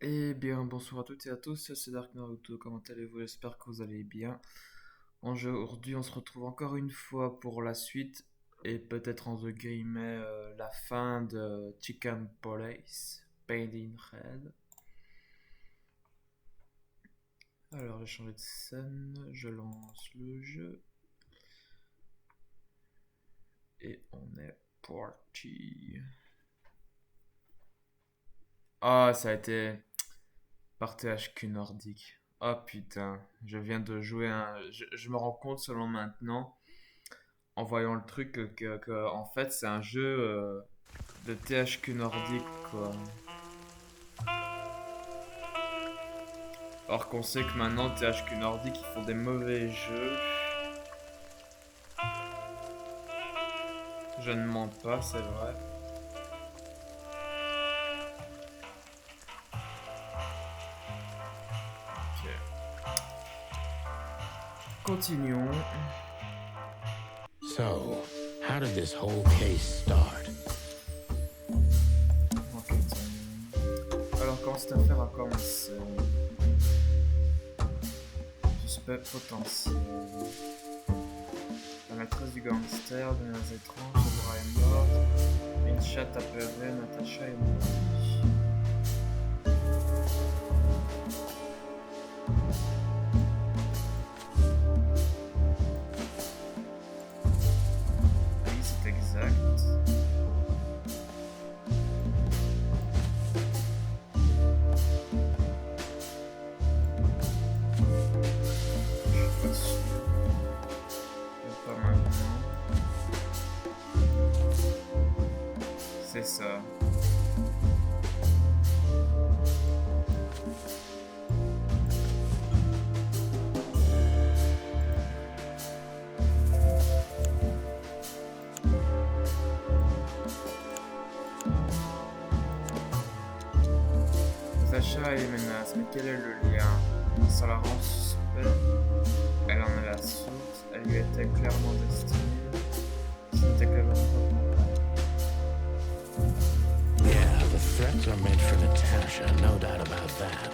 Eh bien, bonsoir à toutes et à tous, c'est Dark Naruto, comment allez-vous? J'espère que vous allez bien. Aujourd'hui, on se retrouve encore une fois pour la suite et peut-être entre guillemets la fin de Chicken Police, Painting Red. Alors, j'ai changé de scène, je lance le jeu et on est parti. Ah, ça a été par THQ Nordique. Oh putain, je viens de jouer un. Je me rends compte seulement maintenant en voyant le truc en fait c'est un jeu de THQ Nordique quoi. Alors qu'on sait que maintenant THQ Nordique ils font des mauvais jeux. Je ne mens pas, c'est vrai. Ok. Continuons. So, how did this whole case start? Ok. Alors comment cette affaire a commencé? Suspect potentiel. La maîtresse du gangster, de les étranges, le bras est morte. Une chatte apeurée, Natacha est morte. Oui, c'est exact. Je suis pas sûr. Pas maintenant. C'est ça. Sacha et menace, mais quel est le lien? Ça la rend suspect. Elle en est la source. Elle lui était clairement destinée. Ce n'était clairement pas Yeah, the threats are meant for Natasha, no doubt about that.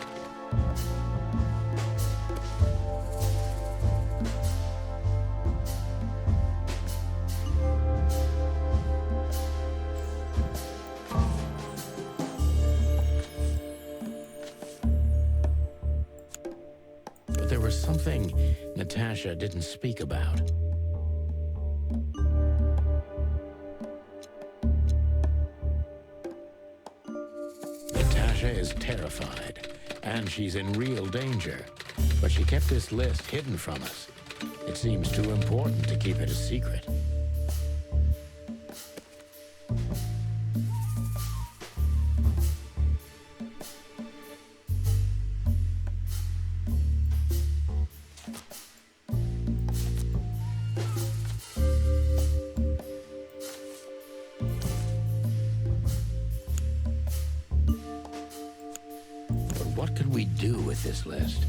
But there was something Natasha didn't speak about. Natasha is terrified, and she's in real danger. But she kept this list hidden from us. It seems too important to keep it a secret. But what could we do with this list?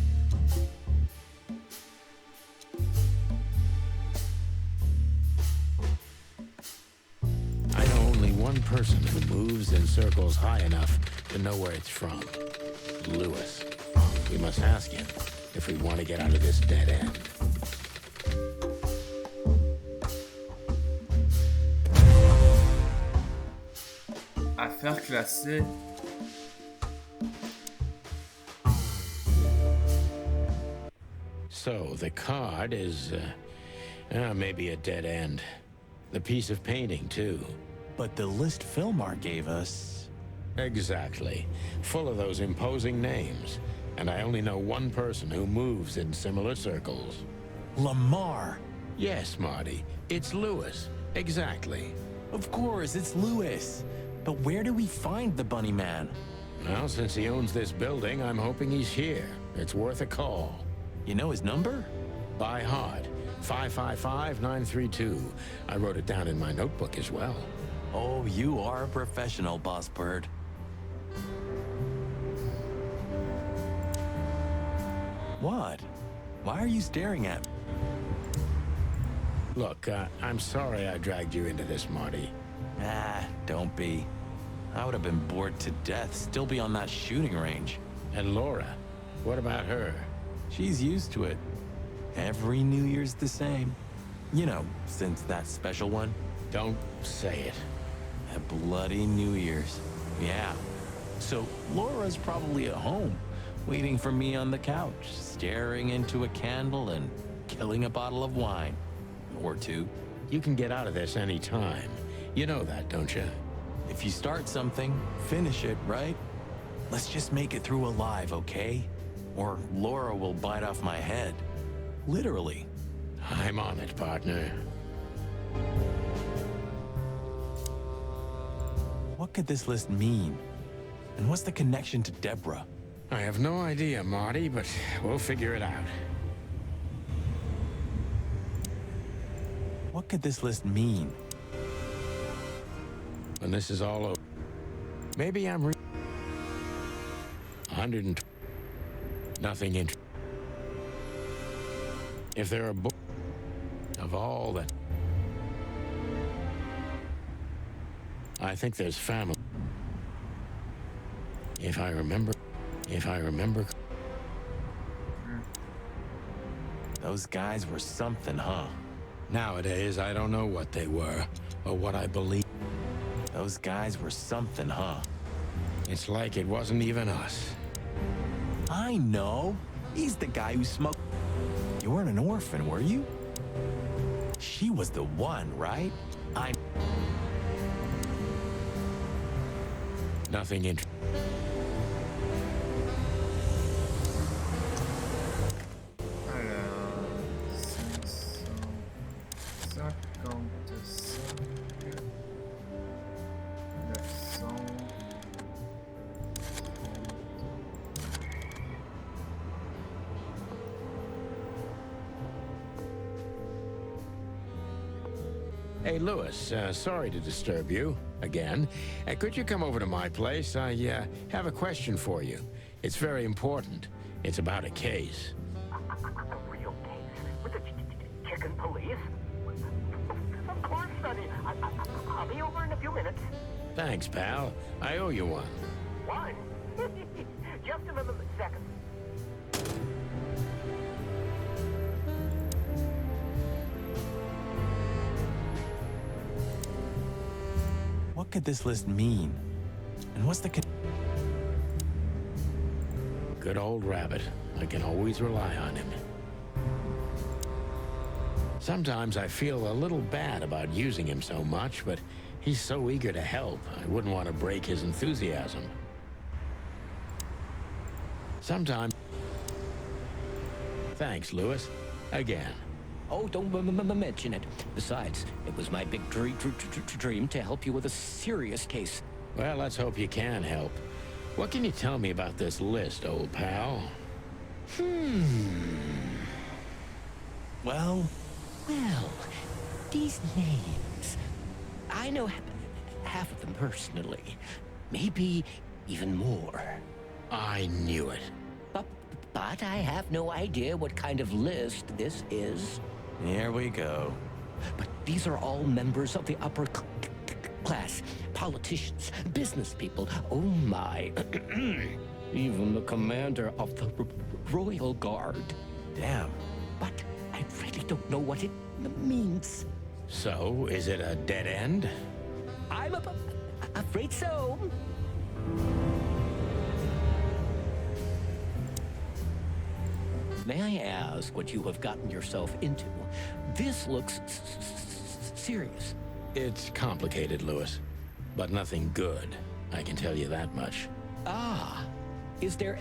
I know only one person who moves in circles high enough to know where it's from. Lewis. We must ask him if we want to get out of this dead end. affaire classée. So, the card is, maybe a dead end. The piece of painting, too. But the list Philmar gave us... Exactly. Full of those imposing names. And I only know one person who moves in similar circles. Lamar! Yes, Marty. It's Lewis. Exactly. Of course, it's Lewis. But where do we find the Bunny Man? Well, since he owns this building, I'm hoping he's here. It's worth a call. You know his number? By heart. 555-932. I wrote it down in my notebook as well. Oh, you are a professional, Boss Bird. What? Why are you staring at me? Look, I'm sorry I dragged you into this, Marty. Ah, don't be. I would have been bored to death, still be on that shooting range. And Laura, what about her? She's used to it. Every New Year's the same. You know, since that special one. Don't say it. A bloody New Year's. Yeah. So Laura's probably at home, waiting for me on the couch, staring into a candle and killing a bottle of wine. Or two. You can get out of this any time. You know that, don't you? If you start something, finish it, right? Let's just make it through alive, okay? Or Laura will bite off my head. Literally. I'm on it, partner. What could this list mean? And what's the connection to Deborah? I have no idea, Marty, but we'll figure it out. What could this list mean? When this is all over, maybe I'm 120. Nothing in. If there are books of all that, I think there's family. If I remember. Those guys were something, huh? Nowadays, I don't know what they were, or what I believe. Those guys were something, huh? It's like it wasn't even us. I know. He's the guy who smoked. You weren't an orphan, were you? She was the one, right? Nothing in. Alors, 555, 900. Hey, Lewis, sorry to disturb you again. Could you come over to my place? I have a question for you. It's very important. It's about a case. A real case? With the chicken police? Of course, Sonny. I'll be over in a few minutes. Thanks, pal. I owe you one. One? Just another second. What could this list mean? And what's the Good old rabbit. I can always rely on him. Sometimes I feel a little bad about using him so much, but he's so eager to help. I wouldn't want to break his enthusiasm. Sometimes... Thanks, Lewis. Again. Oh, don't mention it. Besides, it was my big dream to help you with a serious case. Well, let's hope you can help. What can you tell me about this list, old pal? Well, These names. I know half of them personally. Maybe even more. I knew it. But I have no idea what kind of list this is. here we go. But these are all members of the upper class. Politicians, business people. Oh my. Even the commander of the Royal Guard. Damn. But I really don't know what it means. So, is it a dead end? I'm afraid so. May I ask what you have gotten yourself into? This looks serious. It's complicated, Lewis. But nothing good. I can tell you that much. Ah, is there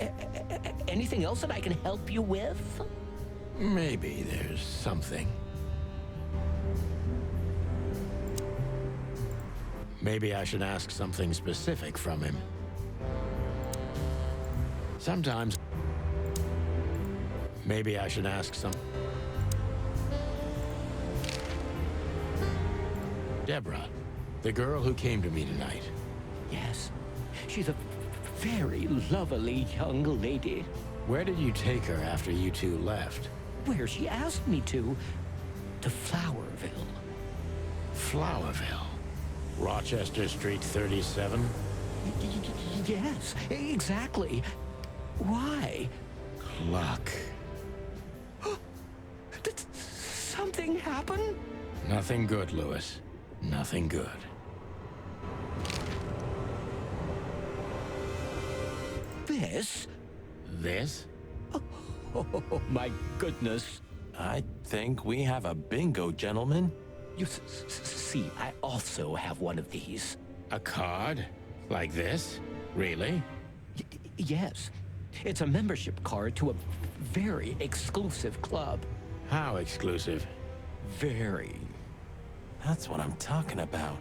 anything else that I can help you with? Maybe there's something. Maybe I should ask something specific from him. Sometimes... Maybe I should ask some... Deborah, the girl who came to me tonight. Yes, she's a very lovely young lady. Where did you take her after you two left? Where she asked me to Flowerville. Flowerville. Rochester Street 37? Yes, exactly. Why? Luck. Did something happen? Nothing good, Lewis. Nothing good. This? This? Oh, my goodness. I think we have a bingo, gentlemen. You see, I also have one of these. A card? Like this? Really? Yes. It's a membership card to a very exclusive club. How exclusive? Very. That's what I'm talking about.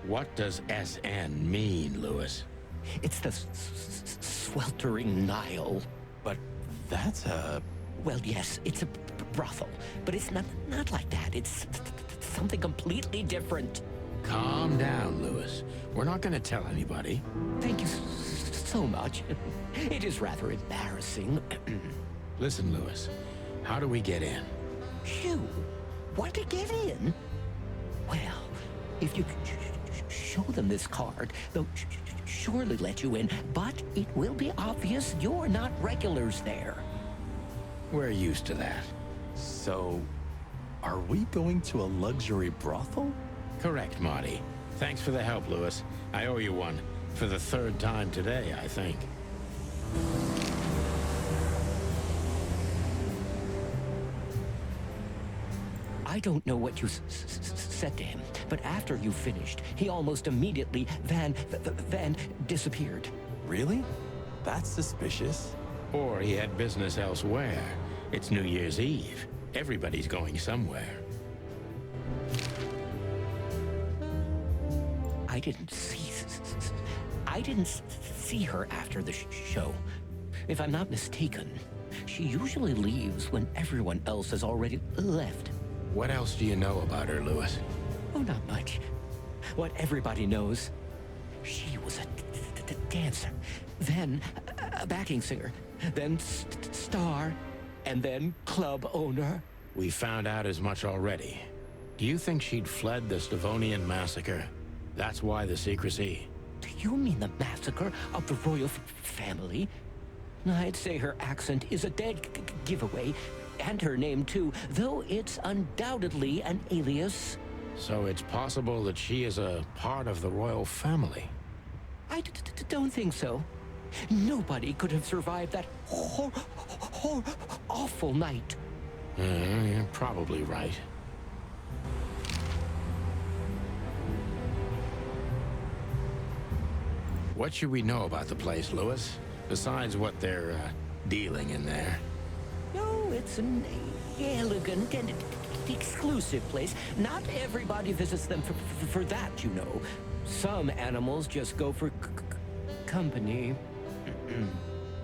What does SN mean, Lewis? It's the sweltering Nile. But that's a... Well, yes, it's a brothel, but it's not like that. It's something completely different. Calm down, Lewis. We're not going to tell anybody. Thank you so much. It is rather embarrassing. Listen, Lewis. How do we get in? You want to get in? Well, if you show them this card, they'll surely let you in, but it will be obvious you're not regulars there. We're used to that. So, are we going to a luxury brothel? Correct, Marty. Thanks for the help, Lewis. I owe you one. For the third time today, I think. I don't know what you said to him, but after you finished, he almost immediately van disappeared. Really? That's suspicious. Or he had business elsewhere. It's New Year's Eve. Everybody's going somewhere. I didn't see her after the show. If I'm not mistaken, she usually leaves when everyone else has already left. What else do you know about her, Lewis? Oh, not much. What everybody knows. She was a dancer, then a backing singer, then star, and then club owner. We found out as much already. Do you think she'd fled the Stavonian massacre? That's why the secrecy. Do you mean the massacre of the royal family? I'd say her accent is a dead giveaway, and her name too, though it's undoubtedly an alias. So it's possible that she is a part of the royal family. I don't think so. Nobody could have survived that awful night. You're probably right. What should we know about the place, Lewis? Besides what they're dealing in there. No, it's an elegant and exclusive place. Not everybody visits them for that, you know. Some animals just go for company.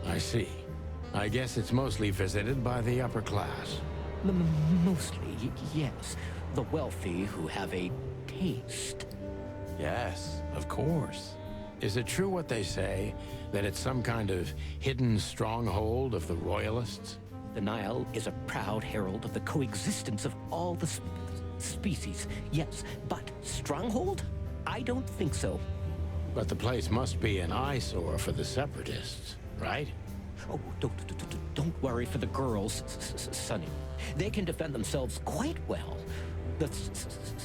I see. I guess it's mostly visited by the upper class. Mostly, yes. The wealthy who have a taste. Yes, of course. Is it true what they say, that it's some kind of hidden stronghold of the royalists? The Nile is a proud herald of the coexistence of all the species. Yes, but stronghold? I don't think so. But the place must be an eyesore for the separatists, right? Oh, don't worry for the girls, Sonny. They can defend themselves quite well. The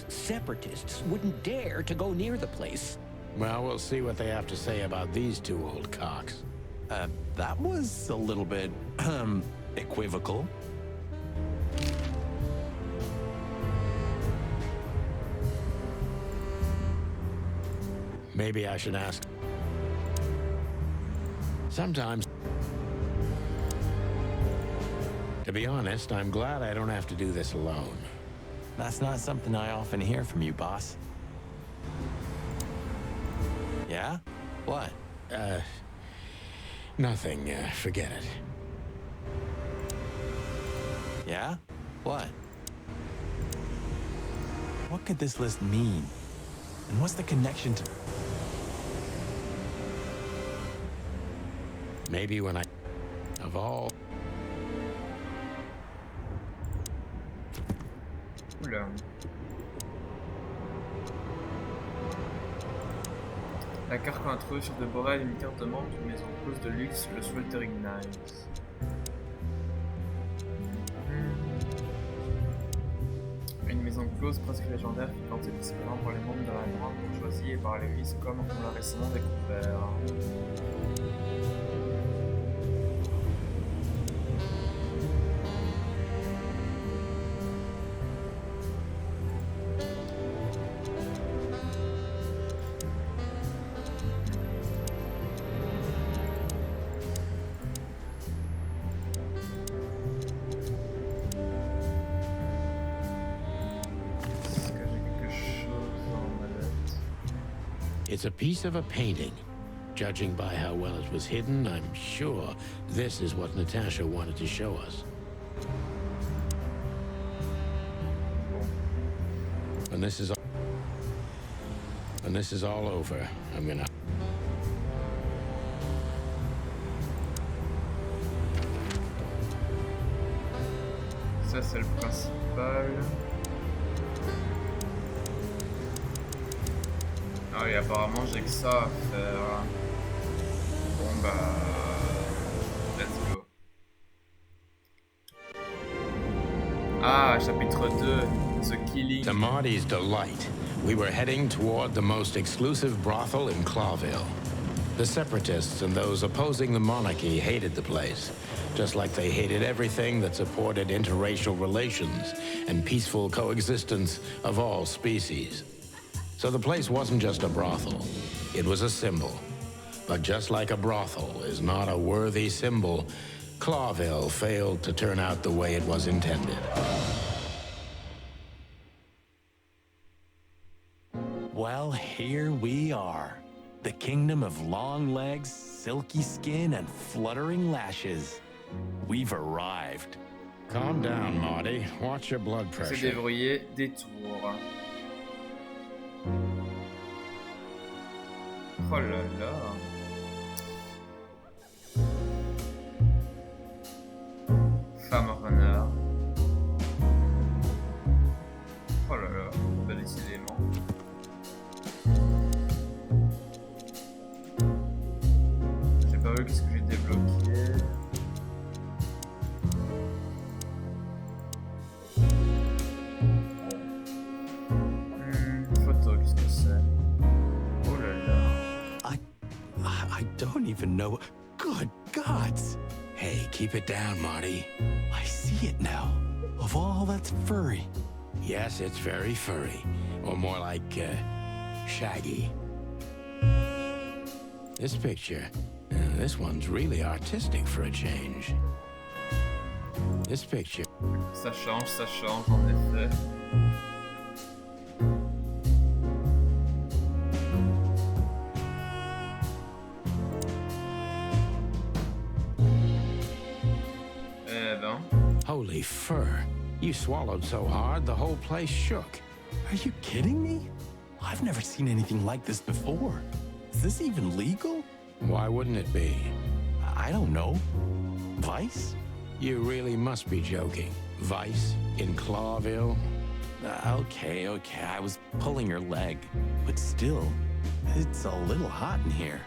separatists wouldn't dare to go near the place. Well, we'll see what they have to say about these two old cocks. That was a little bit, equivocal. Maybe I should ask. Sometimes. To be honest, I'm glad I don't have to do this alone. That's not something I often hear from you, boss. Yeah? What? Nothing. Forget it. Yeah? What? What could this list mean? And what's the connection to... Maybe when I... Of all... Oula. La carte qu'on a trouvée sur Deborah est une carte de membre d'une maison close de luxe, le Sweltering Knives. Une maison close presque légendaire qui tentait de se prendre pour les membres de la grande bourgeoisie et par l'église comme on l'a récemment découvert. It's a piece of a painting. Judging by how well it was hidden, I'm sure this is what Natasha wanted to show us. And this is all over. I'm gonna... Ça c'est le principal. Ah oui, apparemment j'ai que ça à faire. Bon bah... Let's go. Ah, chapitre 2. The Killing. To Marty's delight, we were heading toward the most exclusive brothel in Clawville. The separatists and those opposing the monarchy hated the place, just like they hated everything that supported interracial relations and peaceful coexistence of all species. So the place wasn't just a brothel, it was a symbol. But just like a brothel is not a worthy symbol, Clawville failed to turn out the way it was intended. Well, here we are. The kingdom of long legs, silky skin, and fluttering lashes. We've arrived. Calm down, Marty. Watch your blood C'est pressure. déverrouillé, détour. Oh là là. Femme renard. Oh là là, bah décidément. J'ai pas vu qu'est-ce que j'ai débloqué. Photo, qu'est-ce que c'est? Oh là là. I don't even know. Good gods! Hey, keep it down, Marty. I see it now. Of all that's furry. Yes, it's very furry. Or more like, shaggy. This picture, this one's really artistic for a change. This picture. Ça change en effet. Eh ben. Holy fur. You swallowed so hard, the whole place shook. Are you kidding me? I've never seen anything like this before. Is this even legal? Why wouldn't it be? I don't know. Vice? You really must be joking. Vice in Clawville? Okay, I was pulling your leg. But still, it's a little hot in here.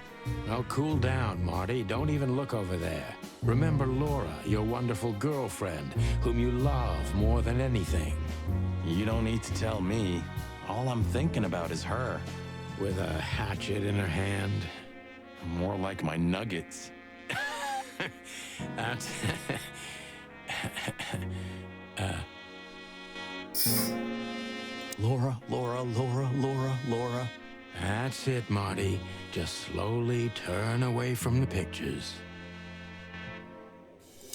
Oh, cool down, Marty. Don't even look over there. Remember Laura, your wonderful girlfriend, whom you love more than anything. You don't need to tell me. All I'm thinking about is her. With a hatchet in her hand. More like my nuggets. That's... Laura. That's it, Marty. Just slowly turn away from the pictures.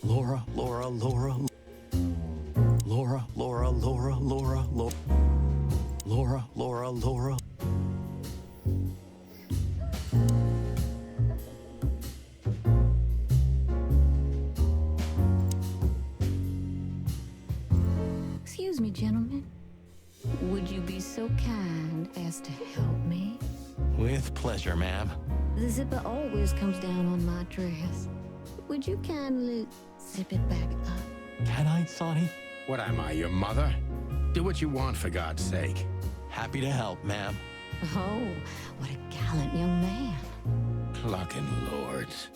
Laura. Excuse me, gentlemen. Would you be so kind as to help me? With pleasure, ma'am. The zipper always comes down on my dress. Would you kindly zip it back up? Can I, Sonny? What am I, your mother? Do what you want, for God's sake. Happy to help, ma'am. Oh, what a gallant young man. Clucking lords.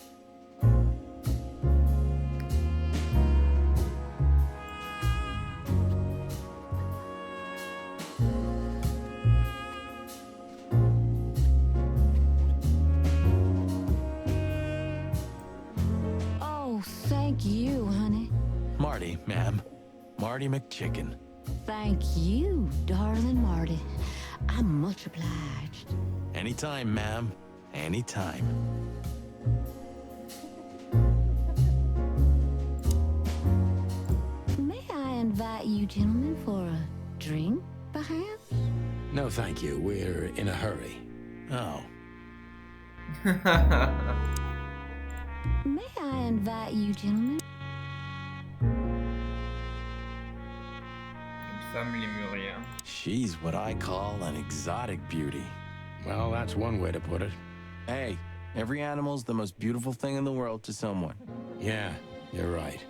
Oh, thank you, honey. Marty, ma'am. Marty McChicken. Thank you, darling Marty. I'm much obliged. Anytime, ma'am. Anytime. May I invite you gentlemen for a drink, perhaps? No, thank you. We're in a hurry. Oh. May I invite you gentlemen? Une femme lémurienne. She's what I call an exotic beauty. Well, that's one way to put it. Hey, every animal's the most beautiful thing in the world to someone. Yeah, you're right.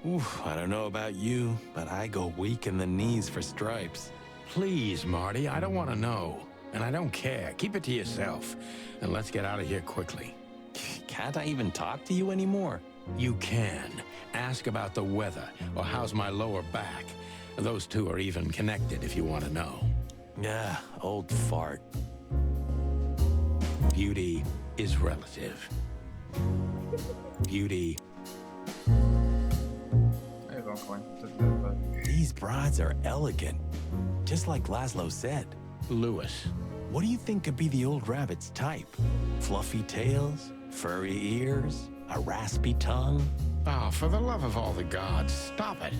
Oof, I don't know about you, but I go weak in the knees for stripes. Please, Marty, I don't want to know. And I don't care. Keep it to yourself. And let's get out of here quickly. Can't I even talk to you anymore? You can. Ask about the weather, or how's my lower back. Those two are even connected if you want to know. Yeah, old fart. Beauty is relative. Beauty. Ah, il y avait encore une photo que j'avais pas vue. These broads are elegant, just like Laszlo said. Lewis. What do you think could be the old rabbit's type? Fluffy tails, furry ears, a raspy tongue? Oh, for the love of all the gods, stop it.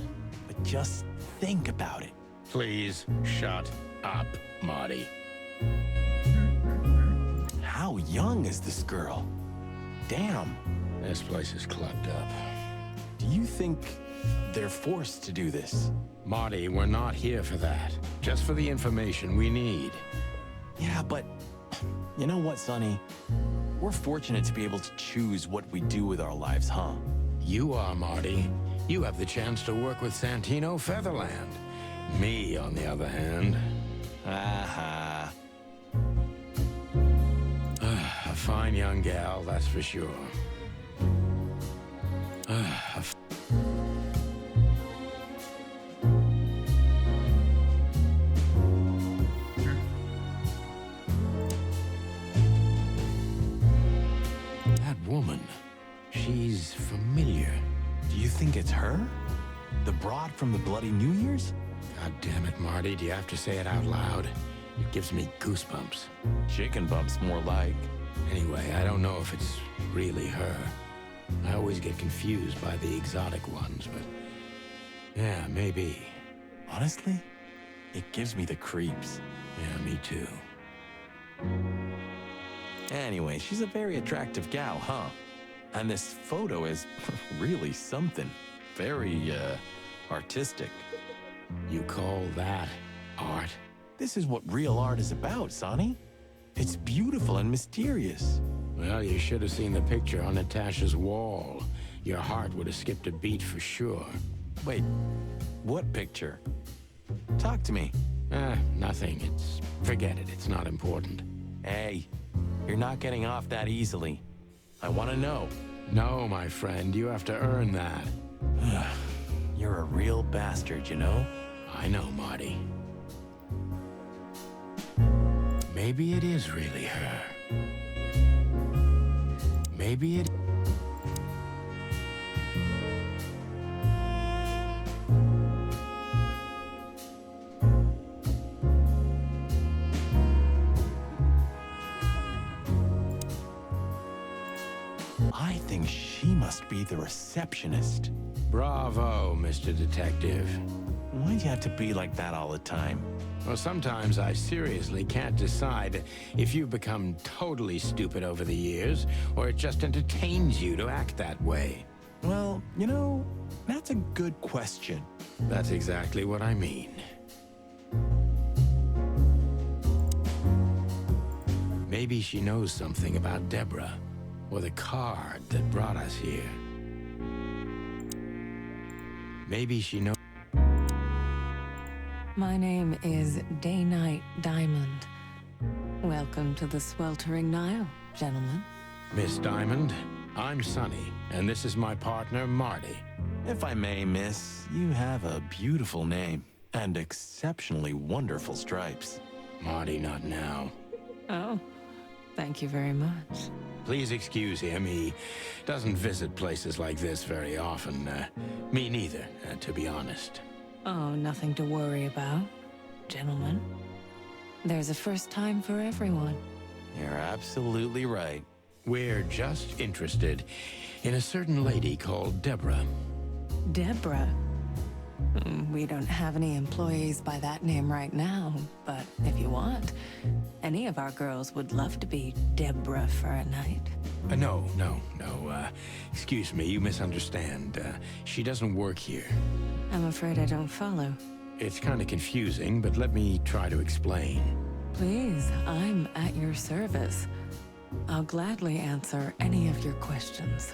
But just think about it. Please, shut up, Marty. How young is this girl? Damn. This place is clubbed up. Do you think they're forced to do this? Marty, we're not here for that. Just for the information we need. Yeah, but you know what, Sonny? We're fortunate to be able to choose what we do with our lives, huh? You are, Marty. You have the chance to work with Santino Featherland. Me, on the other hand. Aha. A fine young gal, that's for sure. That woman, she's familiar. Do you think it's her? The broad from the Bloody New Year's? God damn it, Marty, do you have to say it out loud? It gives me goosebumps. Chicken bumps, more like. Anyway, I don't know if it's really her. I always get confused by the exotic ones, but yeah, maybe. Honestly, it gives me the creeps. Yeah, me too. Anyway, she's a very attractive gal, huh? And this photo is really something. Very, artistic. You call that art? This is what real art is about, Sonny. It's beautiful and mysterious. Well, you should have seen the picture on Natasha's wall. Your heart would have skipped a beat for sure. Wait, what picture? Talk to me. Nothing. Forget it. It's not important. Hey, you're not getting off that easily. I want to know. No, my friend, you have to earn that. You're a real bastard, you know? I know, Marty. Maybe it is really her. Maybe it... I think she must be the receptionist. Bravo, Mr. Detective. Why'd you have to be like that all the time? Well, sometimes I seriously can't decide if you've become totally stupid over the years, or it just entertains you to act that way. Well, you know, that's a good question. That's exactly what I mean. Maybe she knows something about Deborah, or the card that brought us here. Maybe she knows... My name is Day-Night Diamond. Welcome to the sweltering Nile, gentlemen. Miss Diamond, I'm Sonny, and this is my partner, Marty. If I may, miss, you have a beautiful name and exceptionally wonderful stripes. Marty, not now. Oh, thank you very much. Please excuse him. He doesn't visit places like this very often. Me neither, to be honest. Oh, nothing to worry about, gentlemen. There's a first time for everyone. You're absolutely right. We're just interested in a certain lady called Deborah. Deborah. We don't have any employees by that name right now, but if you want, any of our girls would love to be Deborah for a night. No. Excuse me, you misunderstand. She doesn't work here. I'm afraid I don't follow. It's kind of confusing, but let me try to explain. Please, I'm at your service. I'll gladly answer any of your questions.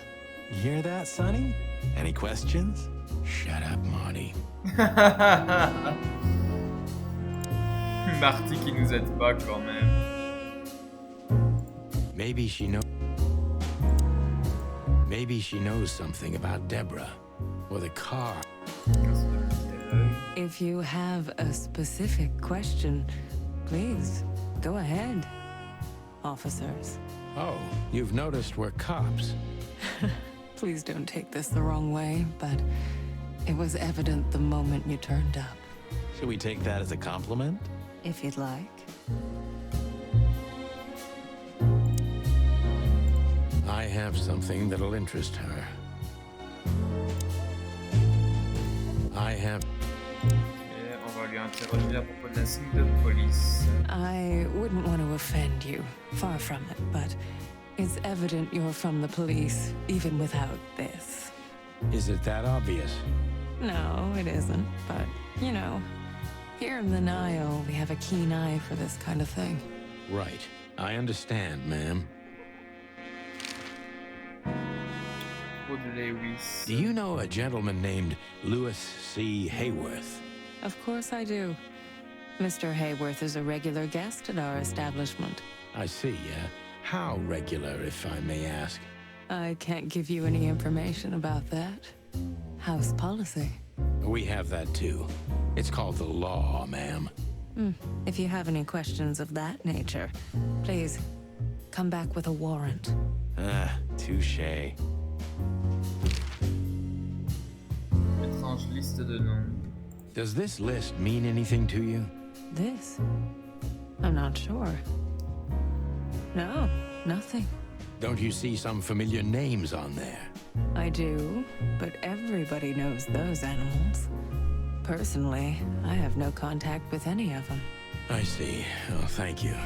You hear that, Sonny? Any questions? Shut up, Marty. Marty qui nous aide pas quand même. Maybe she knows something about Deborah. Or the car. If you have a specific question, please, go ahead, officers. Oh, you've noticed we're cops. Please don't take this the wrong way, but it was evident the moment you turned up. Should we take that as a compliment? If you'd like. I have something that'll interest her. Et on va lui interroger à propos de la scène de police. I wouldn't want to offend you, far from it, but it's evident you're from the police, even without this. Is it that obvious? No, it isn't, but, you know, here in the Nile, we have a keen eye for this kind of thing. Right. I understand, ma'am. Lewis. Do you know a gentleman named Louis C. Hayworth? Of course I do. Mr. Hayworth is a regular guest at our establishment. I see. How regular, if I may ask? I can't give you any information about that. House policy. We have that too. It's called the law, ma'am. If you have any questions of that nature, please come back with a warrant. Touché. Étrange liste de noms. Does this list mean anything to you? This? I'm not sure. No, nothing. Don't you see some familiar names on there? I do, but everybody knows those animals. Personally, I have no contact with any of them. I see. Oh, thank you.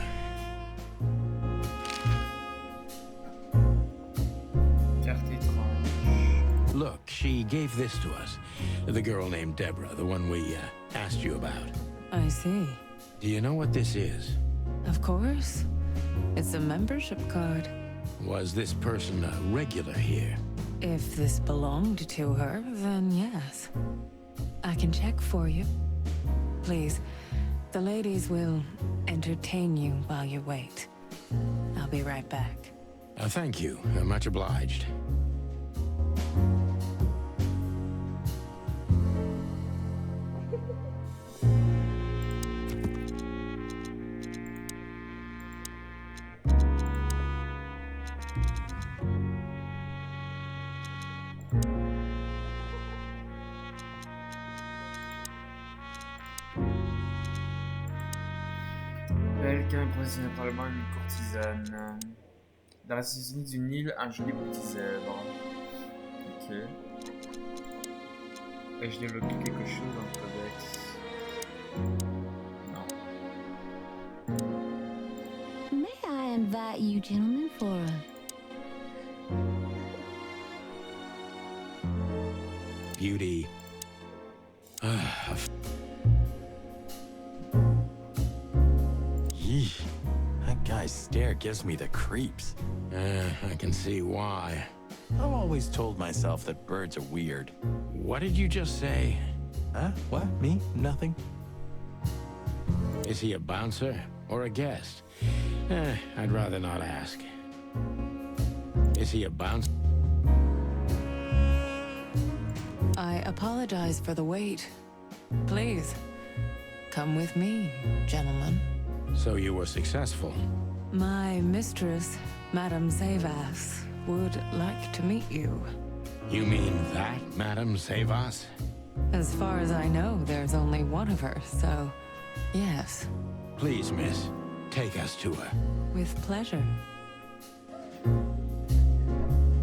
Carte étrange. Look, she gave this to us. The girl named Deborah, the one we asked you about. I see. Do you know what this is? Of course. It's a membership card. Was this person a regular here? If this belonged to her, then yes. I can check for you. Please, the ladies will entertain you while you wait. I'll be right back. Thank you. Much obliged. Quelqu'un impressionné par le mal, une courtisane. Dans la saison du Nil, un joli petit zèbre. Ok. Et je débloque quelque chose dans le codex. Non. May I invite you gentlemen for a... Beauty. Yee. That guy's stare gives me the creeps. I can see why. I've always told myself that birds are weird. What did you just say? Huh? What? Me? Nothing? Is he a bouncer? Or a guest? I'd rather not ask. Is he a bounce? I apologize for the wait. Please, come with me, gentlemen. So you were successful. My mistress, Madame Zavas, would like to meet you. You mean that, Madame Zavas? As far as I know, there's only one of her, so yes, Please, miss, take us to her. with pleasure.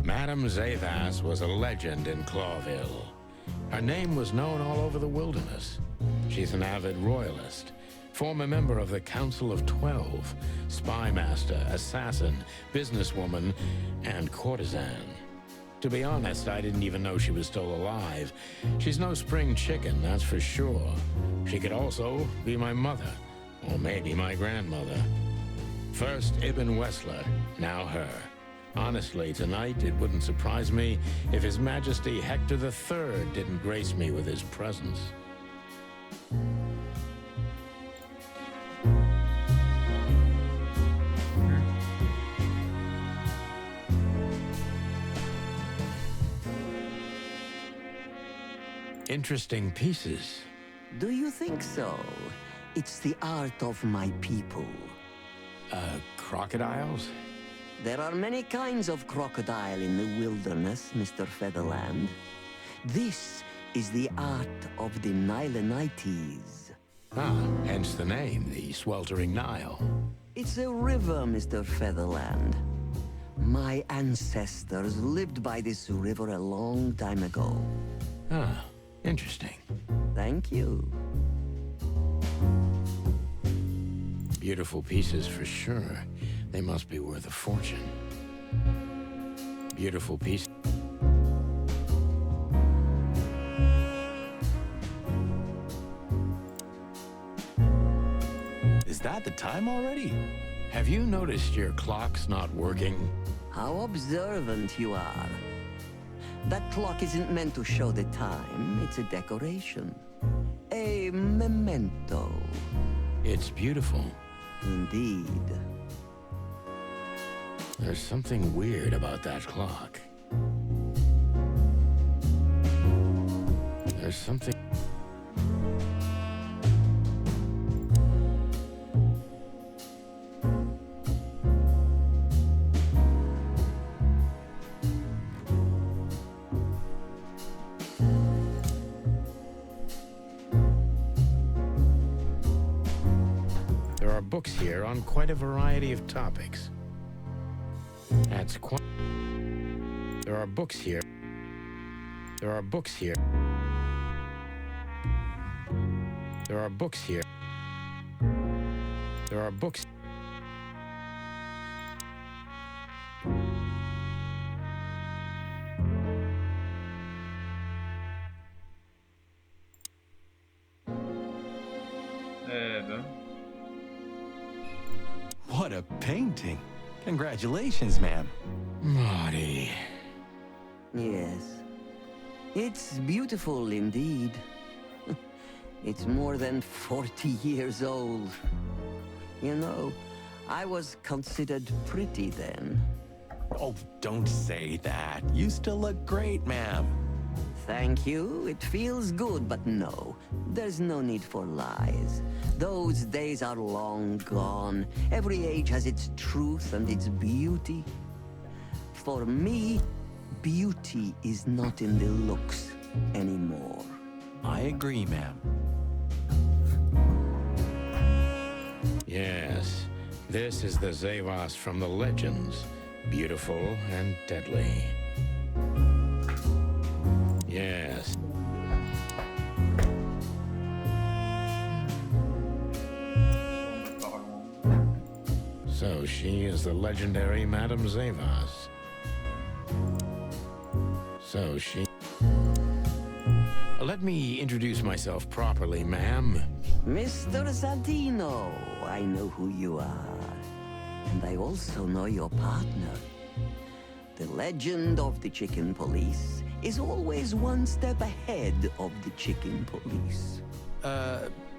Madame Zavas was a legend in Clawville. Her name was known all over the wilderness. She's an avid royalist, former member of the Council of 12, spy master, assassin, businesswoman, and courtesan. To be honest, I didn't even know she was still alive. She's no spring chicken, that's for sure. She could also be my mother, or maybe my grandmother. First Ibn Wessler, now her. Honestly, tonight it wouldn't surprise me if His Majesty Hector III didn't grace me with his presence. Interesting pieces. Do you think so? It's the art of my people. Crocodiles? There are many kinds of crocodile in the wilderness, Mr. Featherland. This is the art of the Nilenites. Ah, hence the name, the sweltering Nile. It's a river, Mr. Featherland. My ancestors lived by this river a long time ago. Ah, interesting. Thank you. Beautiful pieces for sure. They must be worth a fortune. Beautiful piece. Is that the time already? Have you noticed your clock's not working? How observant you are. That clock isn't meant to show the time. It's a decoration. A memento. It's beautiful. Indeed. There's something weird about that clock. There's something... There are books here on quite a variety of topics. That's quite... There are books here. There are books here. There are books here. There are books... Ben. What a painting. Congratulations, ma'am. Marty... Yes. It's beautiful indeed. It's more than 40 years old. You know, I was considered pretty then. Oh, don't say that. You still look great, ma'am. Thank you. It feels good, but no. There's no need for lies. Those days are long gone. Every age has its truth and its beauty. For me, beauty is not in the looks anymore. I agree, ma'am. Yes, this is the Zavas from the legends. Beautiful and deadly. Yes. So she is the legendary Madame Zavas. So she... Let me introduce myself properly, ma'am. Mr. Zadino, I know who you are. And I also know your partner. The legend of the Chicken Police is always one step ahead of the Chicken Police.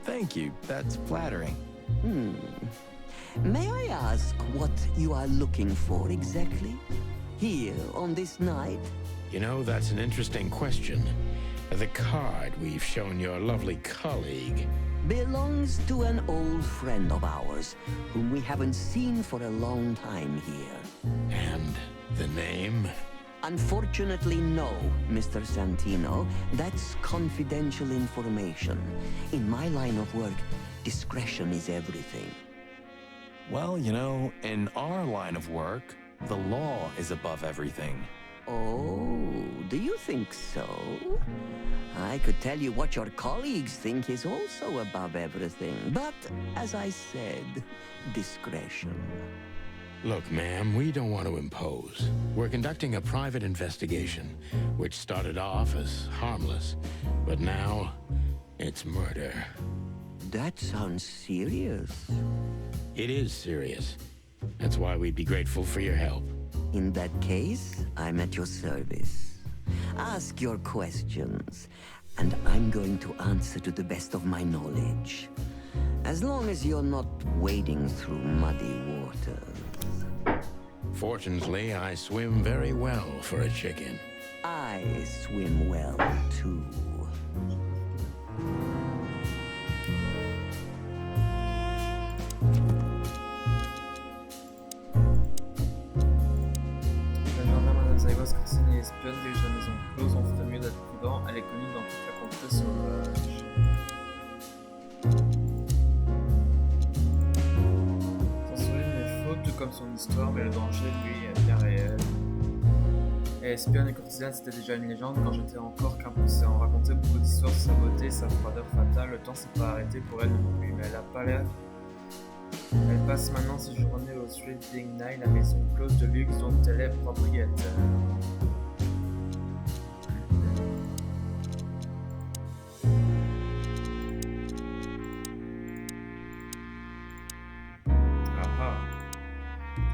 Thank you. That's flattering. May I ask what you are looking for exactly? Here, on this night? You know, that's an interesting question. The card we've shown your lovely colleague Belongs to an old friend of ours, whom we haven't seen for a long time here. and the name. Unfortunately, no, Mr. Santino. That's confidential information. In my line of work, discretion is everything. Well, you know, in our line of work, the law is above everything. Oh, do you think so? I could tell you what your colleagues think is also above everything, but as I said, discretion. Look, ma'am, we don't want to impose. We're conducting a private investigation, which started off as harmless, but now it's murder. That sounds serious. It is serious. That's why we'd be grateful for your help. In that case, I'm at your service. Ask your questions, and I'm going to answer to the best of my knowledge. As long as you're not wading through muddy waters. Fortunately, I swim very well for a chicken. I swim well, too. La gendarme Madame Zaïwas, Christine et espionne dirige la maison close. On ferait mieux d'être prudent. Elle est connue dans toute la contrée sauvage. Son sourire est faux, tout comme son histoire, mais le danger, lui, est bien réel. Et espionne et courtisane, c'était déjà une légende quand j'étais encore qu'un poussé. On racontait beaucoup d'histoires sur sa beauté, sa froideur fatale. Le temps s'est pas arrêté pour elle non plus, mais elle a pas l'air. Elle passe maintenant ses journées au Sleeping Nine, la maison close de luxe dont elle est propriétaire.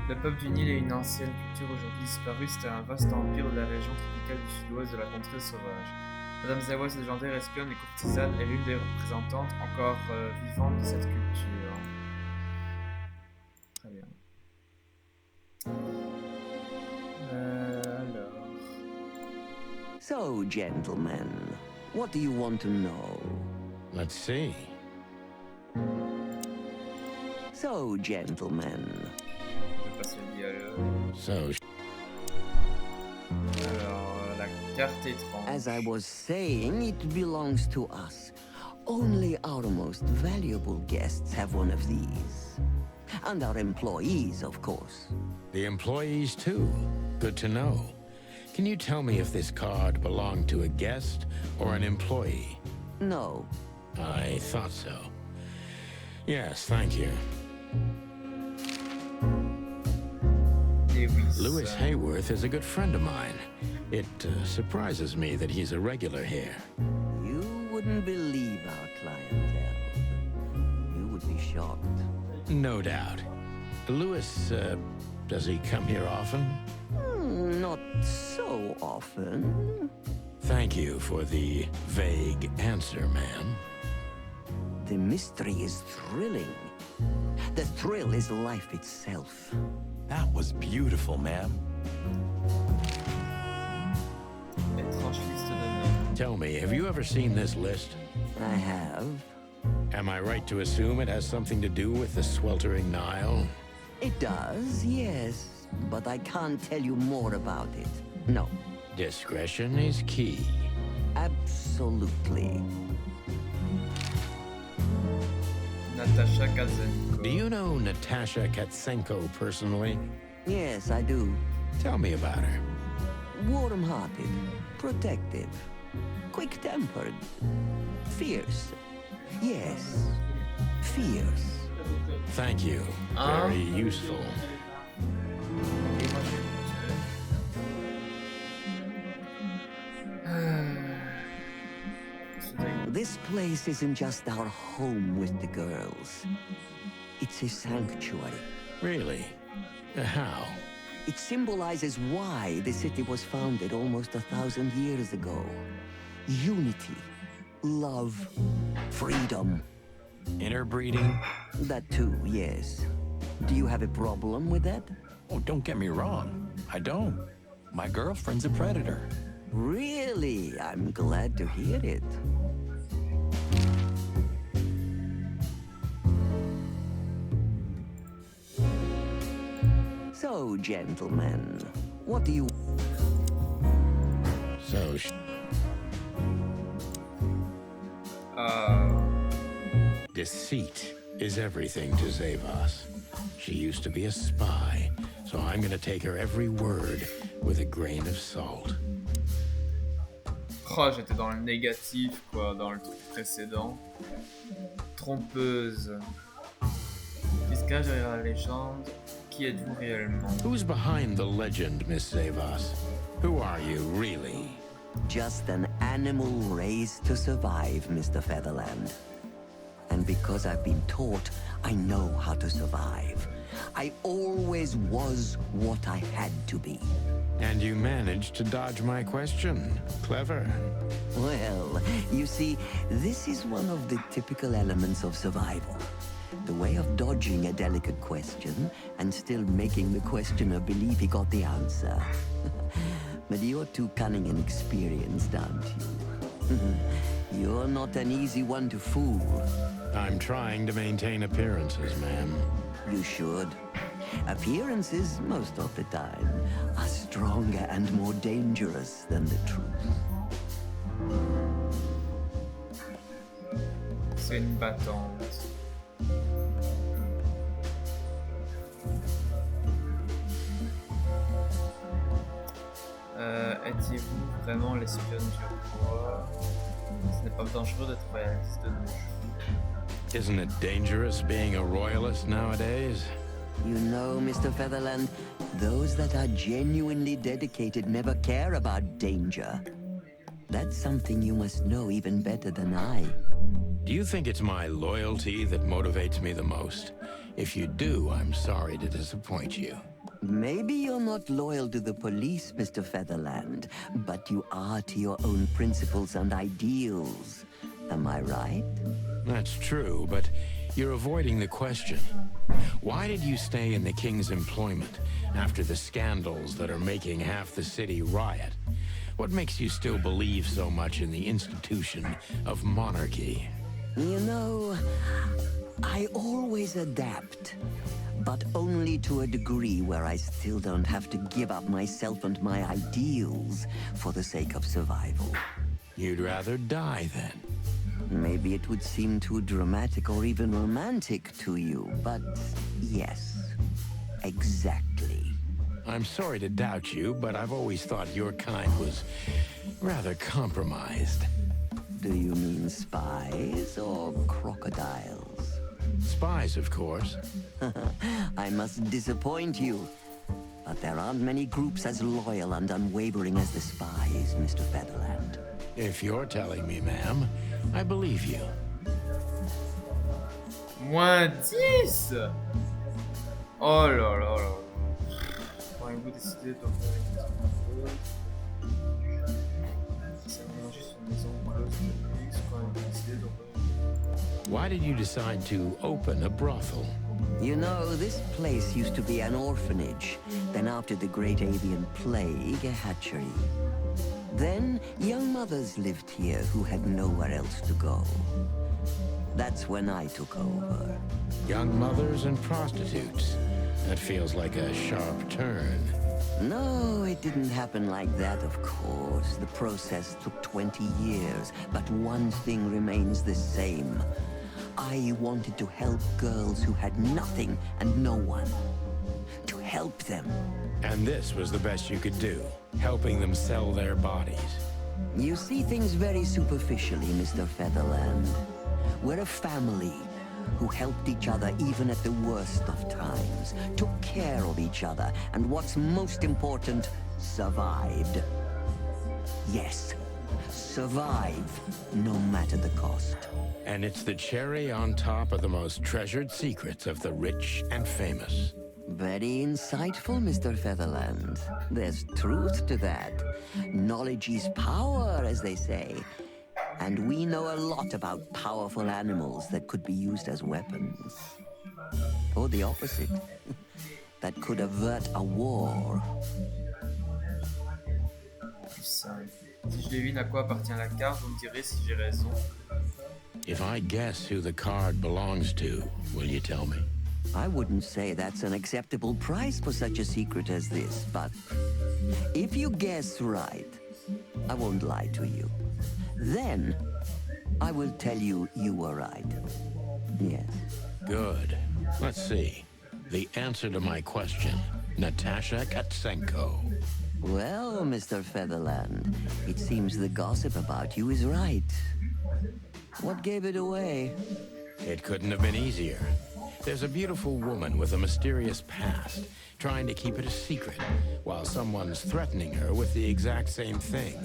Le peuple du Nil est une ancienne culture aujourd'hui disparue. C'était un vaste empire de la région tropicale du sud-ouest de la contrée sauvage. Madame Zawas, légendaire espionne et courtisane, est l'une des représentantes encore vivantes de cette culture. Très bien. Alors... So, gentlemen, what do you want to know? Let's see. So, gentlemen, Je vais passer le dialogue. So, Alors, la carte étrange. as I was saying, it belongs to us. Only our most valuable guests have one of these. And our employees, of course. the employees too. Good to know. Can you tell me if this card belonged to a guest or an employee? No. I thought so. Yes, thank you. Lewis. Louis Hayworth is a good friend of mine. It surprises me that he's a regular here. You wouldn't believe our clientele. You would be shocked. No doubt. Louis, does he come here often? Not so often. Thank you for the vague answer, ma'am. The mystery is thrilling. The thrill is life itself. That was beautiful, ma'am. Étrange liste de noms. Tell me, have you ever seen this list? I have. Am I right to assume it has something to do with the sweltering Nile? It does, yes. But I can't tell you more about it. No. Discretion is key. Absolutely. Natasha Kazenko. Do you know Natasha Katsenko personally? Yes, I do. Tell me about her. Warm-hearted, protective, quick-tempered, fierce. Yes, fierce. Thank you. Very useful. Et moi, This place isn't just our home with the girls. It's a sanctuary. Really? How? It symbolizes why the city was founded almost 1,000 years ago. Unity, love, freedom. Interbreeding? That too, yes. Do you have a problem with that? Oh, don't get me wrong. I don't. My girlfriend's a predator. Really? I'm glad to hear it. So, gentlemen, what do you... So, deceit is everything to Zavos. She used to be a spy, so I'm gonna take her every word with a grain of salt. Oh, j'étais dans le négatif, quoi, dans le truc précédent. Trompeuse. Qui se cache derrière la légende? Qui êtes-vous réellement? Who's behind the legend, Miss Zavos? Who are you, really? Just an animal raised to survive, Mr. Featherland. And because I've been taught, I know how to survive. I always was what I had to be. And you managed to dodge my question. Clever. Well, you see, this is one of the typical elements of survival. The way of dodging a delicate question and still making the questioner believe he got the answer. But you're too cunning and experienced, aren't you? You're not an easy one to fool. I'm trying to maintain appearances, ma'am. You should. Appearances, most of the time, are stronger and more dangerous than the truth. C'est une battante. Étiez-vous vraiment l'espionne du roi? Ce n'est pas dangereux d'être royaliste de nos jours. Isn't it dangerous being a royalist nowadays? You know, Mr. Featherland, those that are genuinely dedicated never care about danger. That's something you must know even better than I. Do you think it's my loyalty that motivates me the most? If you do, I'm sorry to disappoint you. Maybe you're not loyal to the police, Mr. Featherland, but you are to your own principles and ideals. Am I right? That's true, but you're avoiding the question. Why did you stay in the king's employment after the scandals that are making half the city riot? What makes you still believe so much in the institution of monarchy? You know, I always adapt, but only to a degree where I still don't have to give up myself and my ideals for the sake of survival. You'd rather die then? Maybe it would seem too dramatic or even romantic to you, but yes, exactly. I'm sorry to doubt you, but I've always thought your kind was rather compromised. Do you mean spies or crocodiles? Spies, of course. I must disappoint you, but there aren't many groups as loyal and unwavering as the spies, Mr. Featherland. If you're telling me, ma'am, I believe you. -10. Oh là là là. Auriez-vous décidé de faire c'est vraiment juste une maison close de luxe quand avez-vous décidé de Why did you decide to open a brothel? You know, this place used to be an orphanage. Then after the Great Avian Plague, a hatchery. Then, young mothers lived here who had nowhere else to go. That's when I took over. Young mothers and prostitutes. That feels like a sharp turn. No, it didn't happen like that, of course. The process took 20 years, but one thing remains the same. I wanted to help girls who had nothing and no one. To help them. And this was the best you could do, helping them sell their bodies. You see things very superficially, Mr. Featherland. We're a family who helped each other even at the worst of times, took care of each other, and what's most important, survived. Yes, survive, no matter the cost. And it's the cherry on top of the most treasured secrets of the rich and famous. Very insightful, Mr. Featherland. There's truth to that. Knowledge is power, as they say. And we know a lot about powerful animals that could be used as weapons. or the opposite. That could avert a war. Plus simple. Si je devine à quoi appartient la carte, vous me direz si j'ai raison. If I guess who the card belongs to, will you tell me? I wouldn't say that's an acceptable price for such a secret as this, but if you guess right, I won't lie to you. Then, I will tell you you were right. Yes. Good. Let's see. The answer to my question, Natasha Katsenko. Well, Mr. Featherland, it seems the gossip about you is right. What gave it away? It couldn't have been easier. There's a beautiful woman with a mysterious past, trying to keep it a secret, while someone's threatening her with the exact same thing,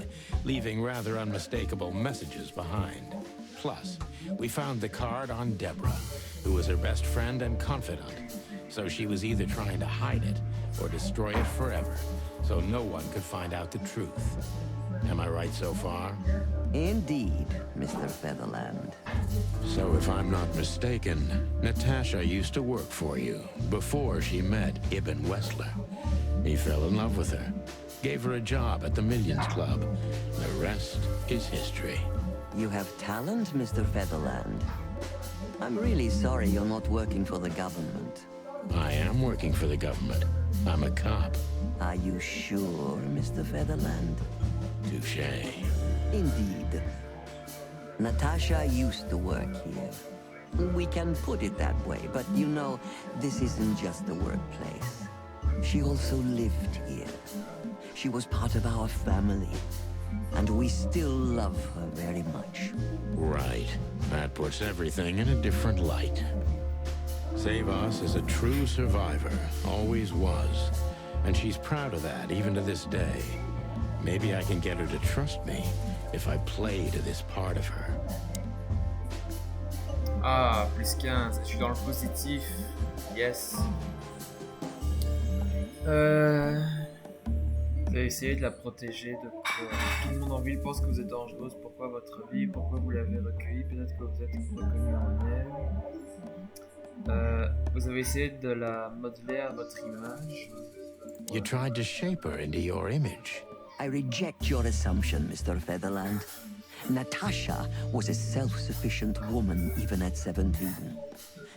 leaving rather unmistakable messages behind. Plus, we found the card on Deborah, who was her best friend and confidant, so she was either trying to hide it or destroy it forever, so no one could find out the truth. Am I right so far? Indeed, Mr. Featherland. So if I'm not mistaken, Natasha used to work for you before she met Ibn Wessler. He fell in love with her, gave her a job at the Millions Club. The rest is history. You have talent, Mr. Featherland. I'm really sorry you're not working for the government. I am working for the government. I'm a cop. Are you sure, Mr. Featherland? Touché. Indeed. Natasha used to work here. We can put it that way, but you know, this isn't just a workplace. She also lived here. She was part of our family, and we still love her very much. Right. That puts everything in a different light. Savas is a true survivor, always was. And she's proud of that, even to this day. Maybe I can get her to trust me if I play to this part of her. Ah, plus 15. Je suis dans le positif. Yes. Vous avez essayé de la protéger de quoi? Tout le monde en ville pense que vous êtes dangereuse. Pourquoi votre vie? Pourquoi vous l'avez recueillie? Peut-être que vous êtes reconnu en elle. Vous avez essayé de la modeler à votre image. You tried to shape her into your image. I reject your assumption, Mr. Featherland. Natasha was a self-sufficient woman even at 17.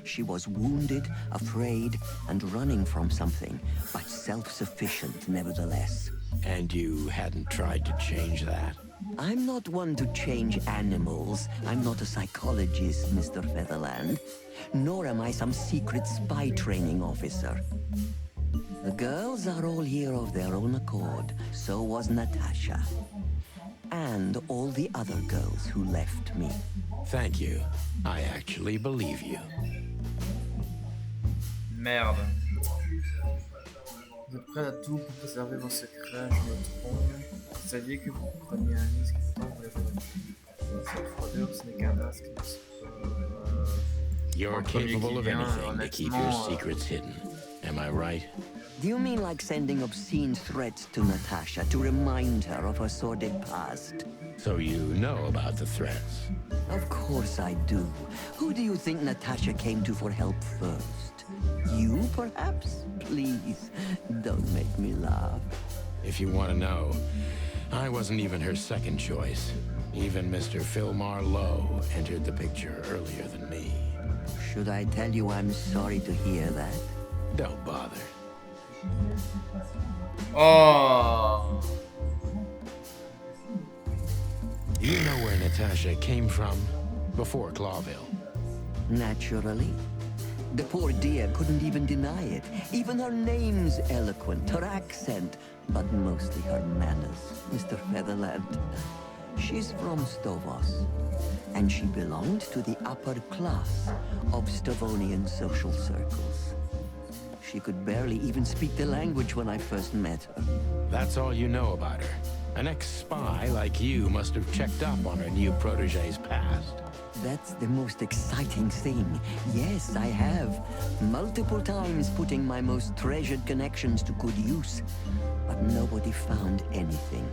She was wounded, afraid, and running from something, but self-sufficient nevertheless. And you hadn't tried to change that? I'm not one to change animals. I'm not a psychologist, Mr. Featherland. Nor am I some secret spy training officer. The girls are all here of their own accord. So was Natasha. And all the other girls who left me. Thank you. I actually believe you. Merde. Vous êtes prêts à tout pour préserver vos secrets, je me trompe. Vous saviez que vous preniez un risque, pourtant vous l'avez fait. Cette fraudeur, ce n'est qu'un masque. You're capable of anything to keep your secrets hidden. Am I right? Do you mean like sending obscene threats to Natasha to remind her of her sordid past? So you know about the threats? Of course I do. Who do you think Natasha came to for help first? You, perhaps? Please, don't make me laugh. If you want to know, I wasn't even her second choice. Even Mr. Philmar Lowe entered the picture earlier than me. Should I tell you I'm sorry to hear that? Don't bother. Oh. You know where Natasha came from? Before Clawville. Naturally. The poor dear couldn't even deny it. Even her name's eloquent, her accent, but mostly her manners, Mr. Featherland. She's from Stovos, and she belonged to the upper class of Stovonian social circles. She could barely even speak the language when I first met her. That's all you know about her. An ex-spy like you must have checked up on her new protege's past. That's the most exciting thing. Yes, I have. Multiple times putting my most treasured connections to good use. But nobody found anything.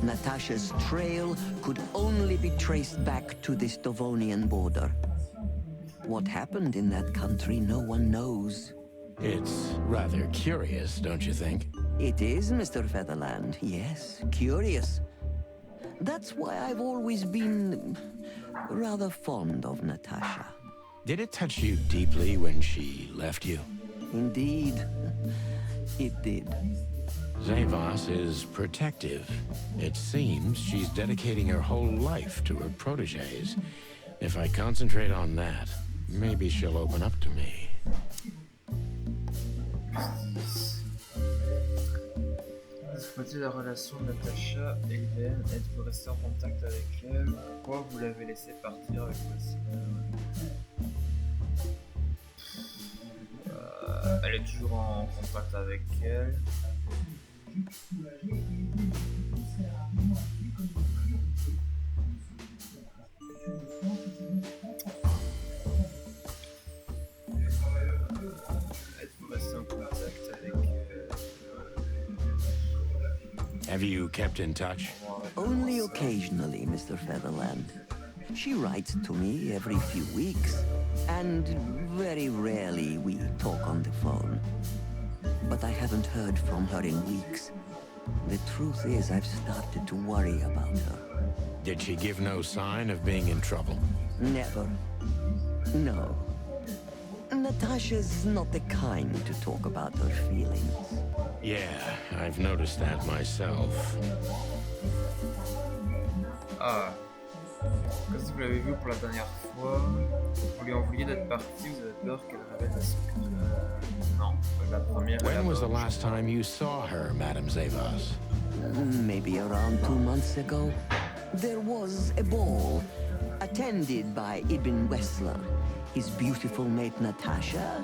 Natasha's trail could only be traced back to the Stovonian border. What happened in that country, no one knows. It's rather curious, don't you think? It is, Mr. Featherland. Yes, curious. That's why I've always been rather fond of Natasha. Did it touch you deeply when she left you? Indeed, it did. Zavos is protective. It seems she's dedicating her whole life to her proteges. If I concentrate on that, maybe she'll open up to me. Exploiter la relation de Natacha et Hélène, êtes-vous resté en contact avec elle? Pourquoi vous l'avez laissée partir avec elle est toujours en contact avec elle. Êtes-vous resté en contact avec Have you kept in touch? Only occasionally, Mr. Featherland. She writes to me every few weeks, and very rarely we talk on the phone. But I haven't heard from her in weeks. The truth is, I've started to worry about her. Did she give no sign of being in trouble? Never. No. Natasha's not the kind to talk about her feelings. Yeah, I've noticed that myself. Ah, comme si vous l'avez vu pour la dernière fois, vous lui envoyez d'être parti, vous avez peur qu'elle révèle la secret. Non, la première. When was the last time you saw her, Madame Zavos? Maybe around 2 months ago. There was a ball attended by Ibn Wessler, his beautiful mate Natasha,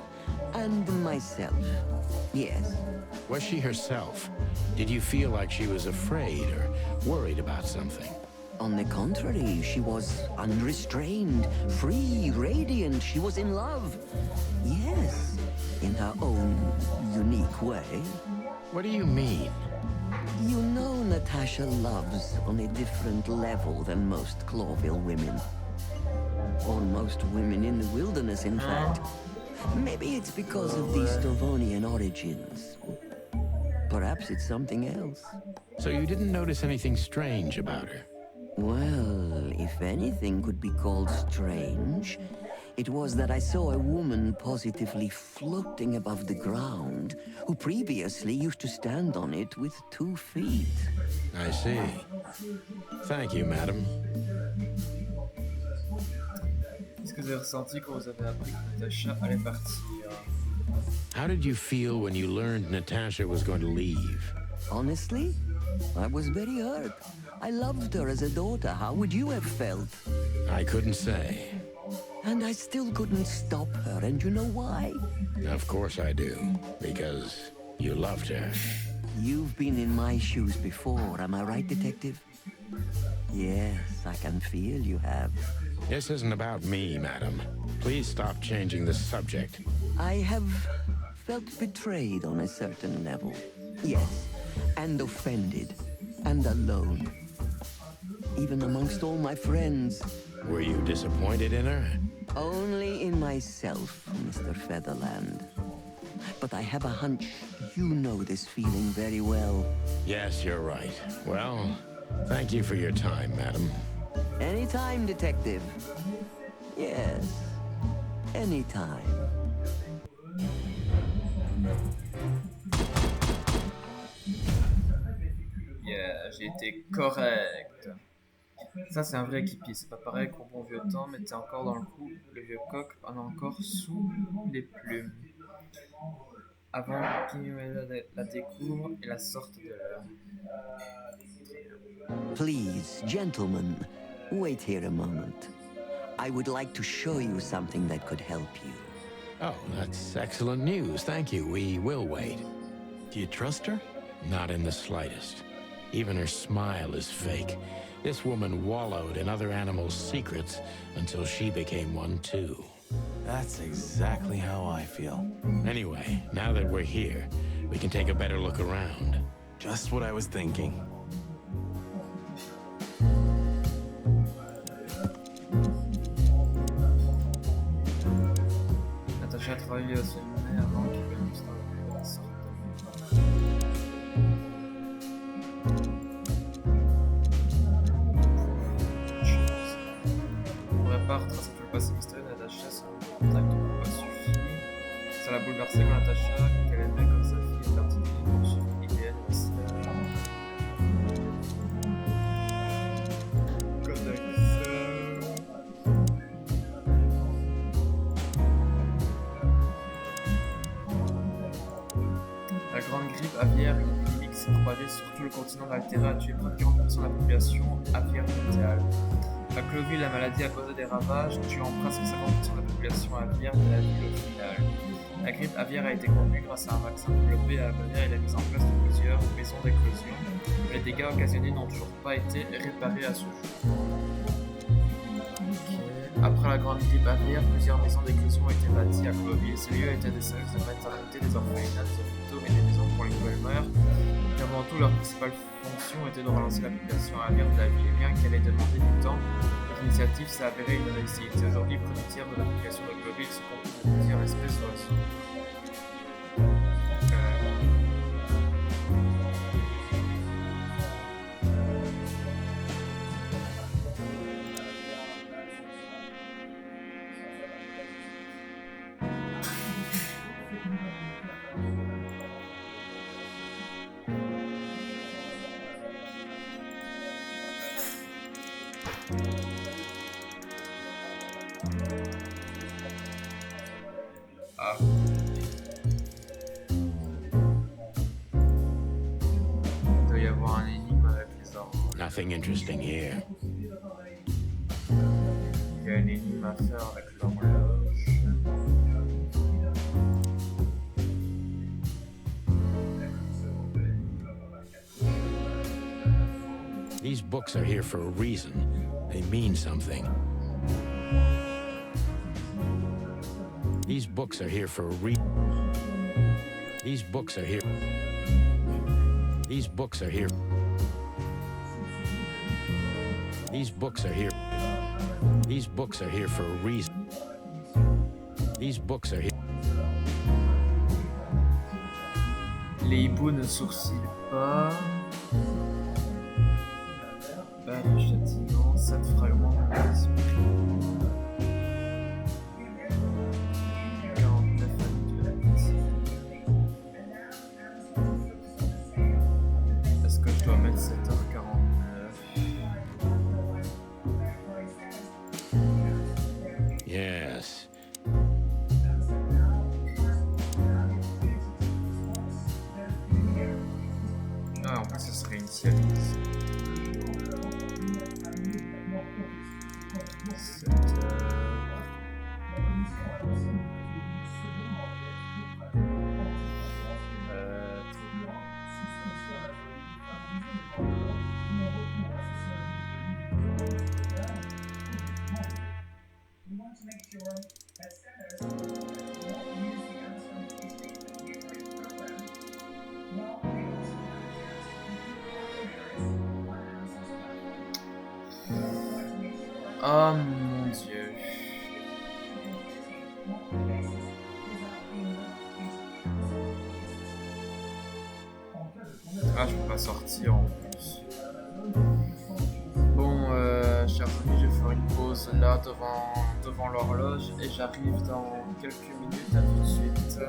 and myself. Yes. Was she herself? Did you feel like she was afraid or worried about something? On the contrary, she was unrestrained, free, radiant. She was in love. Yes, in her own unique way. What do you mean? You know Natasha loves on a different level than most Clawville women. Or most women in the wilderness, in fact. Maybe it's because of these Stavonian origins. Perhaps it's something else. So you didn't notice anything strange about her? Well, if anything could be called strange, it was that I saw a woman positively floating above the ground, who previously used to stand on it with 2 feet. I see. Thank you, madam. Qu'est-ce que vous avez ressenti quand vous avez appris que Natasha allait partir? How did you feel when you learned Natasha was going to leave? Honestly, I was very hurt. I loved her as a daughter. How would you have felt? I couldn't say. And I still couldn't stop her, and you know why? Of course I do, because you loved her. You've been in my shoes before, am I right, Detective? Yes, I can feel you have. This isn't about me, madam. Please stop changing the subject. I have felt betrayed on a certain level. Yes, and offended, and alone. Even amongst all my friends. Were you disappointed in her? Only in myself, Mr. Featherland. But I have a hunch you know this feeling very well. Yes, you're right. Well, thank you for your time, madam. Anytime, Detective. Yes, anytime. Yeah, j'ai été correct. Ça, c'est un vrai équipier. C'est pas pareil qu'au bon vieux temps, mais t'es encore dans le coup. Le vieux coq en a encore sous les plumes. Avant qu'il la découvre et la sorte de là. Please, gentlemen, wait here a moment. I would like to show you something that could help you. Oh, that's excellent news. Thank you. We will wait. Do you trust her? Not in the slightest. Even her smile is fake. This woman wallowed in other animals' secrets until she became one too. That's exactly how I feel. Anyway, now that we're here, we can take a better look around. Just what I was thinking. travaillé au séminaire avant qu'il vienne dans la sorte On prépare tracer tout le passé mystérieux de Natacha, son contact n'a pas suffi. Ça l'a bouleversé quand Natacha, qu'elle aimait comme sa fille, est partie pour suivre l'IDN aussi. La grande grippe aviaire, une épidémie qui s'est propagée sur tout le continent d'Altera, a tué près de 40% de la population aviaire mondiale. La Cloville, la maladie a causé des ravages, tuant presque 50% de la population aviaire de la ville au final. La grippe aviaire a été contenue grâce à un vaccin développé à l'avenir et la mise en place de plusieurs maisons d'éclosion. Les dégâts occasionnés n'ont toujours pas été réparés à ce jour. Après la grande grippe aviaire, plusieurs maisons d'éclosion ont été bâties à Cloville. Ces lieux étaient des services de maternité, des orphelinats, des hôpitaux et des maisons pour les nouvelles mères. Et avant tout, leur principale fonction était de relancer la population aviaire de la ville, bien qu'elle ait demandé du temps. Cette initiative s'est avérée une réussite. Aujourd'hui, près du tiers de la population de Cloville se compose de plusieurs espèces d'oiseaux. Ah. Il doit y avoir un énigme avec les arbres. Nothing interesting here. Il y a une énigme à faire avec l'horloge. These books are here for a reason. They mean something. These books are here for a reason. These books are here. These books are here. These books are here. These books are here for a reason. These books are here. Les hiboux ne sourcillent pas. Le châtiment, 7 fragments de l'esprit. 49 habituels. Est-ce que je dois mettre 7h49? Yes. Ah, en plus, ce serait initialise. 7 Oh mon Dieu. Ah, je peux pas sortir en plus. Bon, chers amis, je vais faire une pause là devant l'horloge et j'arrive dans quelques minutes. À tout de suite.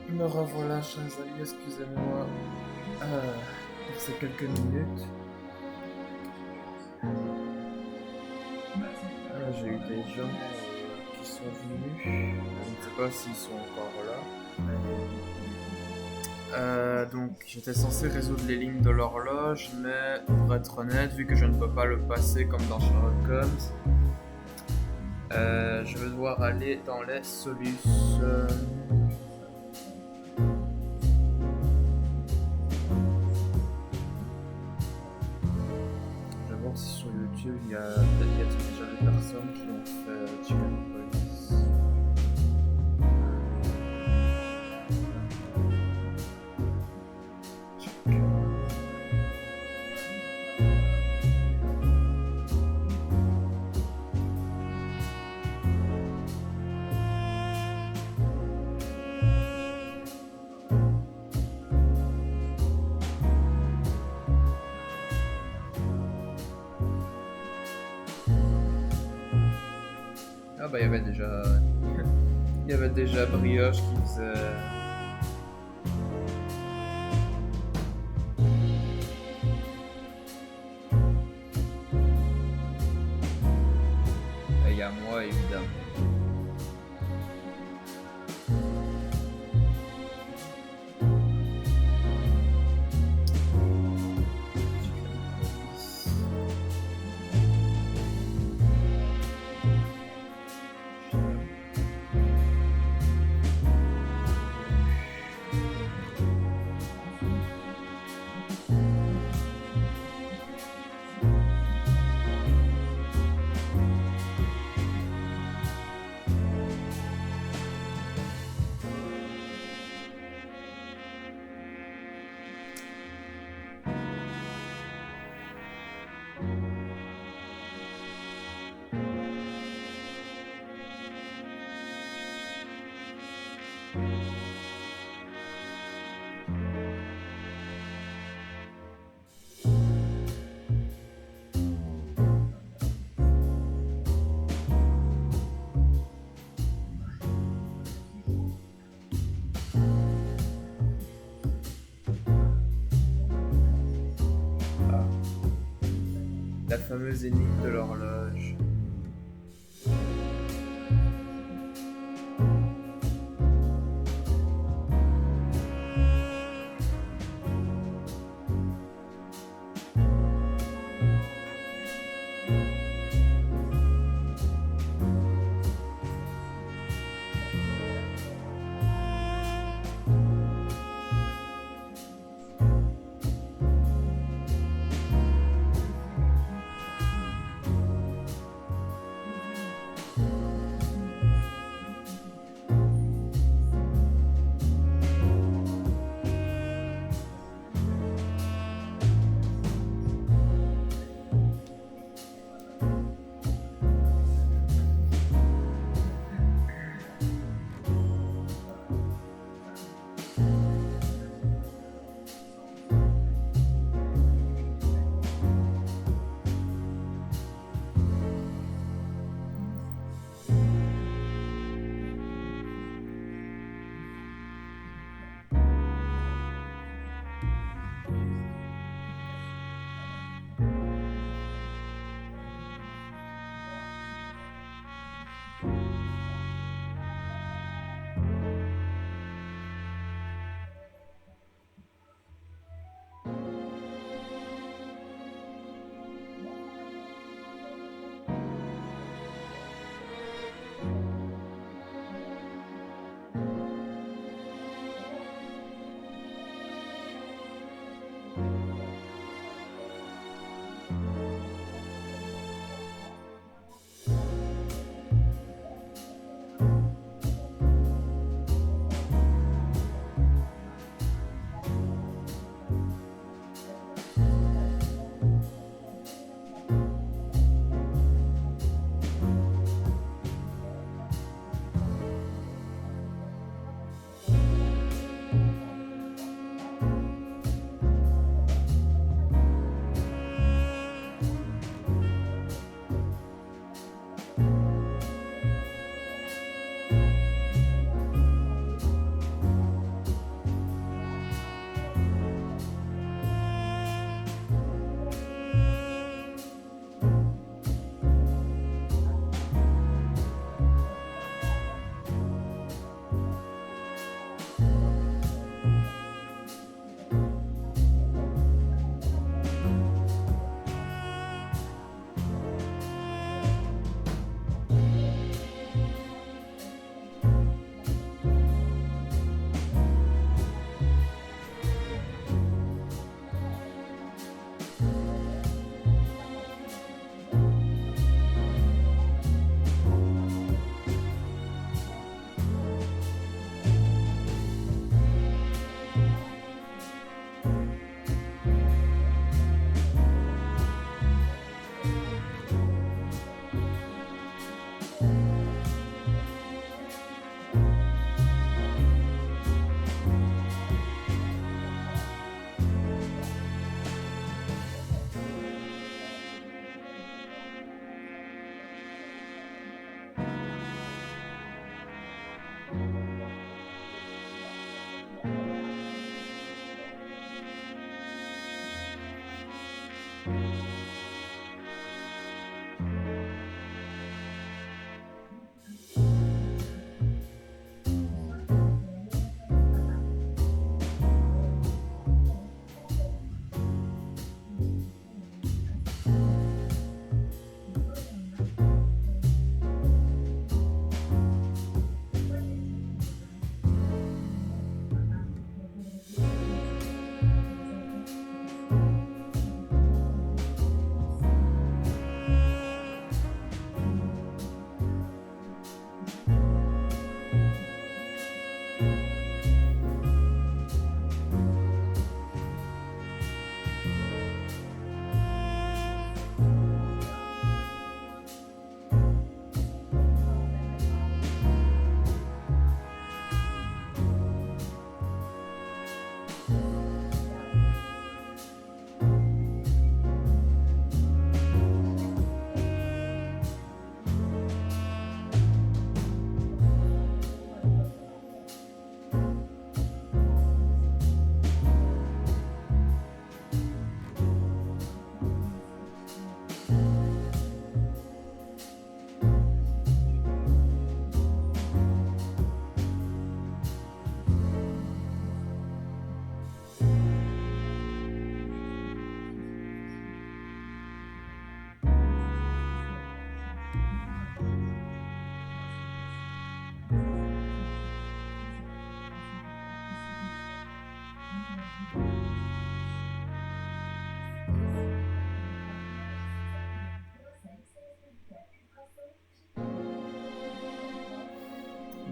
Me revoilà, chers amis, excusez-moi pour ces quelques minutes. J'ai eu des gens qui sont venus. Je ne sais pas s'ils sont encore là. Donc j'étais censé résoudre les lignes de l'horloge, mais pour être honnête, vu que je ne peux pas le passer comme dans Sherlock Holmes, Je vais devoir aller dans les solutions. Je vais voir si sur YouTube il y a peut-être déjà des personnes qui ont fait Chicken Police. Ah bah il y avait déjà Brioche qui faisait. Et il y a moi évidemment. La fameuse énigme de l'horloge.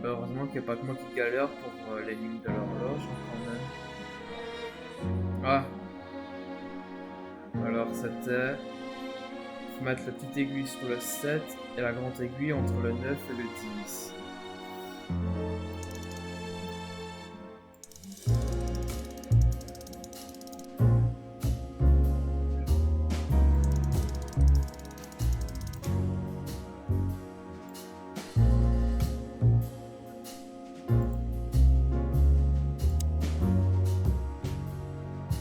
Bah, heureusement qu'il n'y a pas que moi qui galère pour l'énigme de l'horloge, quand même. Ah, alors c'était... Faut mettre la petite aiguille sur le 7 et la grande aiguille entre le 9 et le 10.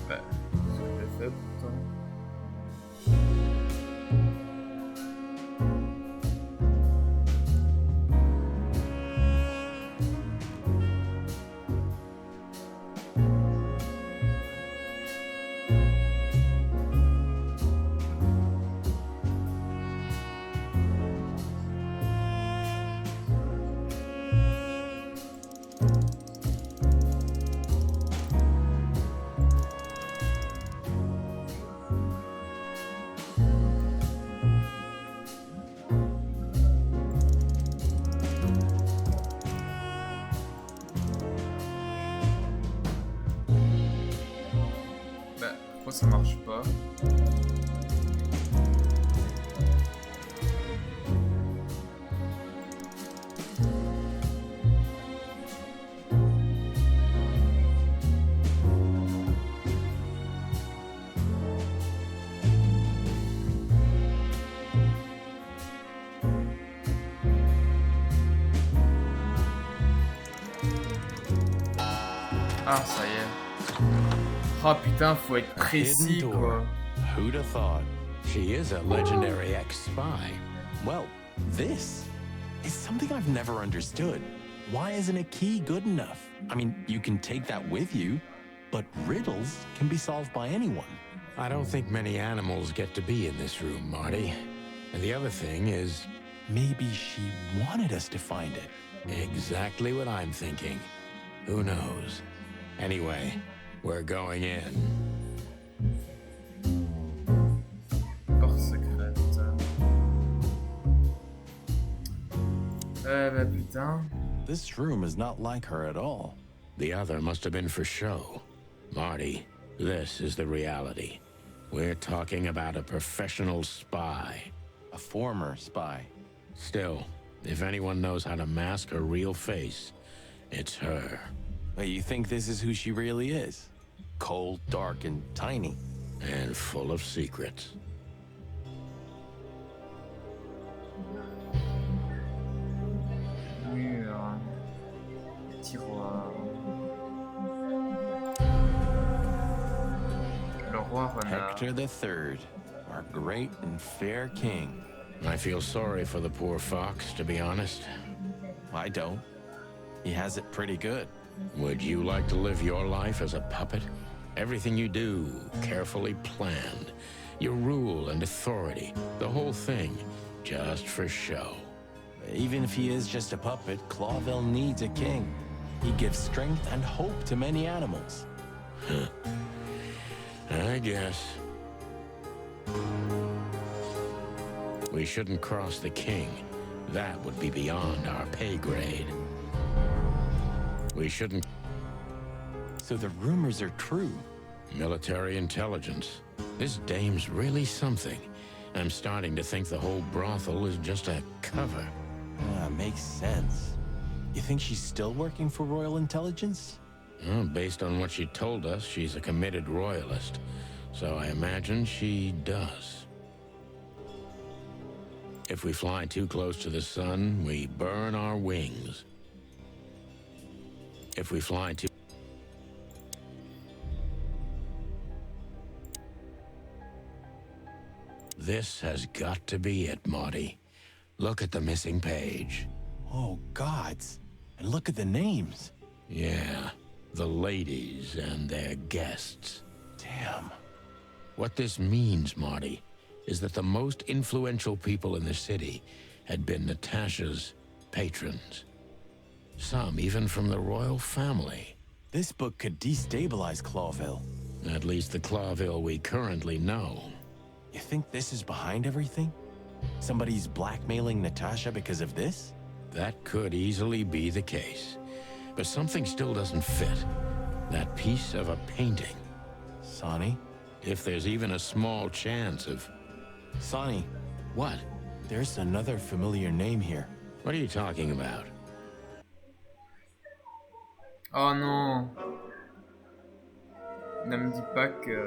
Bah, c'est ce que j'ai fait pourtant. Bah, pourquoi ça marche pas? Ah, ça y est. Oh putain, faut être A hidden précis, door. quoi. Who'd have thought? She is a legendary ex-spy. Well, this is something I've never understood. Why isn't a key good enough? I mean, you can take that with you, but riddles can be solved by anyone. I don't think many animals get to be in this room, Marty. And the other thing is Maybe she wanted us to find it. exactly what I'm thinking. Who knows? Anyway, we're going in. Porte secrète. Bah putain. This room is not like her at all. The other must have been for show. Marty, this is the reality. We're talking about a professional spy. A former spy. Still, if anyone knows how to mask her real face, it's her. Wait, you think this is who she really is? Cold, dark, and tiny. And full of secrets. Mur. Tiroir. Le roi renard. Hector III, our great and fair king. I feel sorry for the poor fox, to be honest. I don't. He has it pretty good. Would you like to live your life as a puppet? Everything you do, carefully planned. Your rule and authority, the whole thing, just for show. Even if he is just a puppet, Clawville needs a king. He gives strength and hope to many animals. I guess. We shouldn't cross the king. That would be beyond our pay grade. We shouldn't... So the rumors are true. Military intelligence. This dame's really something. I'm starting to think the whole brothel is just a cover. Makes sense. You think she's still working for Royal Intelligence? Well, based on what she told us, she's a committed royalist. So I imagine she does. If we fly too close to the sun, we burn our wings. If we fly too... This has got to be it, Marty. Look at the missing page. Oh, gods. And look at the names. Yeah, the ladies and their guests. Damn. What this means, Marty, is that the most influential people in the city had been Natasha's patrons. Some even from the royal family. This book could destabilize Clawville. At least the Clawville we currently know. You think this is behind everything? Somebody's blackmailing Natasha because of this? That could easily be the case. But something still doesn't fit. That piece of a painting. Sonny? If there's even a small chance of... Sonny, What? there's another familiar name here. What are you talking about? Oh non. Ne me dis pas que...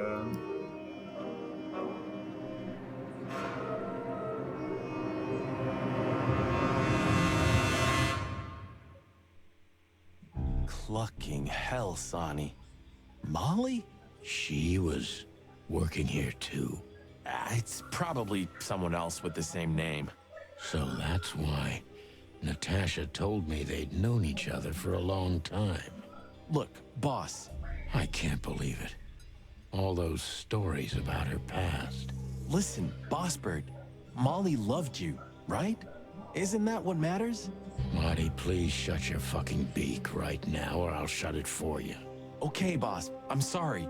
Clucking hell, Sonny. Molly? She was working here too. It's probably someone else with the same name. So that's why Natasha told me they'd known each other for a long time. Look, boss. I can't believe it. All those stories about her past. Listen, Boss Bird. Molly loved you, right? Isn't that what matters? Marty, please shut your fucking beak right now or I'll shut it for you. Okay, boss. I'm sorry.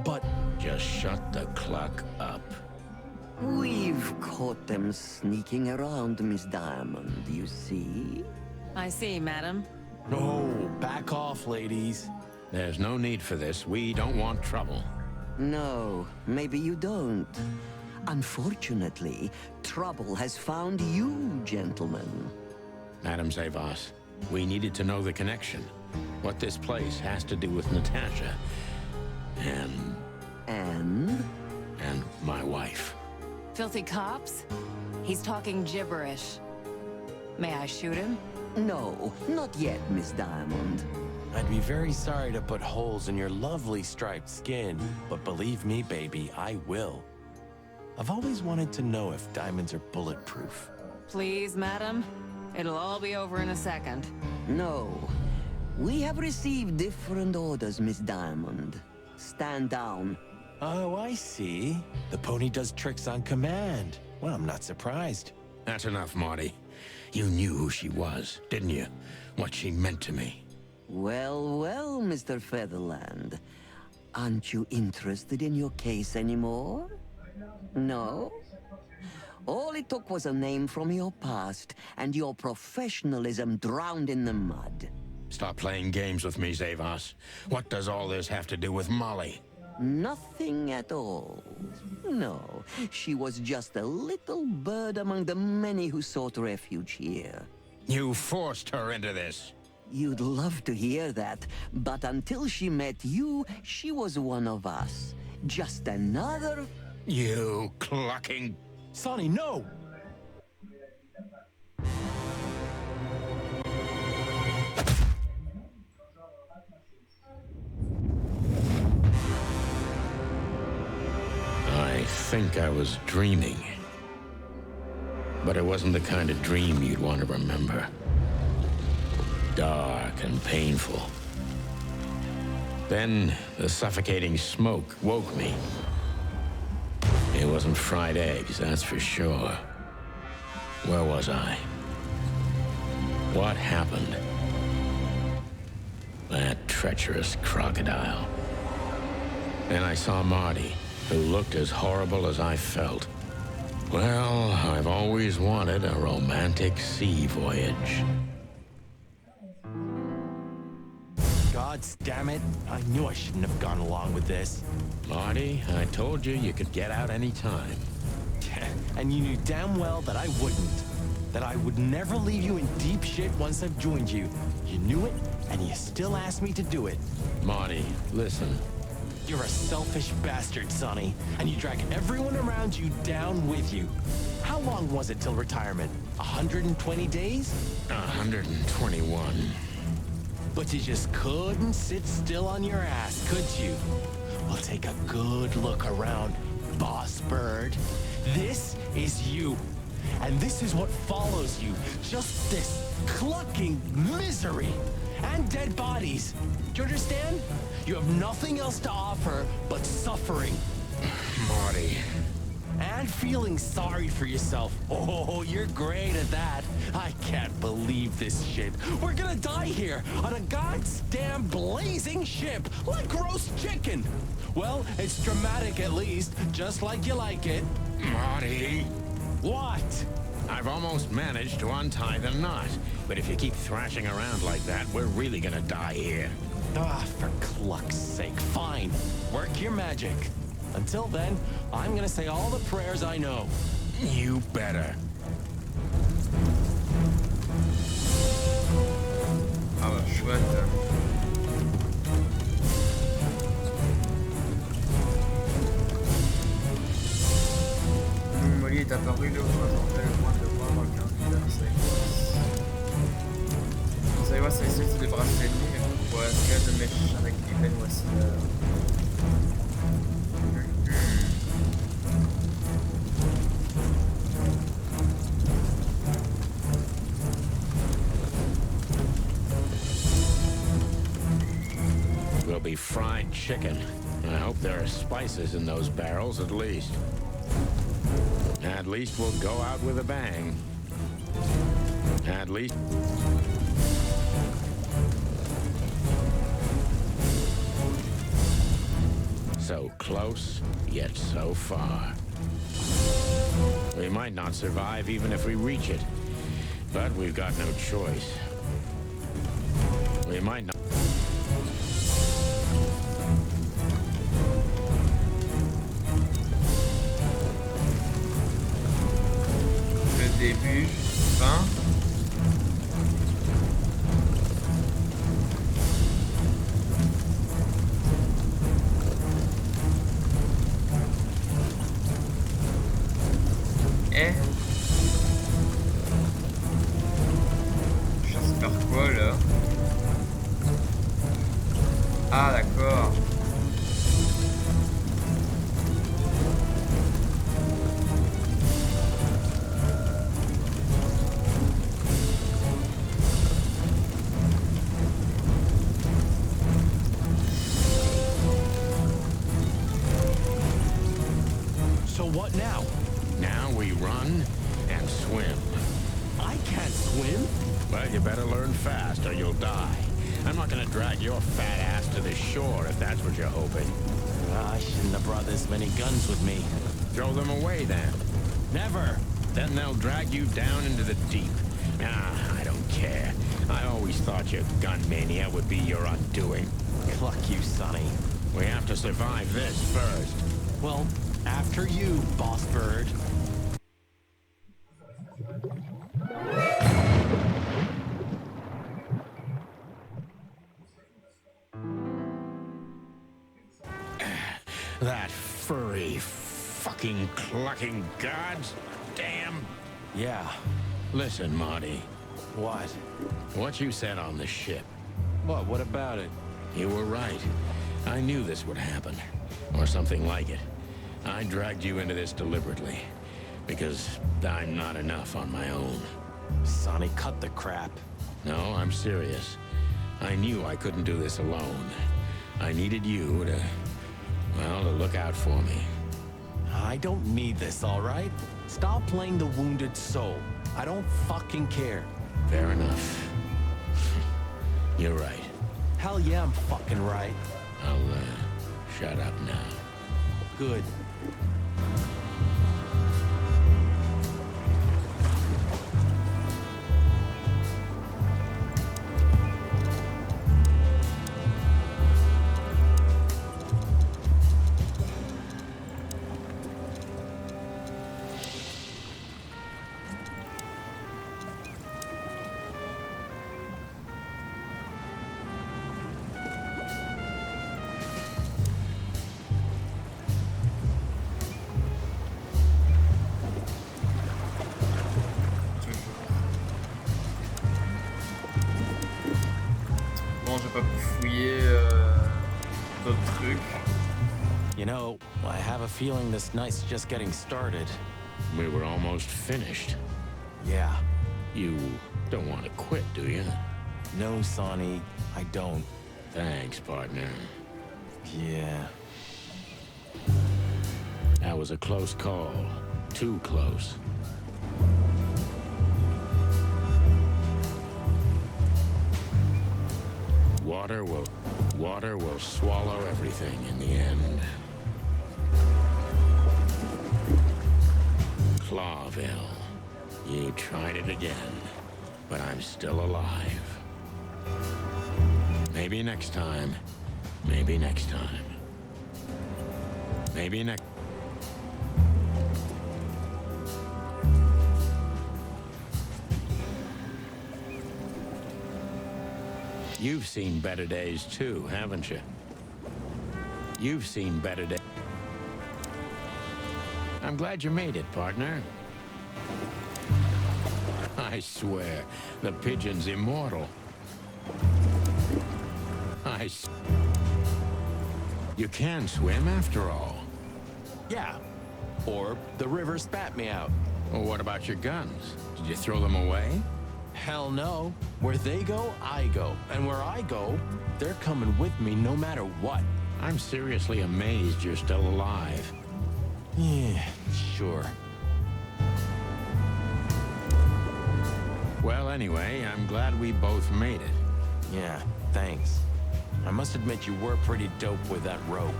But Just shut the cluck up. We've caught them sneaking around, Miss Diamond, you see? I see, madam. no, back off, ladies. There's no need for this. We don't want trouble. No, maybe you don't. Unfortunately, trouble has found you, gentlemen. Madam Zavas, we needed to know the connection. What this place has to do with Natasha. And And? my wife. Filthy cops? He's talking gibberish. May I shoot him? No, not yet, Miss Diamond. I'd be very sorry to put holes in your lovely striped skin, but believe me, baby, I will. I've always wanted to know if diamonds are bulletproof. Please, madam. It'll all be over in a second. No. We have received different orders, Miss Diamond. Stand down. Oh, I see. The pony does tricks on command. Well, I'm not surprised. That's enough, Marty. You knew who she was, didn't you? What she meant to me. Well, well, Mr. Featherland. Aren't you interested in your case anymore? No? All it took was a name from your past, and your professionalism drowned in the mud. Stop playing games with me, Zavas. What does all this have to do with Molly? Nothing at all. No, she was just a little bird among the many who sought refuge here. You forced her into this. You'd love to hear that, but until she met you, she was one of us. Just another... You clucking... Sonny, no! I think I was dreaming. But it wasn't the kind of dream you'd want to remember. Dark and painful. Then the suffocating smoke woke me. It wasn't fried eggs, that's for sure. Where was I? What happened? That treacherous crocodile. Then I saw Marty, who looked as horrible as I felt. Well, I've always wanted a romantic sea voyage. God damn it. I knew I shouldn't have gone along with this. Marty, I told you you could get out any time. And you knew damn well that I wouldn't. That I would never leave you in deep shit once I've joined you. You knew it, and you still asked me to do it. Marty, listen. You're a selfish bastard, Sonny, and you drag everyone around you down with you. How long was it till retirement? 120 days? 121. But you just couldn't sit still on your ass, could you? Well, take a good look around, Boss Bird. This is you. And this is what follows you. Just this clucking misery. And dead bodies. Do you understand? You have nothing else to offer but suffering. Marty. And feeling sorry for yourself. Oh, you're great at that. I can't believe this shit. We're gonna die here on a goddamn blazing ship like roast chicken. Well, it's dramatic at least, just like you like it. Marty. What? I've almost managed to untie the knot. But if you keep thrashing around like that, we're really gonna die here. Ah, for cluck's sake. Fine. Work your magic. Until then, I'm gonna say all the prayers I know. You better. Ah bah chouette. Molly est apparu là où je m'attendais le moins de voir dans le calendrier. Vous savez quoi, c'est ici, c'est des bracelets ennemis, mais pour ce cas de mèche avec Even voici. Will be fried chicken. I hope there are spices in those barrels at least. At least we'll go out with a bang. At least... So close, yet so far. We might not survive even if we reach it, but we've got no choice. We might not... Début, fin. Eh. J'espère quoi là? Ah d'accord. What now? Now we run and swim. I can't swim. Well, you better learn fast or you'll die. I'm not gonna drag your fat ass to the shore if that's what you're hoping. I shouldn't have brought this many guns with me. Throw them away then. Never. Then they'll drag you down into the deep. Ah, I don't care. I always thought your gun mania would be your undoing. Cluck you, Sonny. We have to survive this first. Well, after you, boss bird. That furry, fucking clucking gods. Damn. Yeah. Listen, Marty. What? What you said on the ship. What about it? You were right. I knew this would happen. Or something like it. I dragged you into this deliberately. Because I'm not enough on my own. Sonny, cut the crap. No, I'm serious. I knew I couldn't do this alone. I needed you to... well, to look out for me. I don't need this, all right? Stop playing the wounded soul. I don't fucking care. Fair enough. You're right. Hell yeah, I'm fucking right. I'll, shut up now. Good. Bon, j'ai pas pu fouiller d'autres trucs. You know, I have a feeling this night's just getting started. We were almost finished. Yeah. You don't want to quit, do you? No, Sonny, I don't. Thanks, partner. Yeah. That was a close call. Too close. Water will swallow everything in the end. Clawville. You tried it again, but I'm still alive. Maybe next time. Maybe next time. Maybe next... You've seen better days too, haven't you? You've seen better days. I'm glad you made it, partner. I swear, the pigeon's immortal. You can swim after all. Yeah. Or the river spat me out. Well, what about your guns? Did you throw them away? Hell no. Where they go, I go. And where I go, they're coming with me no matter what. I'm seriously amazed you're still alive. Yeah, sure. Well, anyway, I'm glad we both made it. Yeah, thanks. I must admit you were pretty dope with that rope.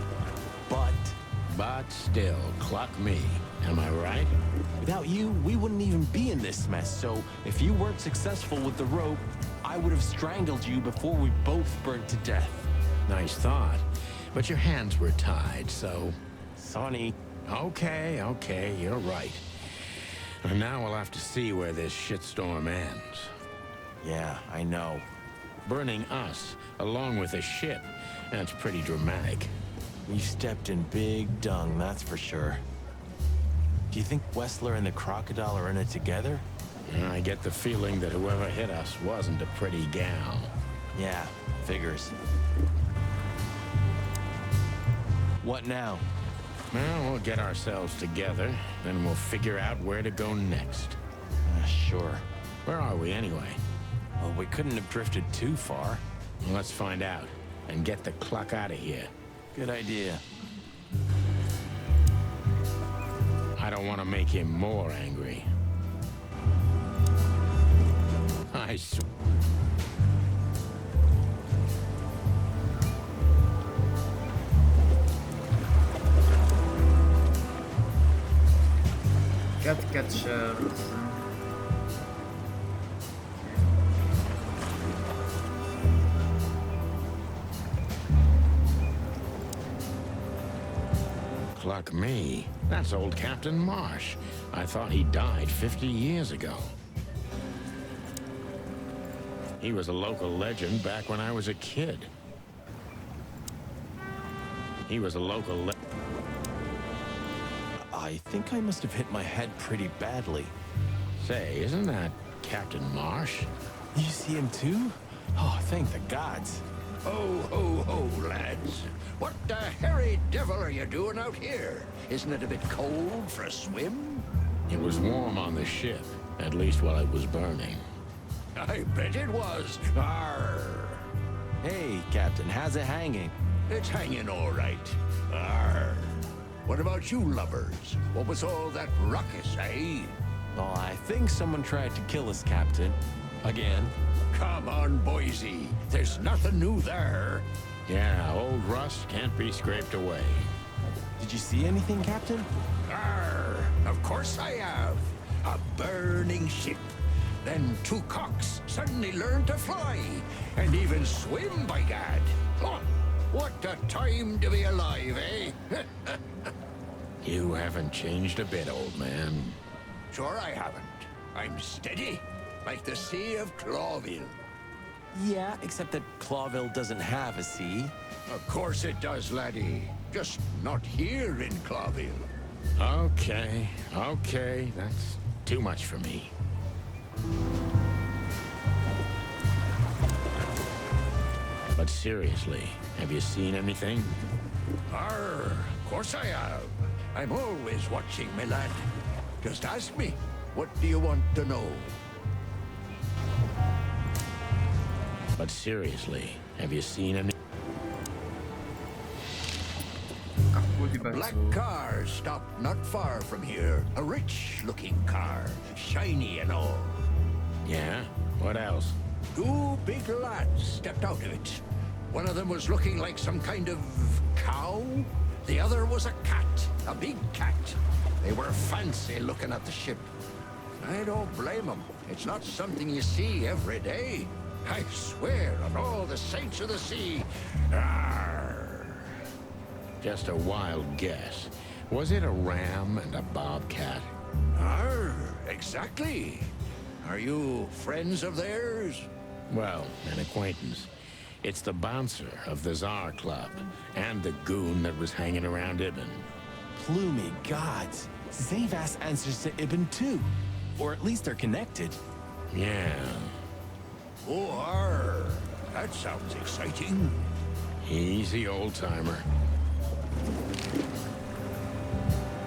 But still, cluck me. Am I right? without you, we wouldn't even be in this mess. So if you weren't successful with the rope, I would have strangled you before we both burned to death. Nice thought. But your hands were tied, so... Sonny. Okay, you're right. And now we'll have to see where this shitstorm ends. Yeah, I know. Burning us, along with the ship, that's pretty dramatic. We stepped in big dung, that's for sure. Do you think Wessler and the crocodile are in it together? I get the feeling that whoever hit us wasn't a pretty gal. Yeah, figures. What now? Well, we'll get ourselves together, then we'll figure out where to go next. Sure. Where are we, anyway? Well, we couldn't have drifted too far. Well, let's find out, and get the cluck out of here. Good idea. I don't want to make him more angry. I swear. Quatre shells. Cluck me. That's old Captain Marsh. I thought he died 50 years ago. He was a local legend back when I was a kid. He was a local legend. I think I must have hit my head pretty badly. Say, isn't that Captain Marsh? You see him too? Oh, thank the gods. Ho, ho, ho, lads. What the hairy devil are you doing out here? Isn't it a bit cold for a swim? It was warm on the ship, at least while it was burning. I bet it was. Arr. Hey, Captain, how's it hanging? It's hanging all right. Arr. What about you lovers? What was all that ruckus, eh? Oh, I think someone tried to kill us, Captain. Again. Come on, Boise. There's nothing new there. Yeah, old rust can't be scraped away. Did you see anything, Captain? Arr, of course I have. A burning ship. Then two cocks suddenly learned to fly. And even swim, by gad. Oh, what a time to be alive, eh? You haven't changed a bit, old man. Sure I haven't. I'm steady, like the Sea of Clawville. Yeah, except that Clawville doesn't have a sea. Of course it does, laddie. Just not here in Clawville. Okay, that's too much for me. But seriously, have you seen anything? Arr, of course I have. I'm always watching, my lad. Just ask me, what do you want to know? But seriously, have you seen any... Capot du Black bateau. car stopped not far from here. A rich-looking car, shiny and all. Yeah? What else? Two big lads stepped out of it. One of them was looking like some kind of cow. The other was a cat, a big cat. They were fancy looking at the ship. I don't blame 'em. It's not something you see every day. I swear on all the saints of the sea. Arr. Just a wild guess. Was it a ram and a bobcat? Arr, exactly. Are you friends of theirs? Well, an acquaintance. It's the bouncer of the Tsar Club, and the goon that was hanging around Ibn. Plumey gods. Zavas answers to Ibn too. Or at least they're connected. Yeah, Oh, arr. That sounds exciting. easy old-timer.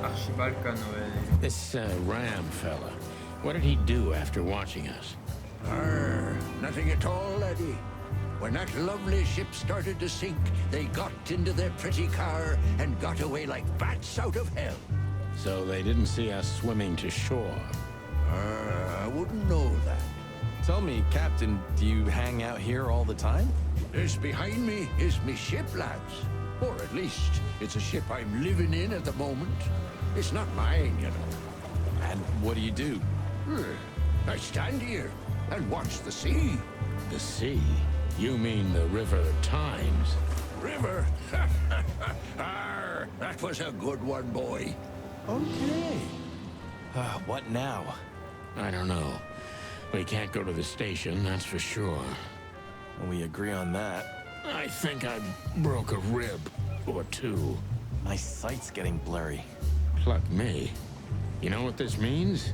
Archibald Canoë. This ram fella, what did he do after watching us? Arr, nothing at all, laddie. When that lovely ship started to sink, they got into their pretty car and got away like bats out of hell. So they didn't see us swimming to shore. I wouldn't know that. Tell me, Captain, do you hang out here all the time? This behind me is me ship, lads. Or at least, it's a ship I'm living in at the moment. It's not mine, you know. And what do you do? I stand here and watch the sea. The sea? You mean the River Times? River? Arr, that was a good one, boy. Okay. What now? I don't know. We can't go to the station, that's for sure. We agree on that. I think I broke a rib or two. My sight's getting blurry. Pluck me. You know what this means?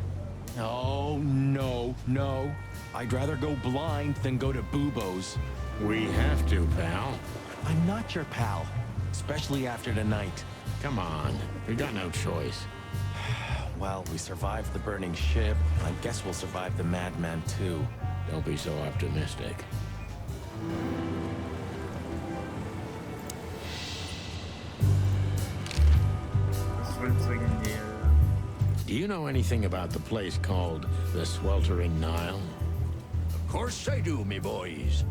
Oh, no. I'd rather go blind than go to Bubo's. We have to, pal. I'm not your pal, especially after tonight. Come on, we got no choice. Well, we survived the burning ship. I guess we'll survive the madman too. Don't be so optimistic. Was wohl dringend. Do you know anything about the place called the Sweltering Nile? Of course I do, me boys.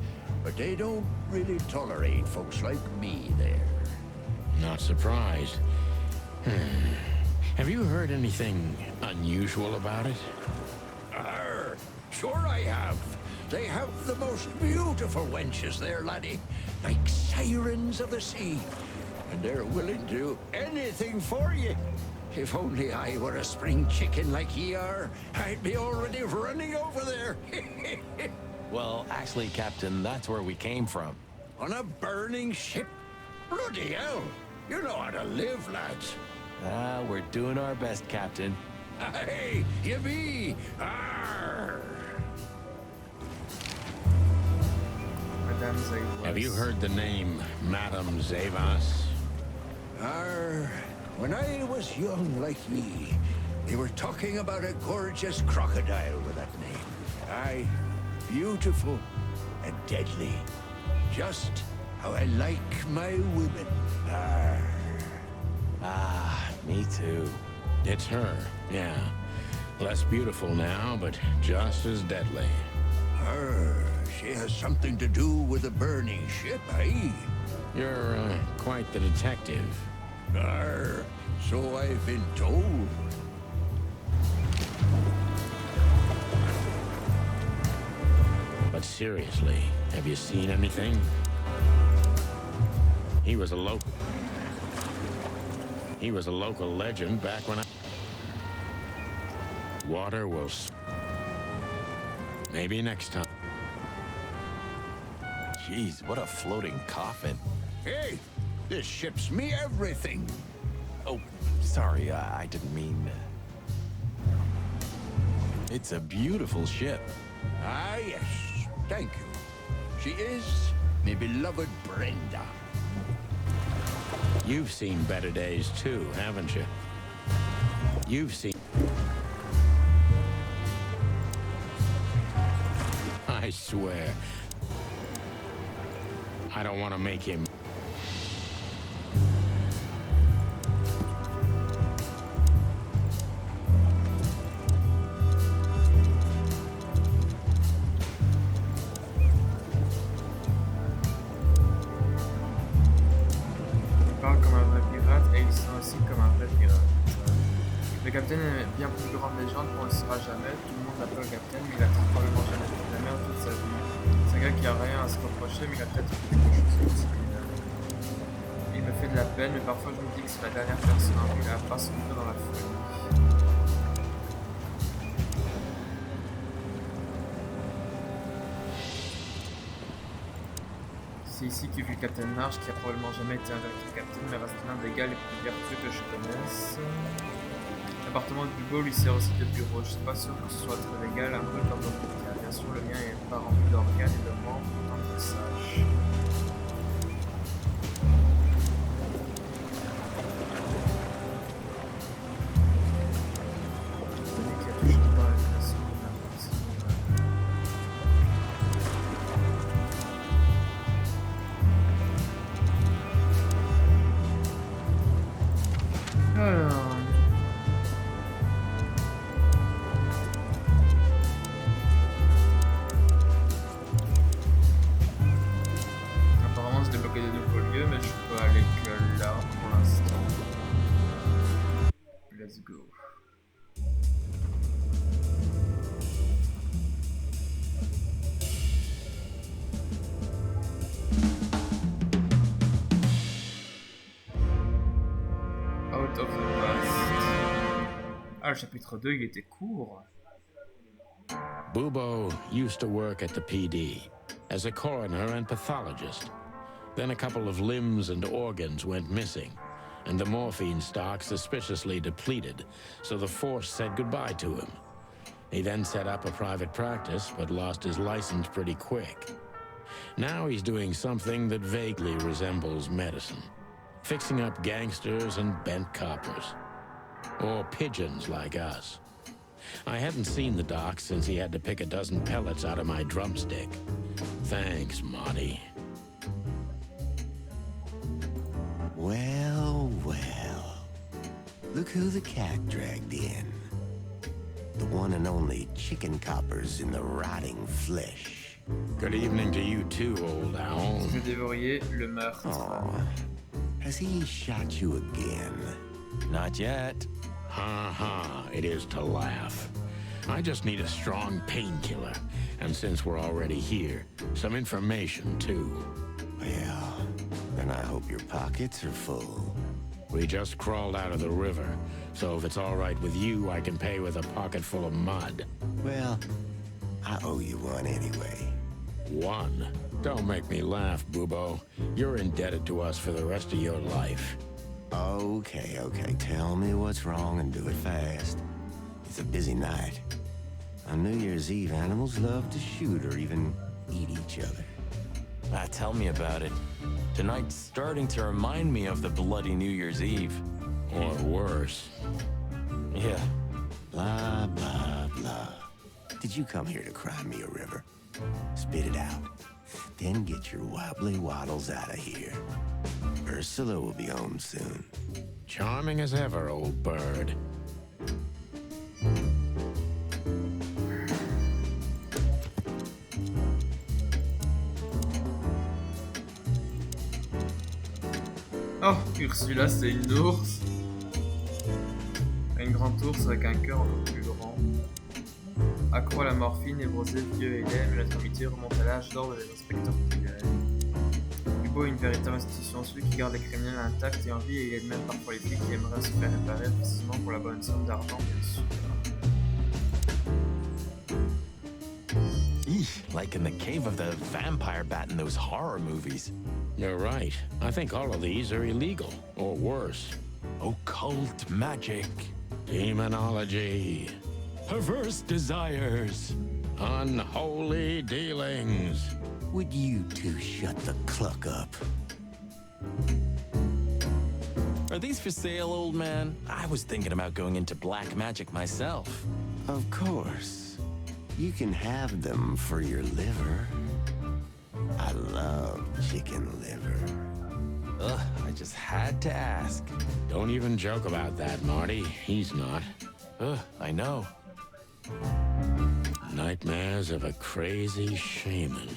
But they don't really tolerate folks like me there. Not surprised. Have you heard anything unusual about it? Arr, sure I have. They have the most beautiful wenches there, laddie. Like sirens of the sea. And they're willing to do anything for you. If only I were a spring chicken like ye are, I'd be already running over there. Well, actually, Captain, that's where we came from. On a burning ship? Bloody hell! You know how to live, lads. We're doing our best, Captain. Hey, you be! Arr! Madame Zavas. Have you heard the name Madame Zavas? Arr, when I was young like ye, they were talking about a gorgeous crocodile with that name. Aye, beautiful and deadly. Just how I like my women. Arr. Ah, me too. It's her, yeah. Less beautiful now, but just as deadly. Arr, she has something to do with the burning ship, eh? You're quite the detective. Arr, so I've been told. But seriously, have you seen anything? He was a local legend back when Water will maybe next time. Jeez, what a floating coffin. Hey, this ship's me everything. Oh, sorry, I didn't mean... It's a beautiful ship. Ah, yes. Thank you. She is my beloved Brenda. You've seen better days too, haven't you? You've seen... I swear. I don't want to make him... Ils parlent comme un vrai pirate et ils sont aussi comme un vrai pirate. Le capitaine est bien plus grande légende qu'on ne le saura jamais. Tout le monde l'appelle le capitaine, mais il a très probablement jamais fait de la mer toute sa vie. C'est un gars qui a rien à se reprocher, mais il a peut-être fait quelque chose d'exceptionnel. Il me fait de la peine, mais parfois je me dis que c'est la dernière personne en vie à pas sombrer dans la folie. C'est ici que vit le Capitaine Marsh, qui a probablement jamais été un véritable capitaine, mais reste l'un des gars les plus vertueux que je connaisse. L'appartement du beau lui sert aussi de bureau. Je suis pas sûr que ce soit très légal, un peu comme dans mon cas. Bien sûr, le mien est pas rempli d'organes et de membres, autant que je sache. Let's go. Out of the past. Ah, le chapitre 2, il était court. Bubo used to work at the PD as a coroner and pathologist. Then a couple of limbs and organs went missing, and the morphine stock suspiciously depleted, so the force said goodbye to him. He then set up a private practice, but lost his license pretty quick. Now he's doing something that vaguely resembles medicine, fixing up gangsters and bent coppers. Or pigeons like us. I hadn't seen the doc since he had to pick a dozen pellets out of my drumstick. Thanks, Monty. Well, well. Look who the cat dragged in. The one and only chicken coppers in the rotting flesh. Good evening to you too, old owl. Le dévorier, le meurtre. Oh, has he shot you again? Not yet. Ha ha, it is to laugh. I just need a strong painkiller. And since we're already here, some information too. Well, then I hope your pockets are full. We just crawled out of the river, so if it's all right with you, I can pay with a pocket full of mud. Well, I owe you one anyway. One? Don't make me laugh, Bubo. You're indebted to us for the rest of your life. Okay, tell me what's wrong and do it fast. It's a busy night. On New Year's Eve, animals love to shoot or even eat each other. Tell me about it. Tonight's starting to remind me of the bloody New Year's Eve. Or worse. Yeah. Blah, blah, blah. Did you come here to cry me a river? Spit it out. Then get your wobbly waddles out of here. Ursula will be home soon. Charming as ever, old bird. Oh, Ursula, c'est une ours. Une grande ours avec un cœur encore plus grand. Accro à la morphine, névrosé, vieux et laid, mais notre amitié remonte à l'âge d'or des inspecteurs populaires. Hugo est une véritable institution, celui qui garde les criminels intacts et en vie, et il aide même parfois les filles qui aimeraient se faire réparer précisément pour la bonne somme d'argent, bien sûr. Like in the cave of the vampire bat in those horror movies. You're right. I think all of these are illegal, or worse. Occult magic. Demonology. Perverse desires. Unholy dealings. Would you two shut the cluck up? Are these for sale, old man? I was thinking about going into black magic myself. Of course. You can have them for your liver. I love chicken liver. Ugh, I just had to ask. Don't even joke about that, Marty. He's not. Ugh, I know. Nightmares of a crazy shaman.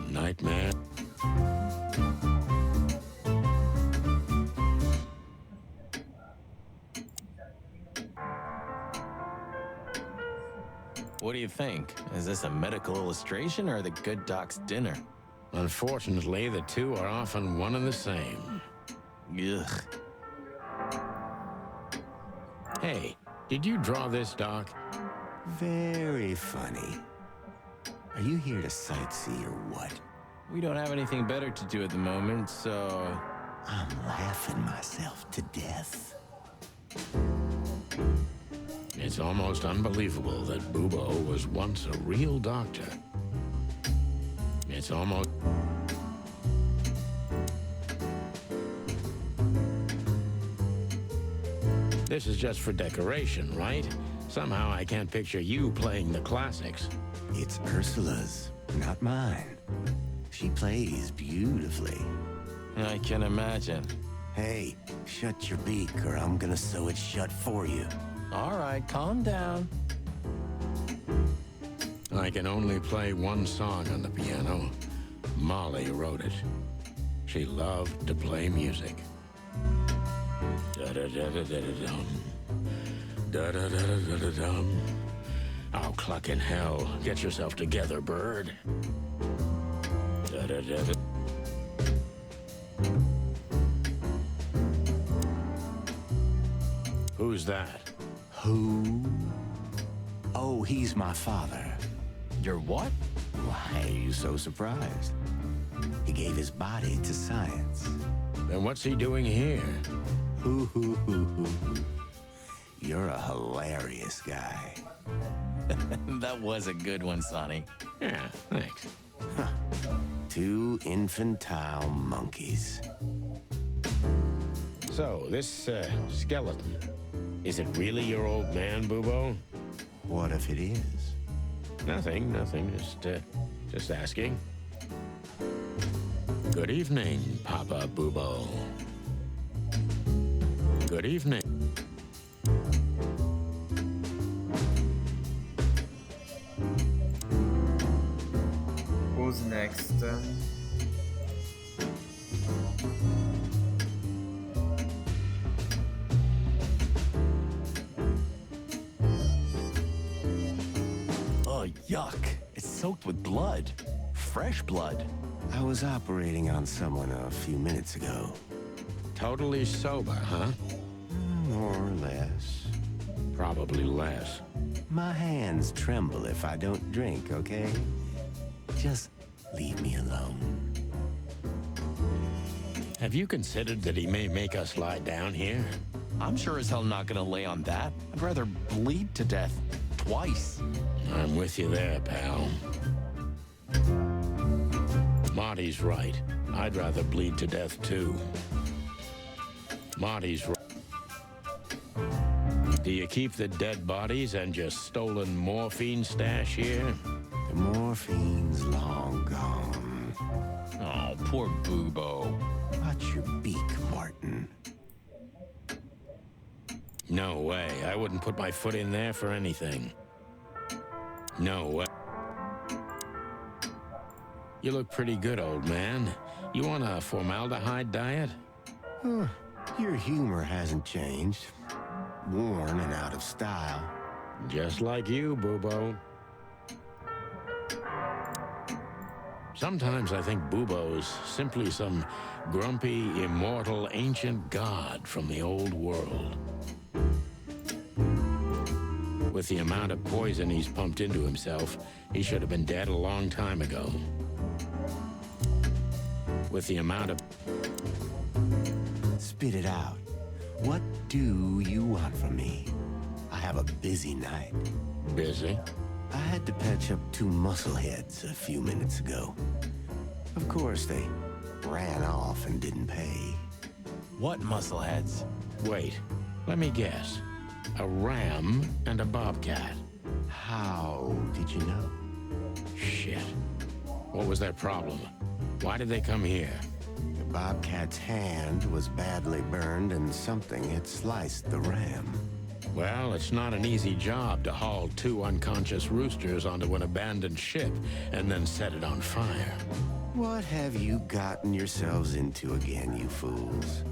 Nightmare. you think? Is this a medical illustration or the good doc's dinner? Unfortunately, the two are often one and the same. Ugh. Hey, did you draw this, Doc? Very funny. Are you here to sightsee or what? We don't have anything better to do at the moment, so... I'm laughing myself to death. It's almost unbelievable that Bubo was once a real doctor. It's almost... This is just for decoration, right? Somehow I can't picture you playing the classics. It's Ursula's, not mine. She plays beautifully. I can imagine. Hey, shut your beak or I'm gonna sew it shut for you. All right, calm down. I can only play one song on the piano. Molly wrote it. She loved to play music. Da-da-da-da-da-da-dum. Da-da-da-da-da-dum. Oh, cluck in hell. Get yourself together, bird. Da-da-da-da. Who's that? Who? Oh, he's my father. Your what? Why are you so surprised? He gave his body to science. Then what's he doing here? You're a hilarious guy. That was a good one, Sonny. Yeah, thanks. Huh. Two infantile monkeys. So, this skeleton, is it really your old man, Bubo? What if it is? Nothing. Just asking. Good evening, Papa Bubo. Good evening. Who's next? Oh, yuck. It's soaked with blood. Fresh blood. I was operating on someone a few minutes ago. Totally sober, huh? More or less. Probably less. My hands tremble if I don't drink, okay? Just leave me alone. Have you considered that he may make us lie down here? I'm sure as hell not gonna lay on that. I'd rather bleed to death. Twice. I'm with you there, pal. Marty's right. I'd rather bleed to death, too. Marty's right. Do you keep the dead bodies and your stolen morphine stash here? The morphine's long gone. Oh, poor Bubo. Watch your beak, Martin. No way. I wouldn't put my foot in there for anything. No way. You look pretty good, old man. You on a formaldehyde diet? Huh. Your humor hasn't changed. Worn and out of style. Just like you, Bubo. Sometimes I think Bubo's simply some grumpy, immortal, ancient god from the old world. With the amount of poison he's pumped into himself, he should have been dead a long time ago. With the amount of... Spit it out. What do you want from me? I have a busy night. Busy? I had to patch up two muscleheads a few minutes ago. Of course, they ran off and didn't pay. What muscleheads? Wait, let me guess. A ram and a bobcat. How did you know? Shit. What was their problem? Why did they come here? The bobcat's hand was badly burned and something had sliced the ram. Well, it's not an easy job to haul two unconscious roosters onto an abandoned ship and then set it on fire. What have you gotten yourselves into again, you fools?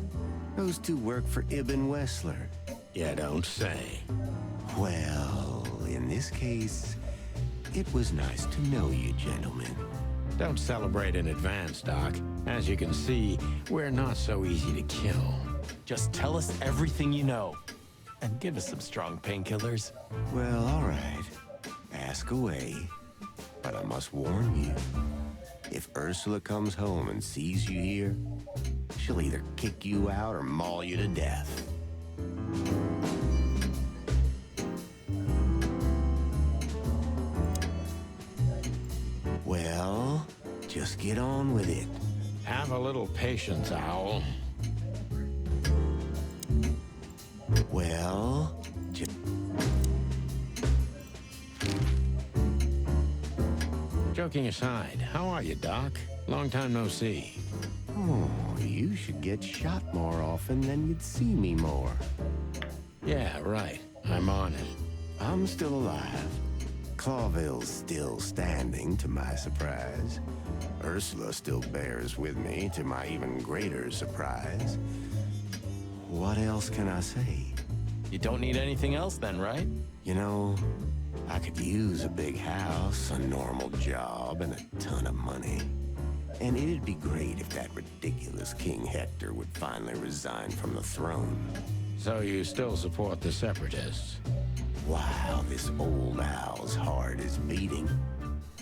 Those two work for Ibn Wessler. You don't say. Well, in this case, It was nice to know you, gentlemen. Don't celebrate in advance, Doc. As you can see, we're not so easy to kill. Just tell us everything you know. And give us some strong painkillers. Well, all right. Ask away. But I must warn you. If Ursula comes home and sees you here, she'll either kick you out or maul you to death. Well, just get on with it. Have a little patience, Owl. Well, Joking aside, how are you, Doc? Long time no see. oh, you should get shot more often than you'd see me more. Yeah, right. I'm on it. I'm still alive. Clawville's still standing, to my surprise. Ursula still bears with me, to my even greater surprise. What else can I say? You don't need anything else then, right? You know, I could use a big house, a normal job, and a ton of money. And it'd be great if that ridiculous King Hector would finally resign from the throne. So you still support the Separatists? Wow, this old owl's heart is beating.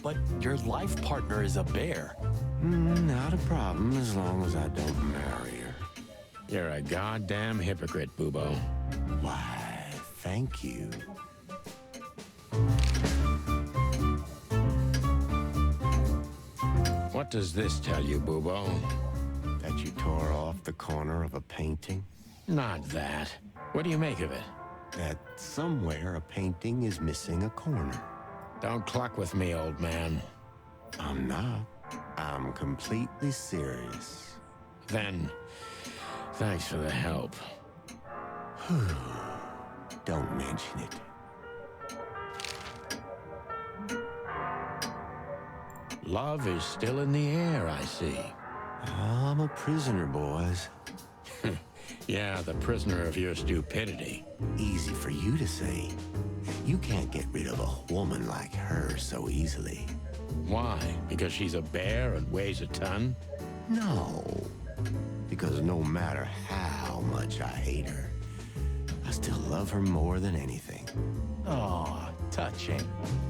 But your life partner is a bear. Not a problem as long as I don't marry her. You're a goddamn hypocrite, Bubo. Why, thank you. What does this tell you, Bubo? That you tore off the corner of a painting? Not that. What do you make of it? That somewhere a painting is missing a corner. Don't cluck with me, old man. I'm not. I'm completely serious. Then, thanks for the help. Don't mention it. Love is still in the air, I see. I'm a prisoner, boys. Yeah, the prisoner of your stupidity. Easy for you to say. You can't get rid of a woman like her so easily. Why? Because she's a bear and weighs a ton? No. Because no matter how much I hate her, I still love her more than anything. Aw, touching.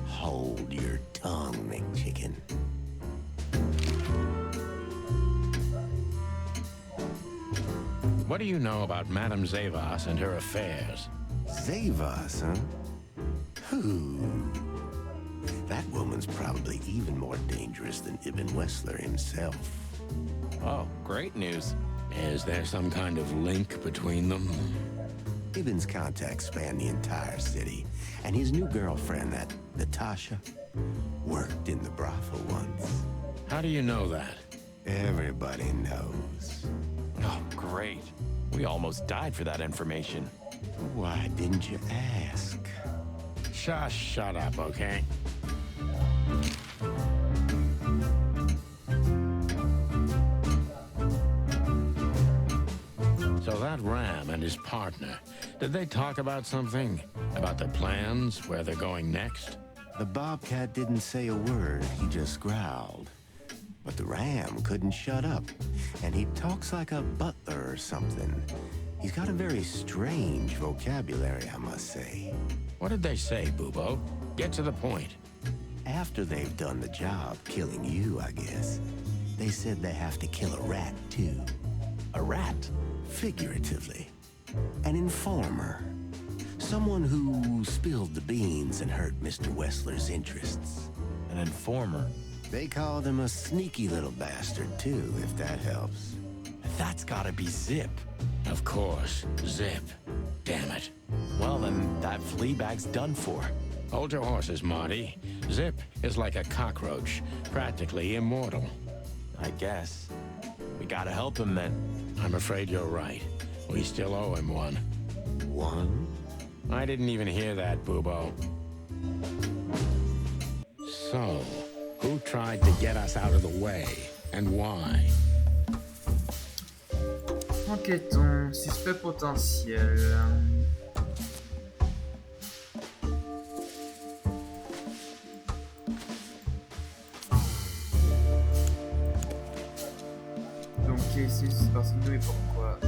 Hold your tongue, McChicken. What do you know about Madame Zavas and her affairs? Zavas, huh? That woman's probably even more dangerous than Ibn Wessler himself. Oh, great news. Is there some kind of link between them? Ibn's contacts span the entire city, and his new girlfriend, that Natasha, worked in the brothel once. How do you know that? Everybody knows. Oh, great. We almost died for that information. Why didn't you ask? Just shut up, okay? So that Ram and his partner, did they talk about something? About their plans, where they're going next? The Bobcat didn't say a word, he just growled. But the Ram couldn't shut up, and he talks like a butler or something. He's got a very strange vocabulary, I must say. What did they say, Bubo? Get to the point. After they've done the job killing you, I guess, they said they have to kill a rat, too. A rat? Figuratively. An informer. Someone who spilled the beans and hurt Mr. Wessler's interests. An informer? They called him a sneaky little bastard, too, if that helps. That's gotta be Zip. Of course, Zip. Damn it. Well, then that flea bag's done for. Hold your horses, Marty. Zip is like a cockroach, practically immortal. I guess. We gotta help him then. I'm afraid you're right. We still owe him one. One? I didn't even hear that, Bubo. So, who tried to get us out of the way, and why? Enquêtons. Suspect potentiel. essayé de se personne et pourquoi?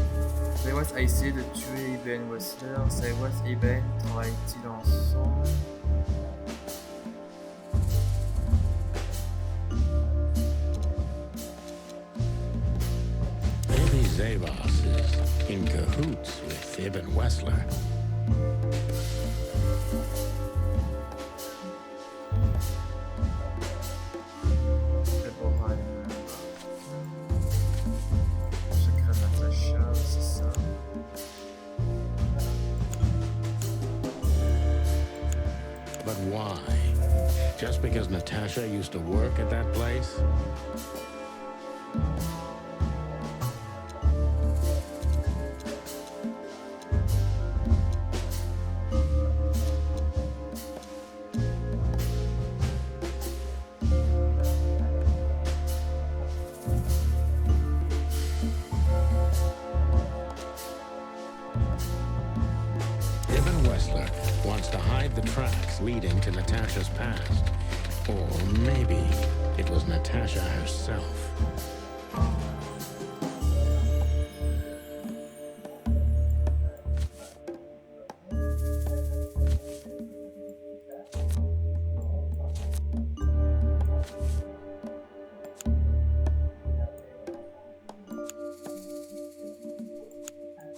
Saywas a essayé de tuer Eben Wessler. Saywas et Eben travaillent-ils ensemble? Maybe Zabos is in cahoots with Ibn Wessler. Secret Natasha, c'est ça. But why? Just because Natasha used to work at that place? Ibn Wessler wants to hide the tracks leading to Natasha's past. Or maybe it was Natasha herself.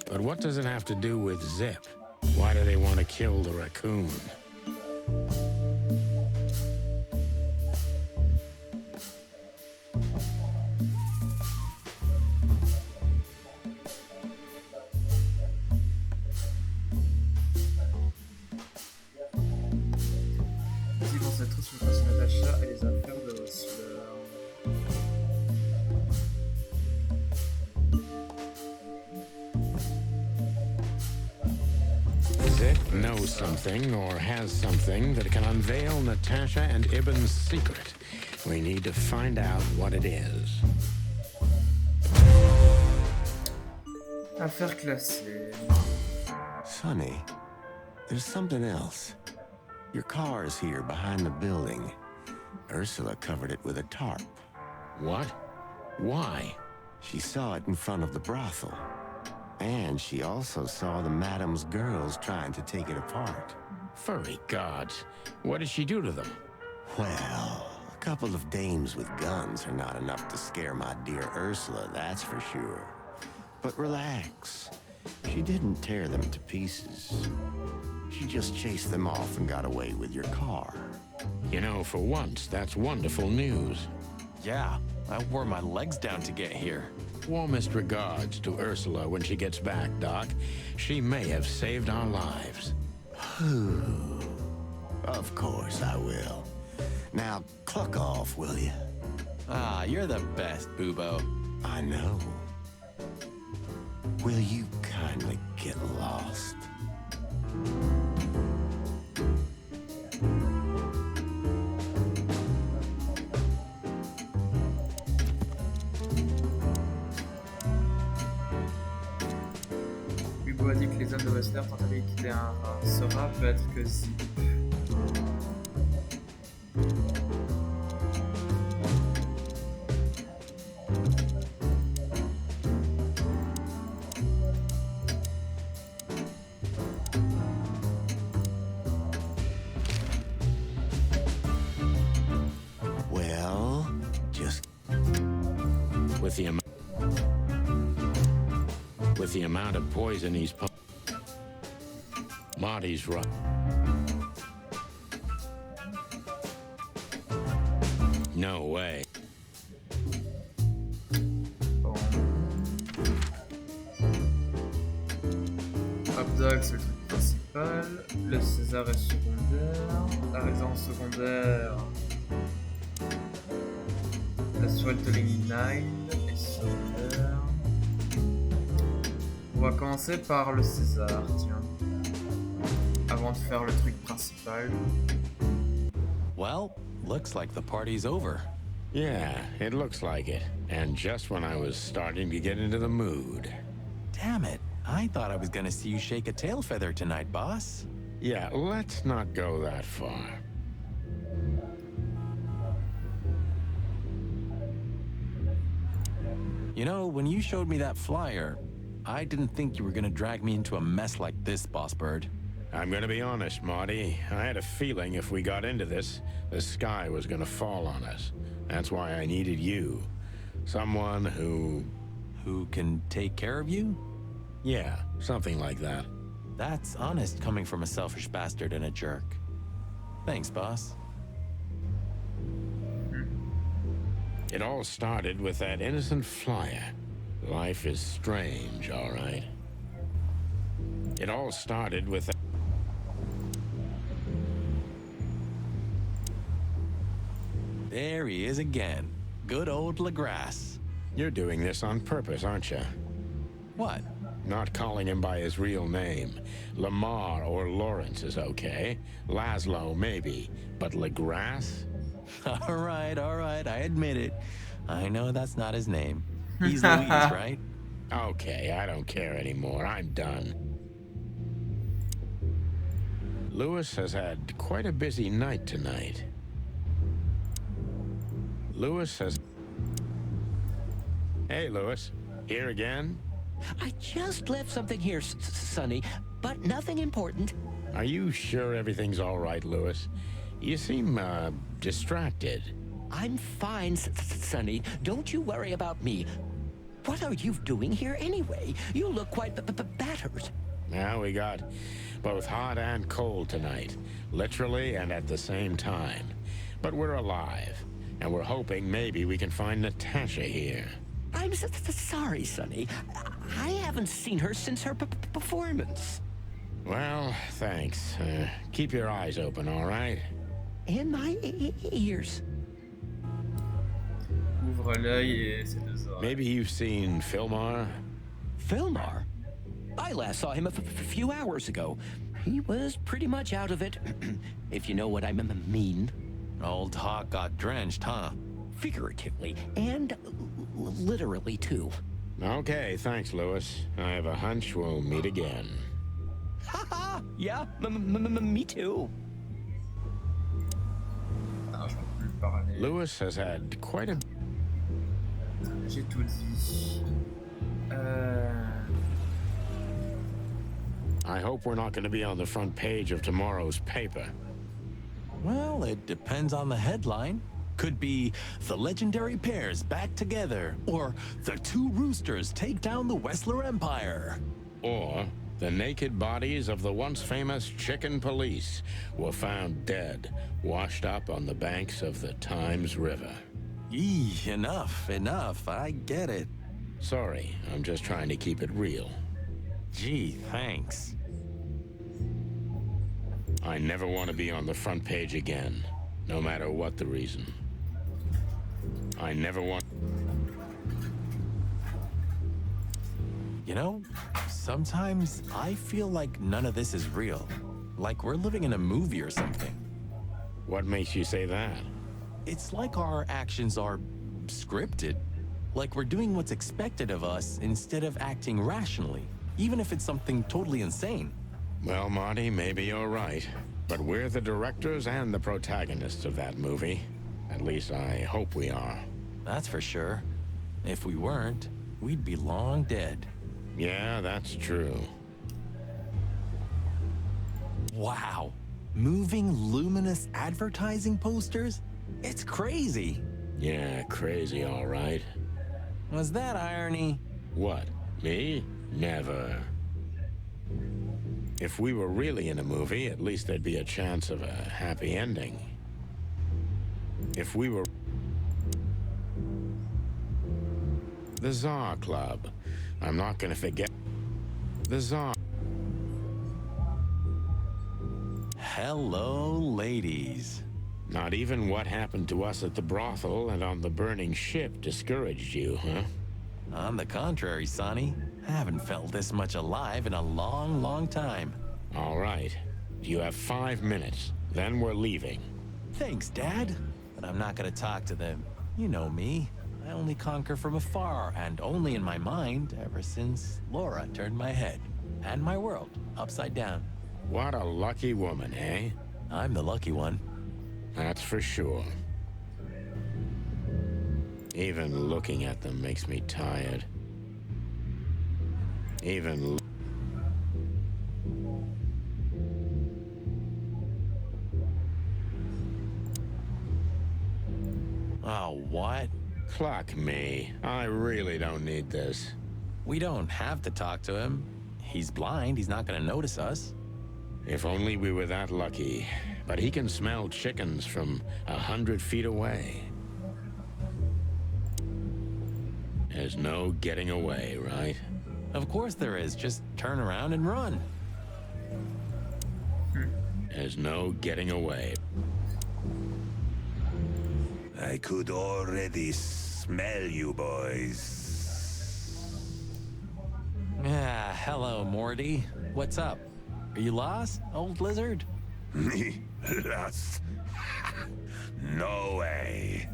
But what does it have to do with Zip? Why do they want to kill the raccoon? Ils vont s'être sur le personnage d'achat et les affaires de Wessler. Zip knows something or has something that can unveil Natasha and Ibn's secret. We need to find out what it is. Affaire classée. Sonny, there's something else. Your car is here behind the building. Ursula covered it with a tarp. What? Why? She saw it in front of the brothel. And she also saw the madam's girls trying to take it apart. Furry gods. What did she do to them? Well, a couple of dames with guns are not enough to scare my dear Ursula, that's for sure. But relax. She didn't tear them to pieces. She just chased them off and got away with your car. You know, for once, that's wonderful news. Yeah, I wore my legs down to get here. Warmest regards to Ursula when she gets back, Doc. She may have saved our lives. Of course I will. Now, cluck off, will you? Ah, you're the best, Bubo. I know. Will you kindly get lost? Hugo a dit que les hommes de Wessler tenteraient de quitter un rat. Ce rat peut être que Zip. Well, just With the amount of poison he's put. Marty's right. No way. Hopdog, c'est le truc principal. Le César est secondaire. La résidence secondaire. La Sweltering 9 est secondaire. On va commencer par le César, tiens. Avant de faire le truc principal. Well, looks like the party's over. Yeah, it looks like it. And just when I was starting to get into the mood. Damn it. I thought I was gonna see you shake a tail feather tonight, boss. Yeah, let's not go that far. You know, when you showed me that flyer, I didn't think you were gonna drag me into a mess like this, Boss Bird. I'm gonna be honest, Marty. I had a feeling if we got into this, the sky was gonna fall on us. That's why I needed you. Someone who... Who can take care of you? Yeah, something like that. That's honest coming from a selfish bastard and a jerk. Thanks, boss. It all started with that innocent flyer. Life is strange, all right. It all started with that... There he is again. Good old LaGrasse. You're doing this on purpose, aren't you? What? Not calling him by his real name. Lamar or Lawrence is okay. Laszlo, maybe. But LaGrasse? All right, I admit it. I know that's not his name. He's Louise, right? Okay, I don't care anymore. I'm done. Lewis has had quite a busy night tonight. Lewis has... Hey, Lewis. Here again? I just left something here, Sonny, but nothing important. Are you sure everything's all right, Lewis? You seem, distracted. I'm fine, Sonny. Don't you worry about me. What are you doing here anyway? You look quite battered. Now we got both hot and cold tonight, literally and at the same time. But we're alive, and we're hoping maybe we can find Natasha here. I'm sorry, Sonny. I haven't seen her since her performance. Well, thanks. Keep your eyes open, all right? And my ears. Ouvre l'œil et ses deux oreilles. Maybe you've seen Filmar? Filmar? I last saw him a few hours ago. He was pretty much out of it, if you know what I mean. Old Hawk got drenched, huh? Figuratively, and literally, too. Okay, thanks, Lewis. I have a hunch we'll meet again. Haha! Yeah, me too. Ah, je peux plus parler. Lewis has had quite a... J'ai tout dit. I hope we're not going to be on the front page of tomorrow's paper. Well, it depends on the headline. Could be the legendary pairs back together, or the two roosters take down the Wessler Empire. Or the naked bodies of the once famous chicken police were found dead, washed up on the banks of the Times River. Eee, enough. I get it. Sorry, I'm just trying to keep it real. Gee, thanks. I never want to be on the front page again, no matter what the reason. I never want... You know, sometimes I feel like none of this is real. Like we're living in a movie or something. What makes you say that? It's like our actions are scripted. Like we're doing what's expected of us instead of acting rationally, even if it's something totally insane. Well, Marty, maybe you're right. But we're the directors and the protagonists of that movie. At least I hope we are. That's for sure. If we weren't, we'd be long dead. Yeah, that's true. Wow. Moving luminous advertising posters? It's crazy. Yeah, crazy, all right. Was that irony? What? Me? Never. If we were really in a movie, at least there'd be a chance of a happy ending. If we were... The Tsar Club. I'm not gonna forget... The Tsar... Hello, ladies. Not even what happened to us at the brothel and on the burning ship discouraged you, huh? On the contrary, Sonny. I haven't felt this much alive in a long, long time. All right. You have 5 minutes. Then we're leaving. Thanks, Dad. But I'm not gonna talk to them. You know me. I only conquer from afar, and only in my mind, ever since Laura turned my head. And my world upside down. What a lucky woman, eh? I'm the lucky one. That's for sure. Even looking at them makes me tired. Even... Oh, what? Fuck me. I really don't need this. We don't have to talk to him. He's blind. He's not gonna notice us. If only we were that lucky. But he can smell chickens from 100 feet away. There's no getting away, right? Of course there is. Just turn around and run. There's no getting away. I could already smell you boys. Ah, hello, Morty. What's up? Are you lost, old lizard? Me? Lost? No way.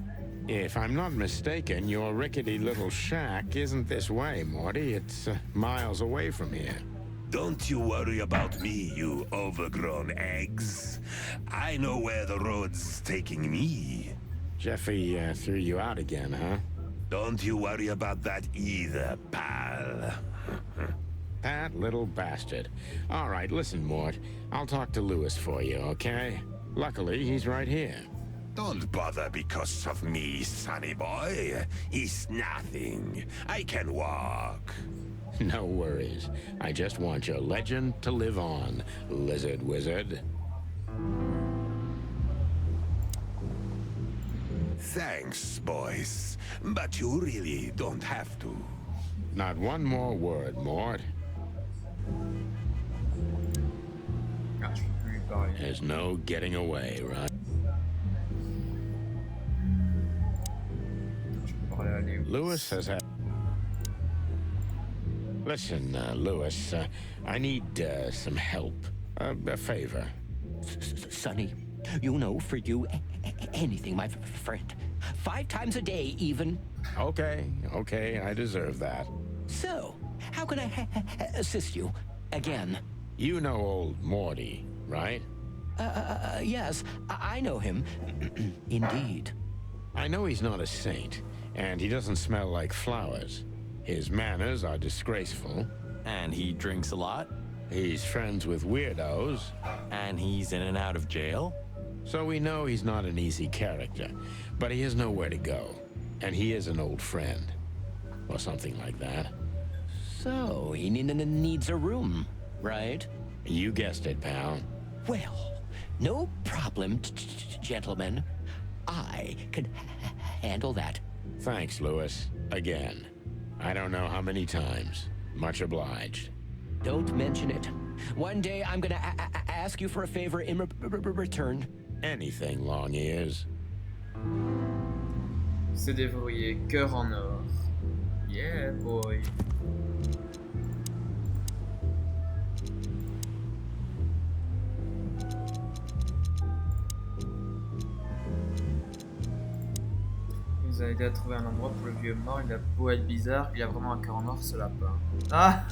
If I'm not mistaken, your rickety little shack isn't this way, Morty. It's miles away from here. Don't you worry about me, you overgrown eggs. I know where the road's taking me. Jeffy threw you out again, huh? Don't you worry about that either, pal. That little bastard. All right, listen, Mort. I'll talk to Lewis for you, okay? Luckily, he's right here. Don't bother because of me, sonny boy. It's nothing. I can walk. No worries. I just want your legend to live on, lizard wizard. Thanks, boys. But you really don't have to. Not one more word, Mort. Ah, je peux plus lui parler. There's no getting away, right? Je peux parler à Léo. Lewis has had... Listen, Lewis, I need some help. A favor. Sonny, you know, for you, anything, my friend. 5 times a day, even. Okay, I deserve that. So, how can I assist you? Again? You know old Morty, right? Yes, I know him. Indeed. I know he's not a saint, and he doesn't smell like flowers. His manners are disgraceful. And he drinks a lot. He's friends with weirdos. And he's in and out of jail. So we know he's not an easy character, but he has nowhere to go. And he is an old friend. Or something like that. So, he needs a room, right? You guessed it, pal. Well, no problem, gentlemen. I can handle that. Thanks, Lewis. Again. I don't know how many times. Much obliged. Don't mention it. One day I'm gonna ask you for a favor in return. Anything, long ears. C'est déverrouillé, cœur en or. Yeah, boy. Il nous a aidé à trouver un endroit pour le vieux mort. Il a beau être bizarre, il a vraiment un cœur en or, ce lapin. Ah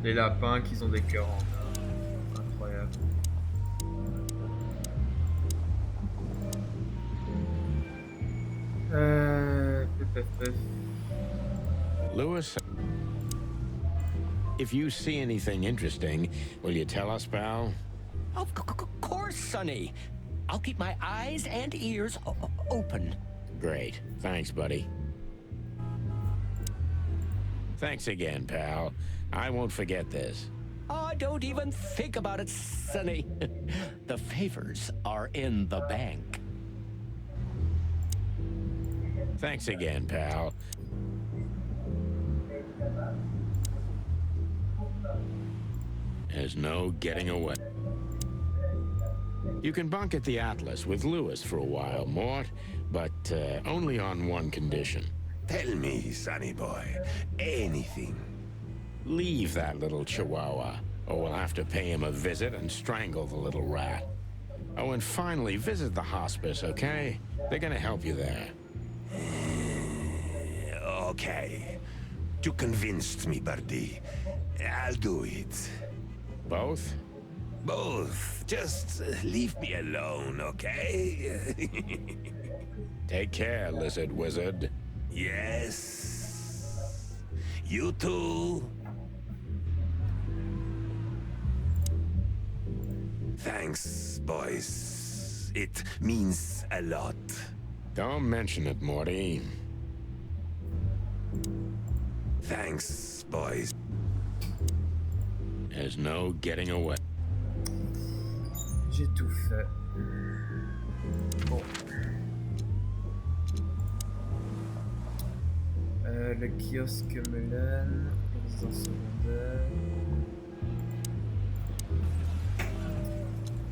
les lapins qui ont des cœurs en or. Incroyable. Lewis, if you see anything interesting, will you tell us, pal? Of course, Sonny. I'll keep my eyes and ears open. Great. Thanks, buddy. Thanks again, pal. I won't forget this. Oh, don't even think about it, Sonny. The favors are in the bank. Thanks again, pal. There's no getting away. You can bunk at the Atlas with Lewis for a while, Mort, but only on one condition. Tell me, sonny boy, anything. Leave that little chihuahua, or we'll have to pay him a visit and strangle the little rat. Oh, and finally, visit the hospice, okay? They're gonna help you there. Okay. You convinced me, Birdie. I'll do it. Both? Both. Just leave me alone, okay? Take care, lizard wizard. Yes. You too. Thanks, boys. It means a lot. Don't mention it, Morty. Thanks, boys. There's no getting away. J'ai tout fait. Bon. Le kiosque Melen, résidence secondaire.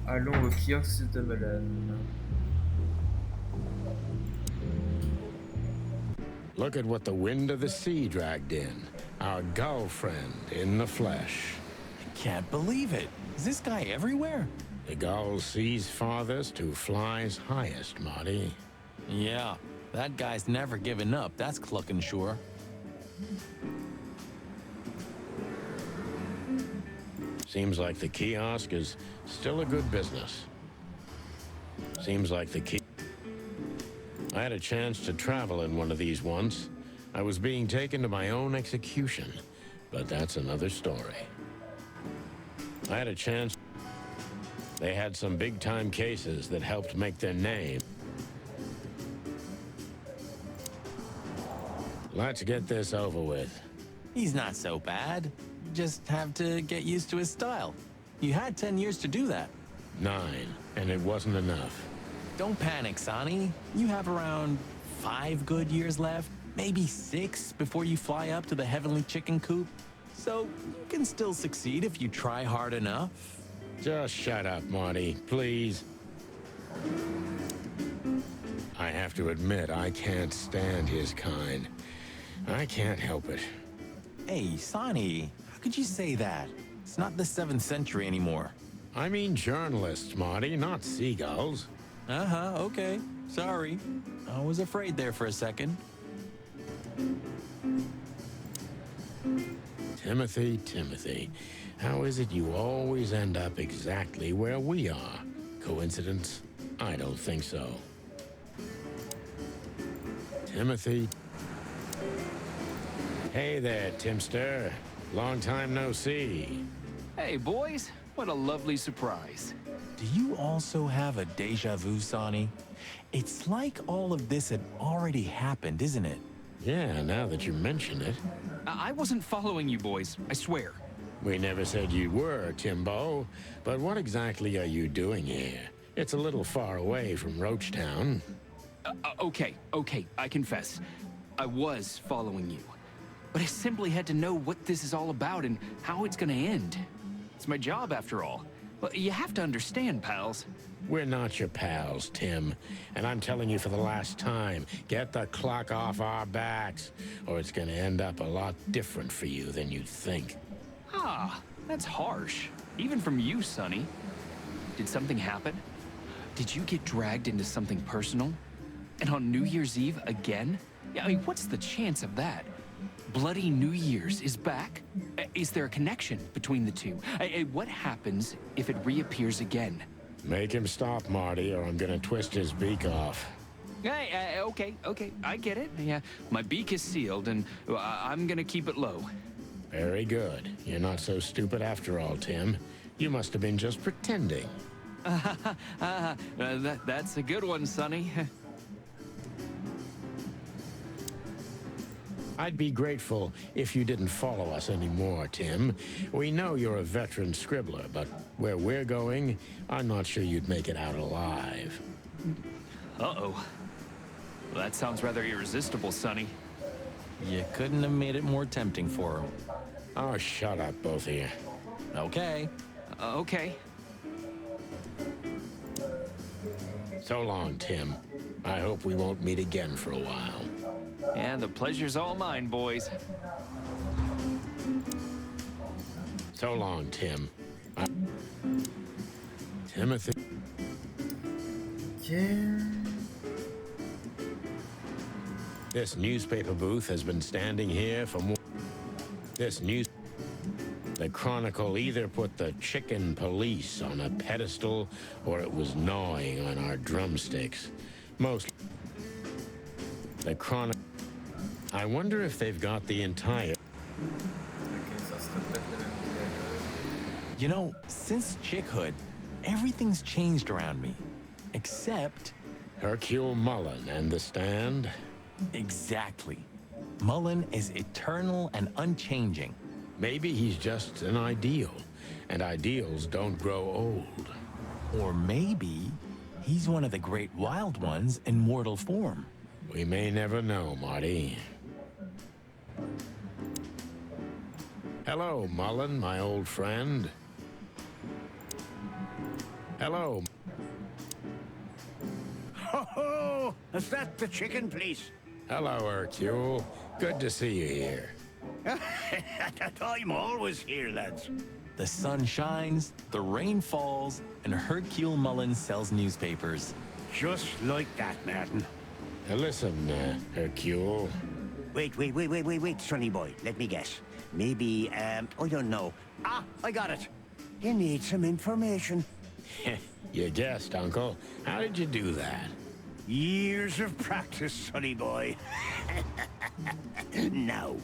Allons au kiosque de Melen. Look at what the wind of the sea dragged in. Our gull friend in the flesh. I can't believe it. Is this guy everywhere? The gull sees farthest who flies highest, Marty. Yeah, that guy's never given up, that's clucking sure. Seems like the kiosk is still a good business. Seems like I had a chance to travel in one of these once. I was being taken to my own execution, but that's another story. I had a chance. They had some big-time cases that helped make their name. Let's get this over with. He's not so bad. Just have to get used to his style. You had 10 years to do that. 9, and it wasn't enough. Don't panic, Sonny. You have around 5 good years left, maybe 6 before you fly up to the heavenly chicken coop. So you can still succeed if you try hard enough. Just shut up, Marty, please. I have to admit, I can't stand his kind. I can't help it. Hey, Sonny, how could you say that? It's not the 7th century anymore. I mean journalists, Marty, not seagulls. Uh-huh, okay. Sorry. I was afraid there for a second. Timothy, how is it you always end up exactly where we are? Coincidence? I don't think so. Timothy. Hey there, Timster. Long time no see. Hey, boys. What a lovely surprise. Do you also have a deja vu, Sonny? It's like all of this had already happened, isn't it? Yeah, now that you mention it. I wasn't following you boys, I swear. We never said you were, Timbo. But what exactly are you doing here? It's a little far away from Roachtown. Okay, I confess. I was following you. But I simply had to know what this is all about and how it's gonna end. It's my job, after all. But you have to understand, pals. We're not your pals, Tim. And I'm telling you for the last time, get the clock off our backs, or it's gonna end up a lot different for you than you think. Ah, that's harsh. Even from you, Sonny. Did something happen? Did you get dragged into something personal? And on New Year's Eve again? Yeah, I mean, what's the chance of that? Bloody New Year's is back? Is there a connection between the two? What happens if it reappears again? Make him stop, Marty, or I'm gonna twist his beak off. Hey, okay, I get it. Yeah, my beak is sealed, and I'm gonna keep it low. Very good. You're not so stupid after all, Tim. You must have been just pretending. That's a good one, Sonny. I'd be grateful if you didn't follow us anymore, Tim. We know you're a veteran scribbler, but where we're going, I'm not sure you'd make it out alive. Uh-oh. Well, that sounds rather irresistible, Sonny. You couldn't have made it more tempting for him. Oh, shut up, both of you. Okay. Okay. So long, Tim. I hope we won't meet again for a while. Yeah, the pleasure's all mine, boys. So long, Tim. Timothy. Yeah. This newspaper booth has been standing here for more. The Chronicle either put the chicken police on a pedestal or it was gnawing on our drumsticks. The chronic. I wonder if they've got the entire. Ok, ça se répète le même dialogue. You know, since chickhood, everything's changed around me. Except... Hercule Mullen and the stand? Exactly. Mullen is eternal and unchanging. Maybe he's just an ideal, and ideals don't grow old. Or maybe he's one of the great wild ones in mortal form. We may never know, Marty. Hello, Mullen, my old friend. Hello. Ho ho! Is that the chicken, please? Hello, Hercule. Good to see you here. I'm always here, lads. The sun shines, the rain falls, and Hercule Mullen sells newspapers. Just like that, Martin. Listen, Hercule. Wait, sonny boy. Let me guess. Maybe, I don't know. Ah, I got it. You need some information. You guessed, Uncle. How did you do that? Years of practice, sonny boy. Now,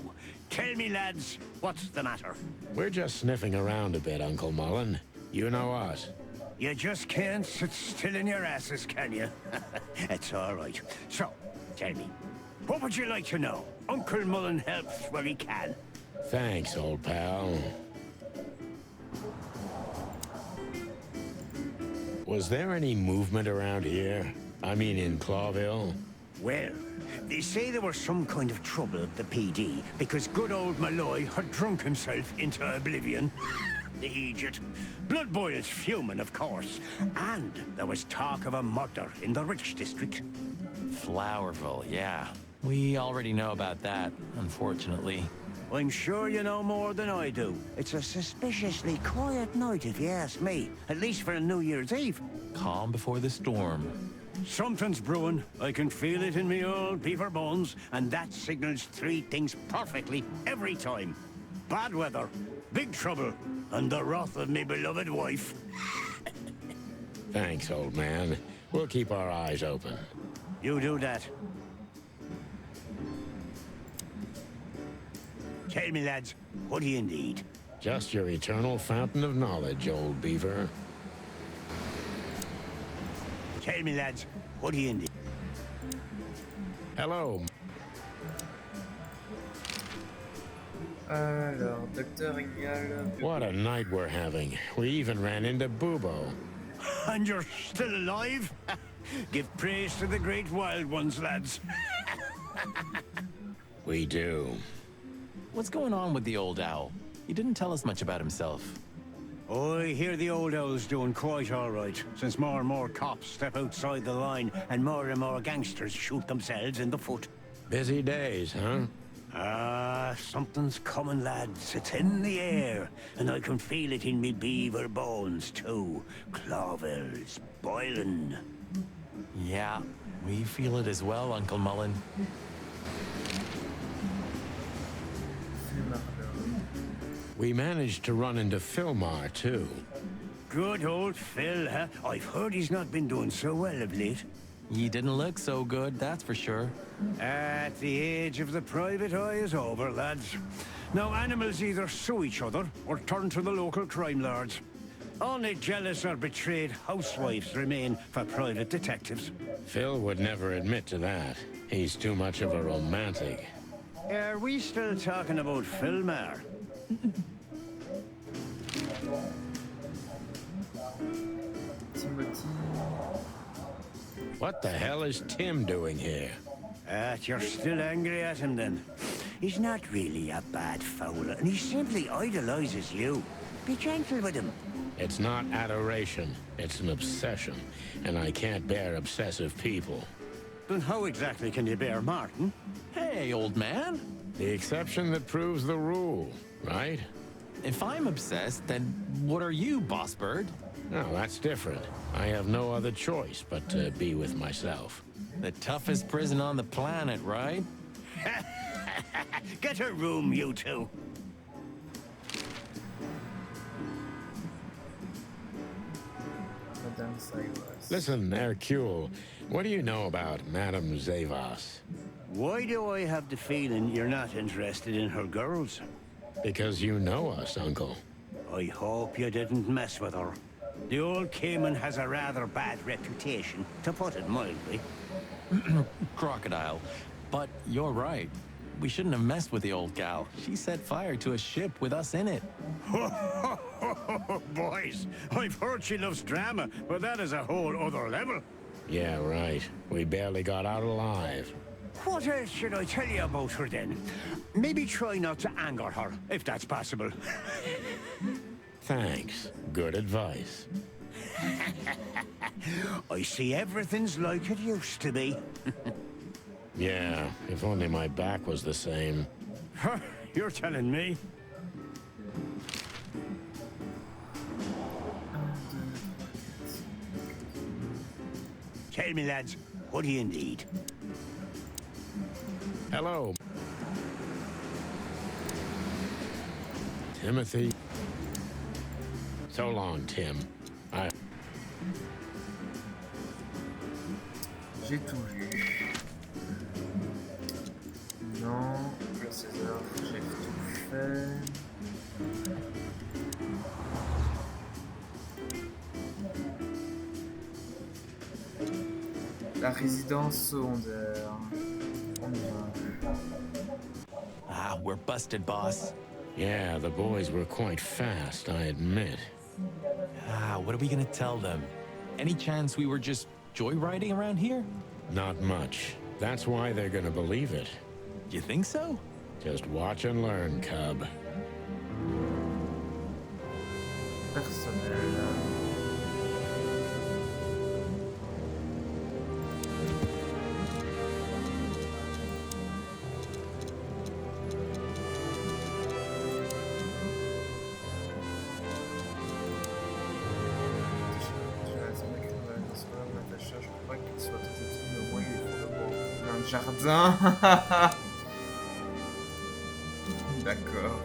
tell me, lads, what's the matter? We're just sniffing around a bit, Uncle Mullen. You know us. You just can't sit still in your asses, can you? It's all right. So, tell me, what would you like to know? Uncle Mullen helps where he can. Thanks, old pal. Was there any movement around here? I mean, in Clawville? Well, they say there was some kind of trouble at the PD because good old Malloy had drunk himself into oblivion. The idiot. Blood boils fuming, of course. And there was talk of a murder in the Rich District. Flowerville, yeah. We already know about that, unfortunately. I'm sure you know more than I do. It's a suspiciously quiet night, if you ask me. At least for a New Year's Eve. Calm before the storm. Something's brewing. I can feel it in me old beaver bones, and that signals three things perfectly every time. Bad weather, big trouble, and the wrath of me beloved wife. Thanks, old man. We'll keep our eyes open. You do that. Tell me, lads, what do you need? Just your eternal fountain of knowledge, old beaver. Tell me, lads, what do you need? Hello. Alors, Docteur Ignal. What a night we're having. We even ran into Bubo. And you're still alive? Give praise to the great wild ones, lads. We do. What's going on with the old owl? He didn't tell us much about himself. I hear the old owl's doing quite all right, since more and more cops step outside the line and more gangsters shoot themselves in the foot. Busy days, huh? Ah, something's coming, lads. It's in the air, and I can feel it in me beaver bones, too. Clawville's boiling. Yeah, we feel it as well, Uncle Mullen. We managed to run into Philmar, too. Good old Phil, huh? I've heard he's not been doing so well of late. He didn't look so good, that's for sure. At the age of the private eye is over, lads. Now animals either sue each other or turn to the local crime lords. Only jealous or betrayed housewives remain for private detectives. Phil would never admit to that. He's too much of a romantic. Are we still talking about Philmar? Timothy. What the hell is Tim doing here? You're still angry at him then. He's not really a bad fowler, and he simply idolizes you. Be gentle with him. It's not adoration, it's an obsession, and I can't bear obsessive people. Then how exactly can you bear Martin? Hey, old man. The exception that proves the rule, right? If I'm obsessed, then what are you, boss bird? No, that's different. I have no other choice but to be with myself. The toughest prison on the planet, right? Get a room, you two. Madame Listen, Hercule, what do you know about Madame Zavas? Why do I have the feeling you're not interested in her girls? Because you know us, Uncle. I hope you didn't mess with her. The old Cayman has a rather bad reputation, to put it mildly. Crocodile. But you're right. We shouldn't have messed with the old gal. She set fire to a ship with us in it. Boys, I've heard she loves drama, but that is a whole other level. Yeah, right. We barely got out alive. What else should I tell you about her then? Maybe try not to anger her, if that's possible. Thanks. Good advice. I see everything's like it used to be. Yeah, if only my back was the same. You're telling me? Tell me, lads, what do you need? Hello. Timothy. So long, Tim. J'ai tout vu. Non, le César, j'ai tout fait. La résidence secondaire. On y va. Ah, we're busted, boss. Yeah, the boys were quite fast, I admit. Ah, what are we gonna tell them? Any chance we were just joyriding around here? Not much. That's why they're gonna believe it. You think so? Just watch and learn, cub. Personnel. Jardin. D'accord.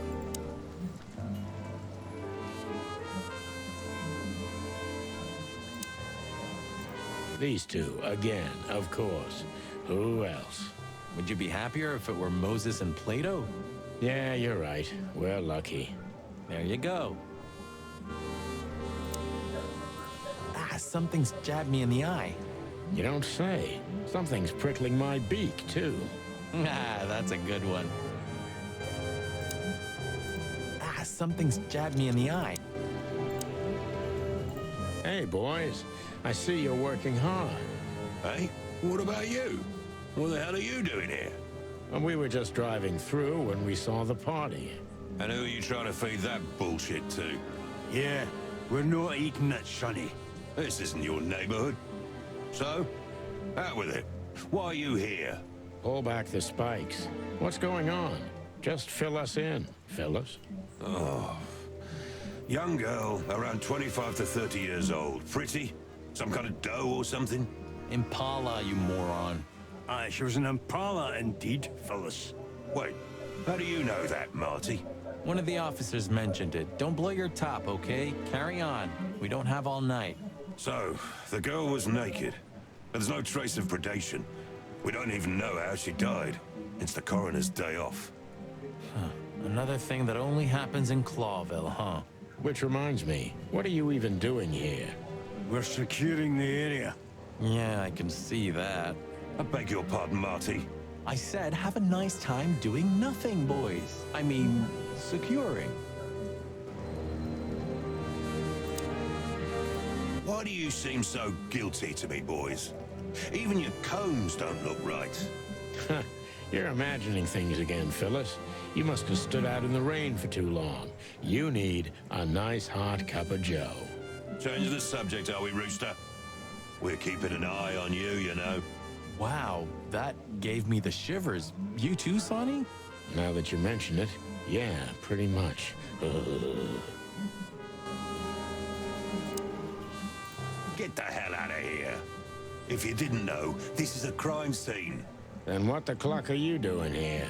These two, again, of course. Who else? Would you be happier if it were Moses and Plato? Yeah, you're right. We're lucky. There you go. Ah, something's jabbed me in the eye. You don't say. Something's prickling my beak, too. Ah, that's a good one. Ah, something's jabbed me in the eye. Hey, boys. I see you're working hard. Hey, what about you? What the hell are you doing here? And we were just driving through when we saw the party. And who are you trying to feed that bullshit to? Yeah, we're not eating that, Sonny. This isn't your neighborhood. So, out with it. Why are you here? Pull back the spikes. What's going on? Just fill us in, fellas. Oh. Young girl, around 25 to 30 years old. Pretty? Some kind of dough or something? Impala, you moron. She was an Impala indeed, fellas. Wait, how do you know that, Marty? One of the officers mentioned it. Don't blow your top, okay? Carry on. We don't have all night. So, the girl was naked. There's no trace of predation. We don't even know how she died. It's the coroner's day off. Huh. Another thing that only happens in Clawville, huh? Which reminds me, what are you even doing here? We're securing the area. Yeah, I can see that. I beg your pardon, Marty. I said have a nice time doing nothing, boys. I mean, securing. Why do you seem so guilty to me, boys? Even your combs don't look right. You're imagining things again, Phyllis. You must have stood out in the rain for too long. You need a nice hot cup of joe. Change the subject, are we, Rooster? We're keeping an eye on you, you know. Wow, that gave me the shivers. You too, Sonny? Now that you mention it, yeah, pretty much. Get the hell out of here. If you didn't know, this is a crime scene. Then what the cluck are you doing here?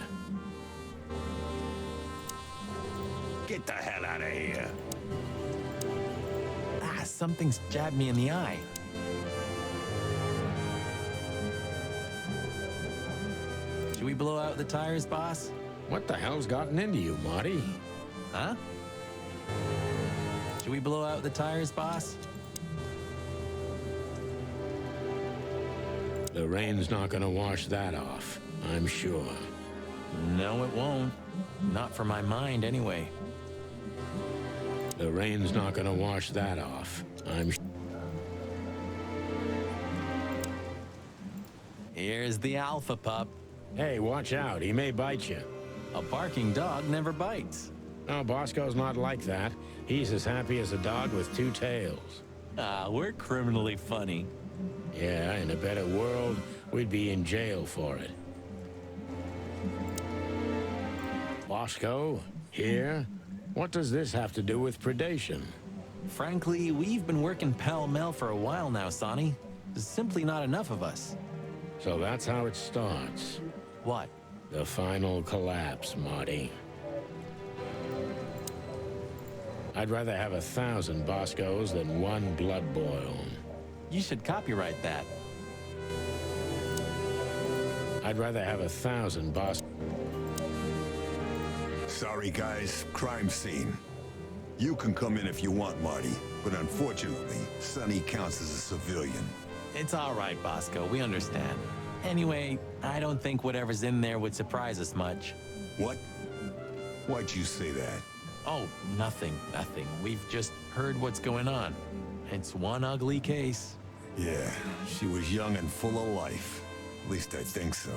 Get the hell out of here. Ah, something's jabbed me in the eye. Should we blow out the tires, boss? What the hell's gotten into you, Marty? Huh? Should we blow out the tires, boss? The rain's not gonna wash that off, I'm sure. No, it won't. Not for my mind, anyway. The rain's not gonna wash that off, I'm sure. Here's the alpha pup. Hey, watch out, he may bite you. A barking dog never bites. No, Bosco's not like that. He's as happy as a dog with two tails. Ah, we're criminally funny. Yeah, in a better world, we'd be in jail for it. Bosco, here? What does this have to do with predation? Frankly, we've been working pell-mell for a while now, Sonny. There's simply not enough of us. So that's how it starts. What? The final collapse, Marty. I'd rather have 1,000 Boscos than one blood boil. You should copyright that. I'd rather have 1,000 Boscos. Sorry, guys. Crime scene. You can come in if you want, Marty, but unfortunately, Sonny counts as a civilian. It's all right, Bosco. We understand. Anyway, I don't think whatever's in there would surprise us much. What? Why'd you say that? Oh, nothing. We've just heard what's going on. It's one ugly case. Yeah, she was young and full of life. At least I think so.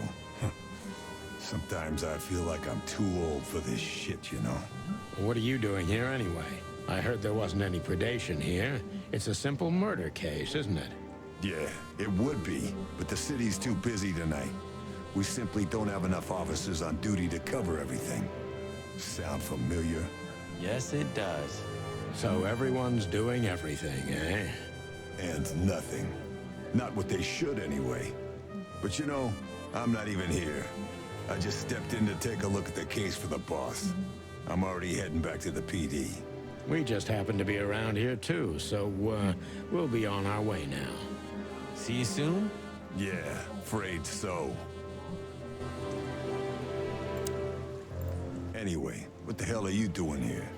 Sometimes I feel like I'm too old for this shit, you know? What are you doing here anyway? I heard there wasn't any predation here. It's a simple murder case, isn't it? Yeah, it would be, but the city's too busy tonight. We simply don't have enough officers on duty to cover everything. Sound familiar? Yes, it does. So everyone's doing everything, eh? And nothing. Not what they should, anyway. But you know, I'm not even here. I just stepped in to take a look at the case for the boss. I'm already heading back to the PD. We just happen to be around here too, so we'll be on our way now. See you soon? Yeah, afraid so. Anyway, what the hell are you doing here?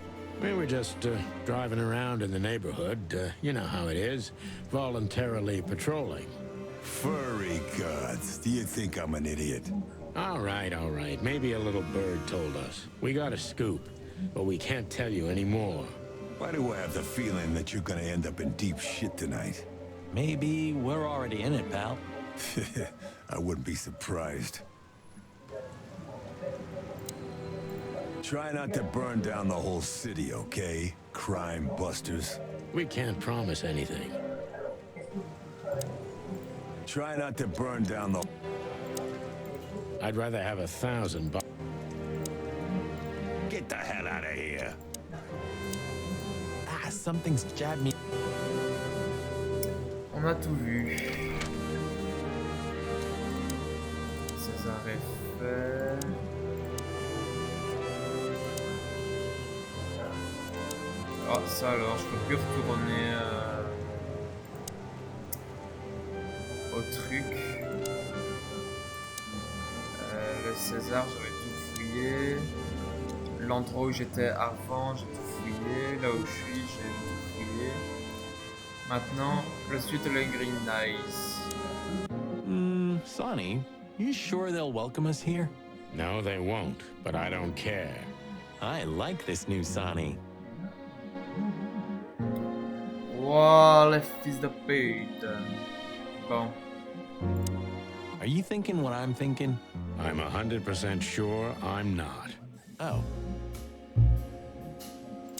We were just driving around in the neighborhood. You know how it is. Voluntarily patrolling. Furry gods, do you think I'm an idiot? All right. Maybe a little bird told us. We got a scoop, but we can't tell you any more. Why do I have the feeling that you're gonna end up in deep shit tonight? Maybe we're already in it, pal. I wouldn't be surprised. Try not to burn down the whole city, okay? Crime busters. We can't promise anything. Try not to burn down the... I'd rather have 1,000 Get the hell out of here. Ah, something's jabbed me. On a tout vu. César est fait. Ah, ça alors, je peux plus retourner au truc. Le César, j'avais tout fouillé. L'endroit où j'étais avant, j'ai tout fouillé. Là où je suis, j'ai tout fouillé. Maintenant, le suite de Green Nice. Sonny, you sure they'll welcome us here? No, they won't, but I don't care. I like this new Sonny. Wow, les fils de pute. Bon. Are you thinking what I'm thinking? I'm 100% sure I'm not. Oh.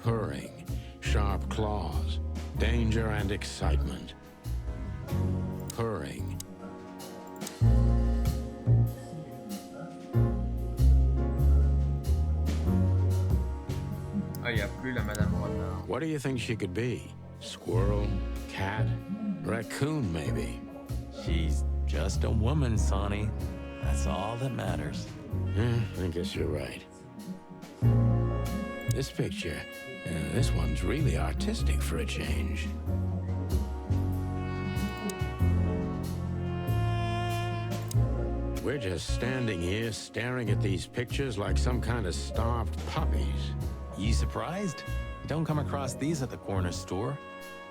Purring, sharp claws, danger and excitement. Purring. Ah, y a plus la Madame Renard. What do you think she could be? Squirrel? Cat? Raccoon, maybe? She's just a woman, Sonny. That's all that matters. I guess you're right. This picture, this one's really artistic for a change. We're just standing here staring at these pictures like some kind of starved puppies. You surprised? Don't come across these at the corner store.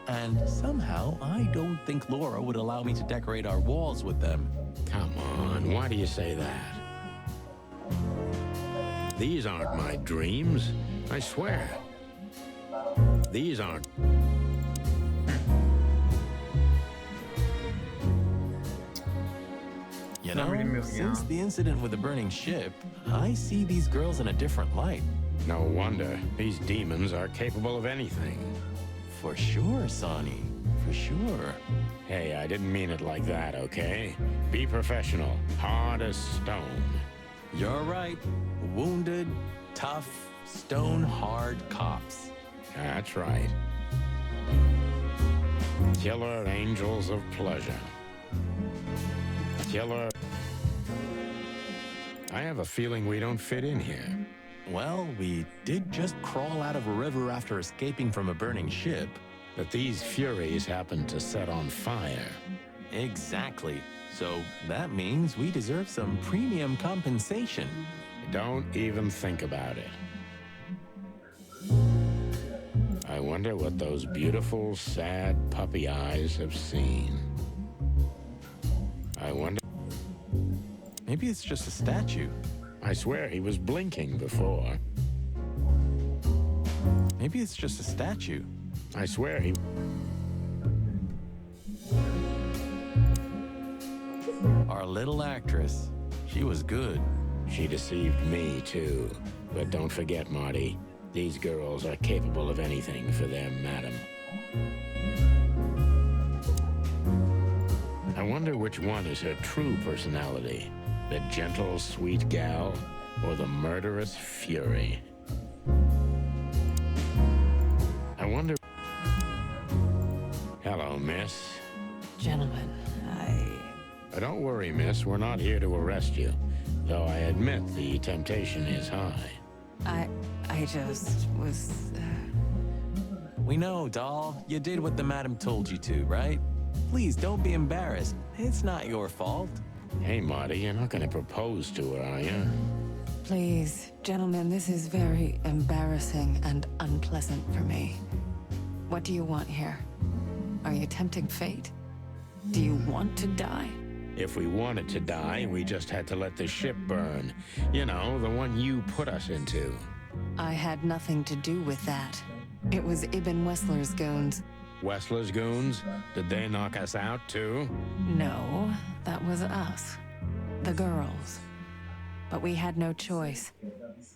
And somehow, I don't think Laura would allow me to decorate our walls with them. Come on, why do you say that? These aren't my dreams, I swear. These aren't... You know, since the incident with the burning ship, I see these girls in a different light. No wonder. These demons are capable of anything. For sure, Sonny. For sure. Hey, I didn't mean it like that, okay? Be professional. Hard as stone. You're right. Wounded, tough, stone-hard cops. That's right. Killer angels of pleasure. Killer... I have a feeling we don't fit in here. Well, we did just crawl out of a river after escaping from a burning ship. But these furies happened to set on fire. Exactly. So that means we deserve some premium compensation. Don't even think about it. I wonder what those beautiful, sad puppy eyes have seen. I wonder... Maybe it's just a statue. I swear he was blinking before. Maybe it's just a statue. I swear he... Our little actress. She was good. She deceived me, too. But don't forget, Marty, these girls are capable of anything for their madam. I wonder which one is her true personality. The gentle, sweet gal, or the murderous fury? I wonder... Hello, miss. Gentlemen, Don't worry, miss. We're not here to arrest you. Though I admit the temptation is high. I just was... We know, doll. You did what the madam told you to, right? Please, don't be embarrassed. It's not your fault. Hey, Marty, you're not gonna propose to her, are you? Please, gentlemen, this is very embarrassing and unpleasant for me. What do you want here? Are you tempting fate? Do you want to die? If we wanted to die, we just had to let the ship burn. You know, the one you put us into. I had nothing to do with that. It was Ibn Wessler's goons. Wessler's goons? Did they knock us out, too? No, that was us. The girls. But we had no choice.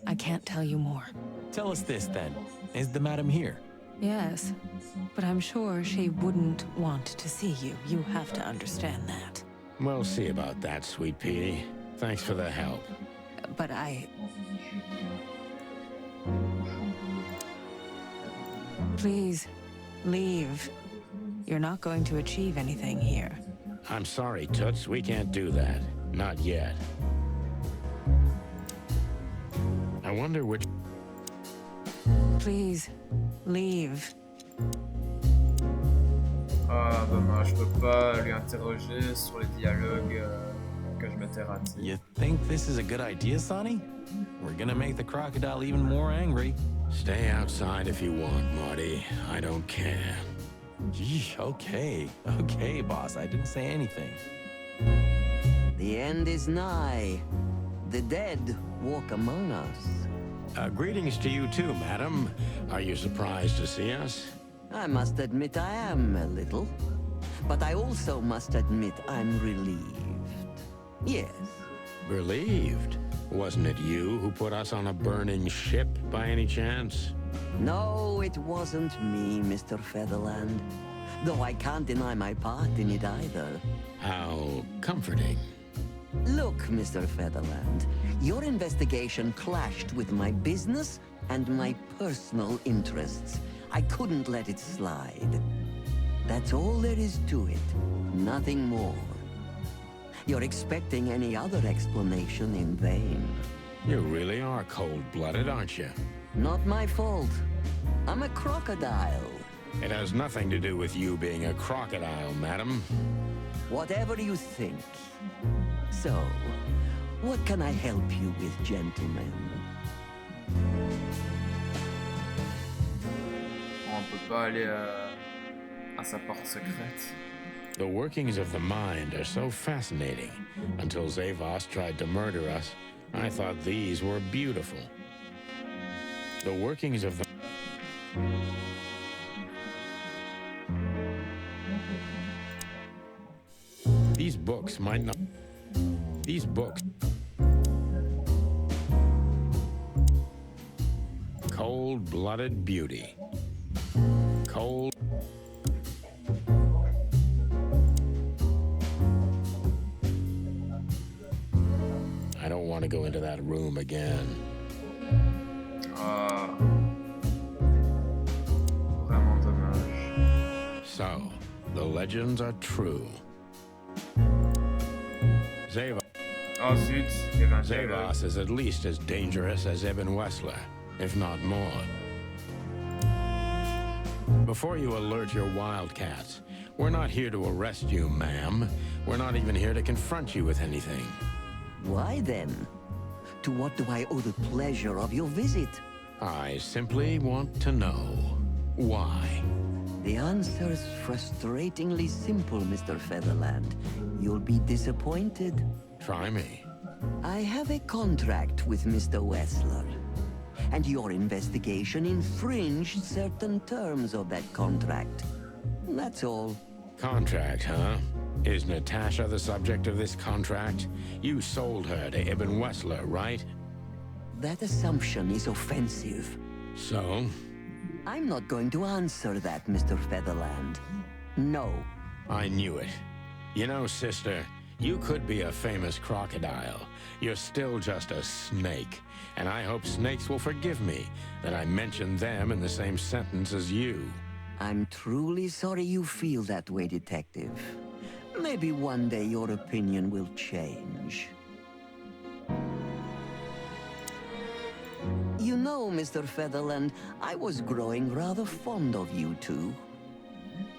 I can't tell you more. Tell us this, then. Is the madam here? Yes, but I'm sure she wouldn't want to see you. You have to understand that. We'll see about that, sweet pea. Thanks for the help. But Please, leave. You're not going to achieve anything here. I'm sorry, Toots. We can't do that. Not yet. I wonder which... Please, leave. Ah, dommage, je peux pas lui interroger sur les dialogues que je m'étais raté. You think this is a good idea, Sonny? We're gonna make the crocodile even more angry. Stay outside if you want, Marty. I don't care. Gee, okay. Okay, boss. I didn't say anything. The end is nigh. The dead walk among us. Greetings to you too, madam. Are you surprised to see us? I must admit I am a little. But I also must admit I'm relieved. Yes. Relieved? Wasn't it you who put us on a burning ship, by any chance? No, it wasn't me, Mr. Featherland. Though I can't deny my part in it either. How comforting. Look, Mr. Featherland, your investigation clashed with my business and my personal interests. I couldn't let it slide. That's all there is to it. Nothing more. You're expecting any other explanation in vain. You really are cold-blooded, aren't you? Not my fault. I'm a crocodile. It has nothing to do with you being a crocodile, madam. Whatever you think. So, what can I help you with, gentlemen? On peut pas aller à sa porte secrète. The workings of the mind are so fascinating. Until Zavos tried to murder us, I thought these were beautiful. The workings of the... These books might not... These books... Cold-blooded beauty. Cold... I don't want to go into that room again. Vraiment dommage. So, the legends are true. Zavos. Oh zut, il y avait un dialogue. Zavos is at least as dangerous as Ibn Wessler, if not more. Before you alert your wildcats, we're not here to arrest you, ma'am. We're not even here to confront you with anything. Why then? To what do I owe the pleasure of your visit? I simply want to know why. The answer's frustratingly simple, Mr. Featherland. You'll be disappointed. Try me. I have a contract with Mr. Wessler, and your investigation infringed certain terms of that contract. That's all. Contract, huh? Is Natasha the subject of this contract? You sold her to Ibn Wessler, right? That assumption is offensive. So? I'm not going to answer that, Mr. Featherland. No. I knew it. You know, sister, you could be a famous crocodile. You're still just a snake. And I hope snakes will forgive me that I mentioned them in the same sentence as you. I'm truly sorry you feel that way, Detective. Maybe one day your opinion will change. You know, Mr. Featherland, I was growing rather fond of you two.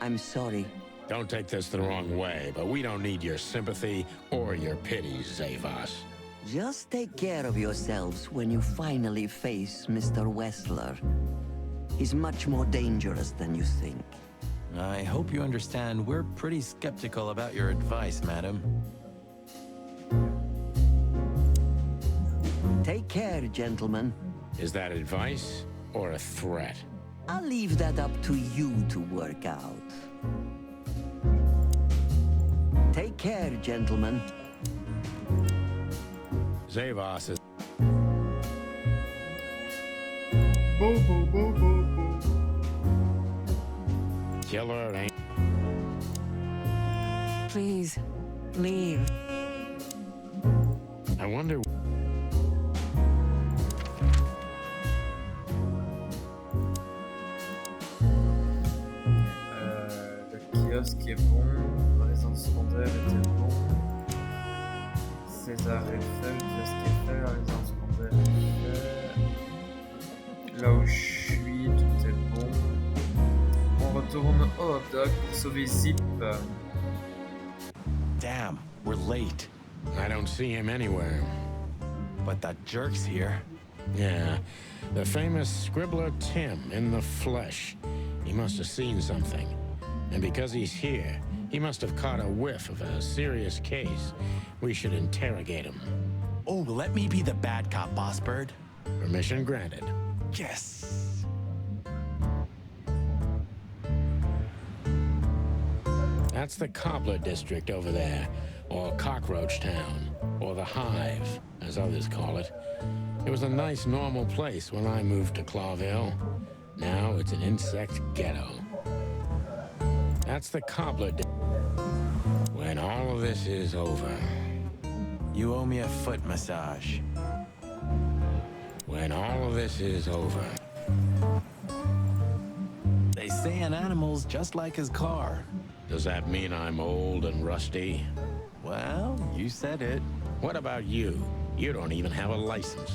I'm sorry. Don't take this the wrong way, but we don't need your sympathy or your pity, Zavos. Just take care of yourselves when you finally face Mr. Wessler. He's much more dangerous than you think. I hope you understand we're pretty skeptical about your advice, madam. Take care, gentlemen. Is that advice or a threat? I'll leave that up to you to work out. Take care, gentlemen. Zavos is... Bo, bo, bo, bo, bo. Killer ain't... Please, leave. I wonder... Le kiosque est bon, la résidence secondaire était bon. César est fait, le kiosque est fait, la résidence secondaire est fait. Là où je suis, tout est bon. On retourne au dock pour sauver Zip. Damn, we're late. I don't see him anywhere. But that jerk's here. Yeah, the famous scribbler Tim in the flesh. He must have seen something. And because he's here, he must have caught a whiff of a serious case. We should interrogate him. Oh, let me be the bad cop, Boss Bird. Permission granted. Yes. That's the Cobbler District over there, or Cockroach Town, or the Hive, as others call it. It was a nice, normal place when I moved to Clawville. Now it's an insect ghetto. That's the Cobbler District. When all of this is over. You owe me a foot massage. When all of this is over. They say an animal's just like his car. Does that mean I'm old and rusty? Well, you said it. What about you? You don't even have a license.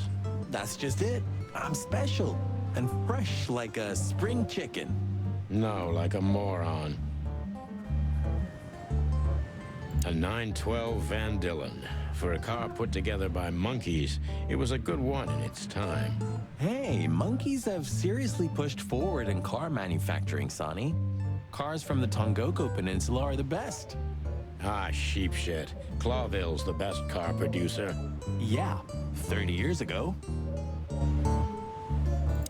That's just it. I'm special and fresh like a spring chicken. No, like a moron. A 912 Van Dillon. For a car put together by monkeys, it was a good one in its time. Hey, monkeys have seriously pushed forward in car manufacturing, Sonny. Cars from the Tongoku Peninsula are the best. Ah, sheep shit. Clawville's the best car producer. Yeah, 30 years ago.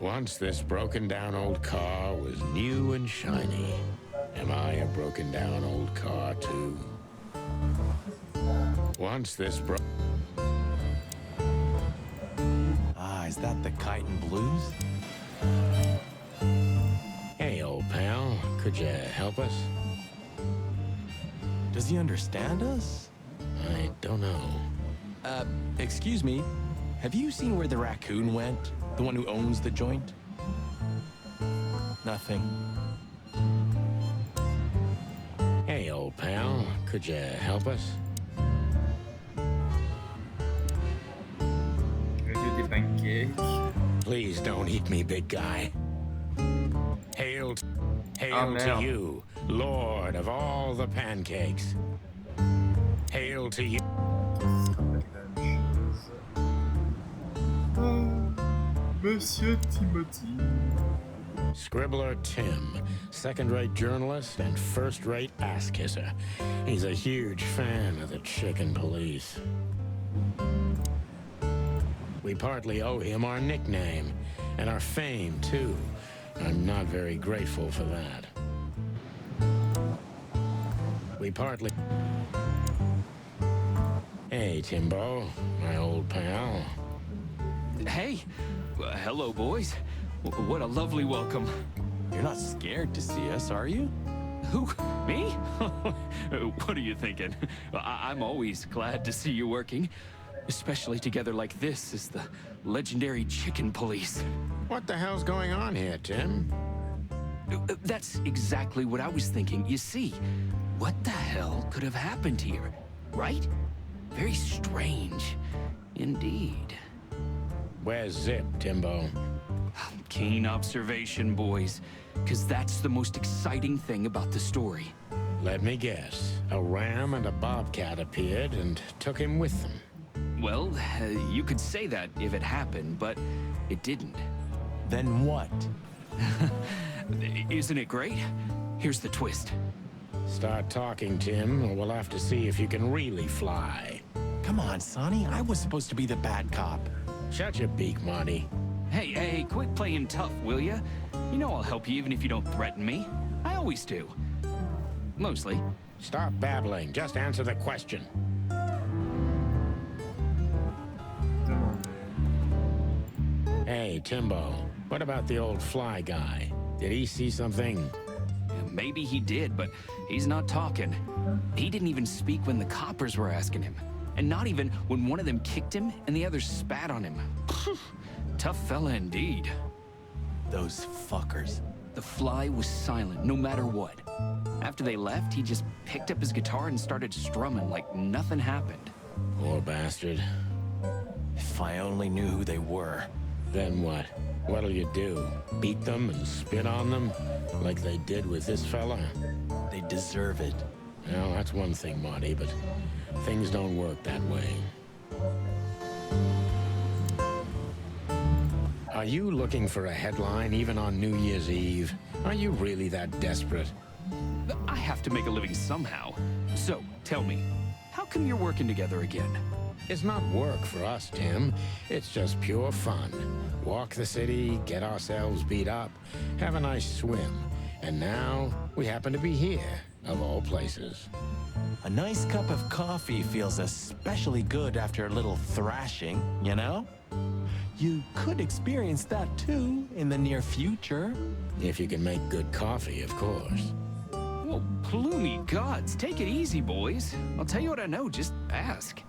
Once this broken down old car was new and shiny. Am I a broken down old car too? Once this Is that the Kite and Blues? Hey, old pal, could you help us? Does he understand us? I don't know. Excuse me. Have you seen where the raccoon went? The one who owns the joint? Nothing. Hey, old pal, could you help us? Je veux des pancakes. Please don't eat me, big guy. Hail to you, Lord of all the pancakes. Hail to you. Monsieur Timothy. Scribbler Tim, second-rate journalist and first-rate ass-kisser. He's a huge fan of the chicken police. We partly owe him our nickname, and our fame, too. I'm not very grateful for that. We partly... Hey, Timbo, my old pal. Hey, hello, boys. What a lovely welcome. You're not scared to see us, are you? Who? Me? What are you thinking? I'm always glad to see you working. Especially together like this as the legendary chicken police. What the hell's going on here, Tim? That's exactly what I was thinking. You see, what the hell could have happened here, right? Very strange, indeed. Where's Zip, Timbo? Keen observation, boys, because that's the most exciting thing about the story. Let me guess. A ram and a bobcat appeared and took him with them. Well, you could say that if it happened, but it didn't. Then what? Isn't it great? Here's the twist. Start talking, Tim, or we'll have to see if you can really fly. Come on, Sonny. I was supposed to be the bad cop. Shut your beak, Monty. Hey, quit playing tough, will ya? You know I'll help you even if you don't threaten me. I always do. Mostly. Stop babbling. Just answer the question. Hey, Timbo, what about the old fly guy? Did he see something? Maybe he did, but he's not talking. He didn't even speak when the coppers were asking him. And not even when one of them kicked him and the others spat on him. Tough fella indeed. Those fuckers. The fly was silent, no matter what. After they left, he just picked up his guitar and started strumming like nothing happened. Poor bastard. If I only knew who they were. Then what? What'll you do? Beat them and spit on them? Like they did with this fella? They deserve it. Well, that's one thing, Marty, but things don't work that way. Are you looking for a headline even on New Year's Eve? Are you really that desperate? I have to make a living somehow. So, tell me, how come you're working together again? It's not work for us, Tim. It's just pure fun. Walk the city, get ourselves beat up, have a nice swim. And now, we happen to be here, of all places. A nice cup of coffee feels especially good after a little thrashing, you know? You could experience that too in the near future. If you can make good coffee, of course. Well, plumey gods, take it easy, boys. I'll tell you what I know, just ask.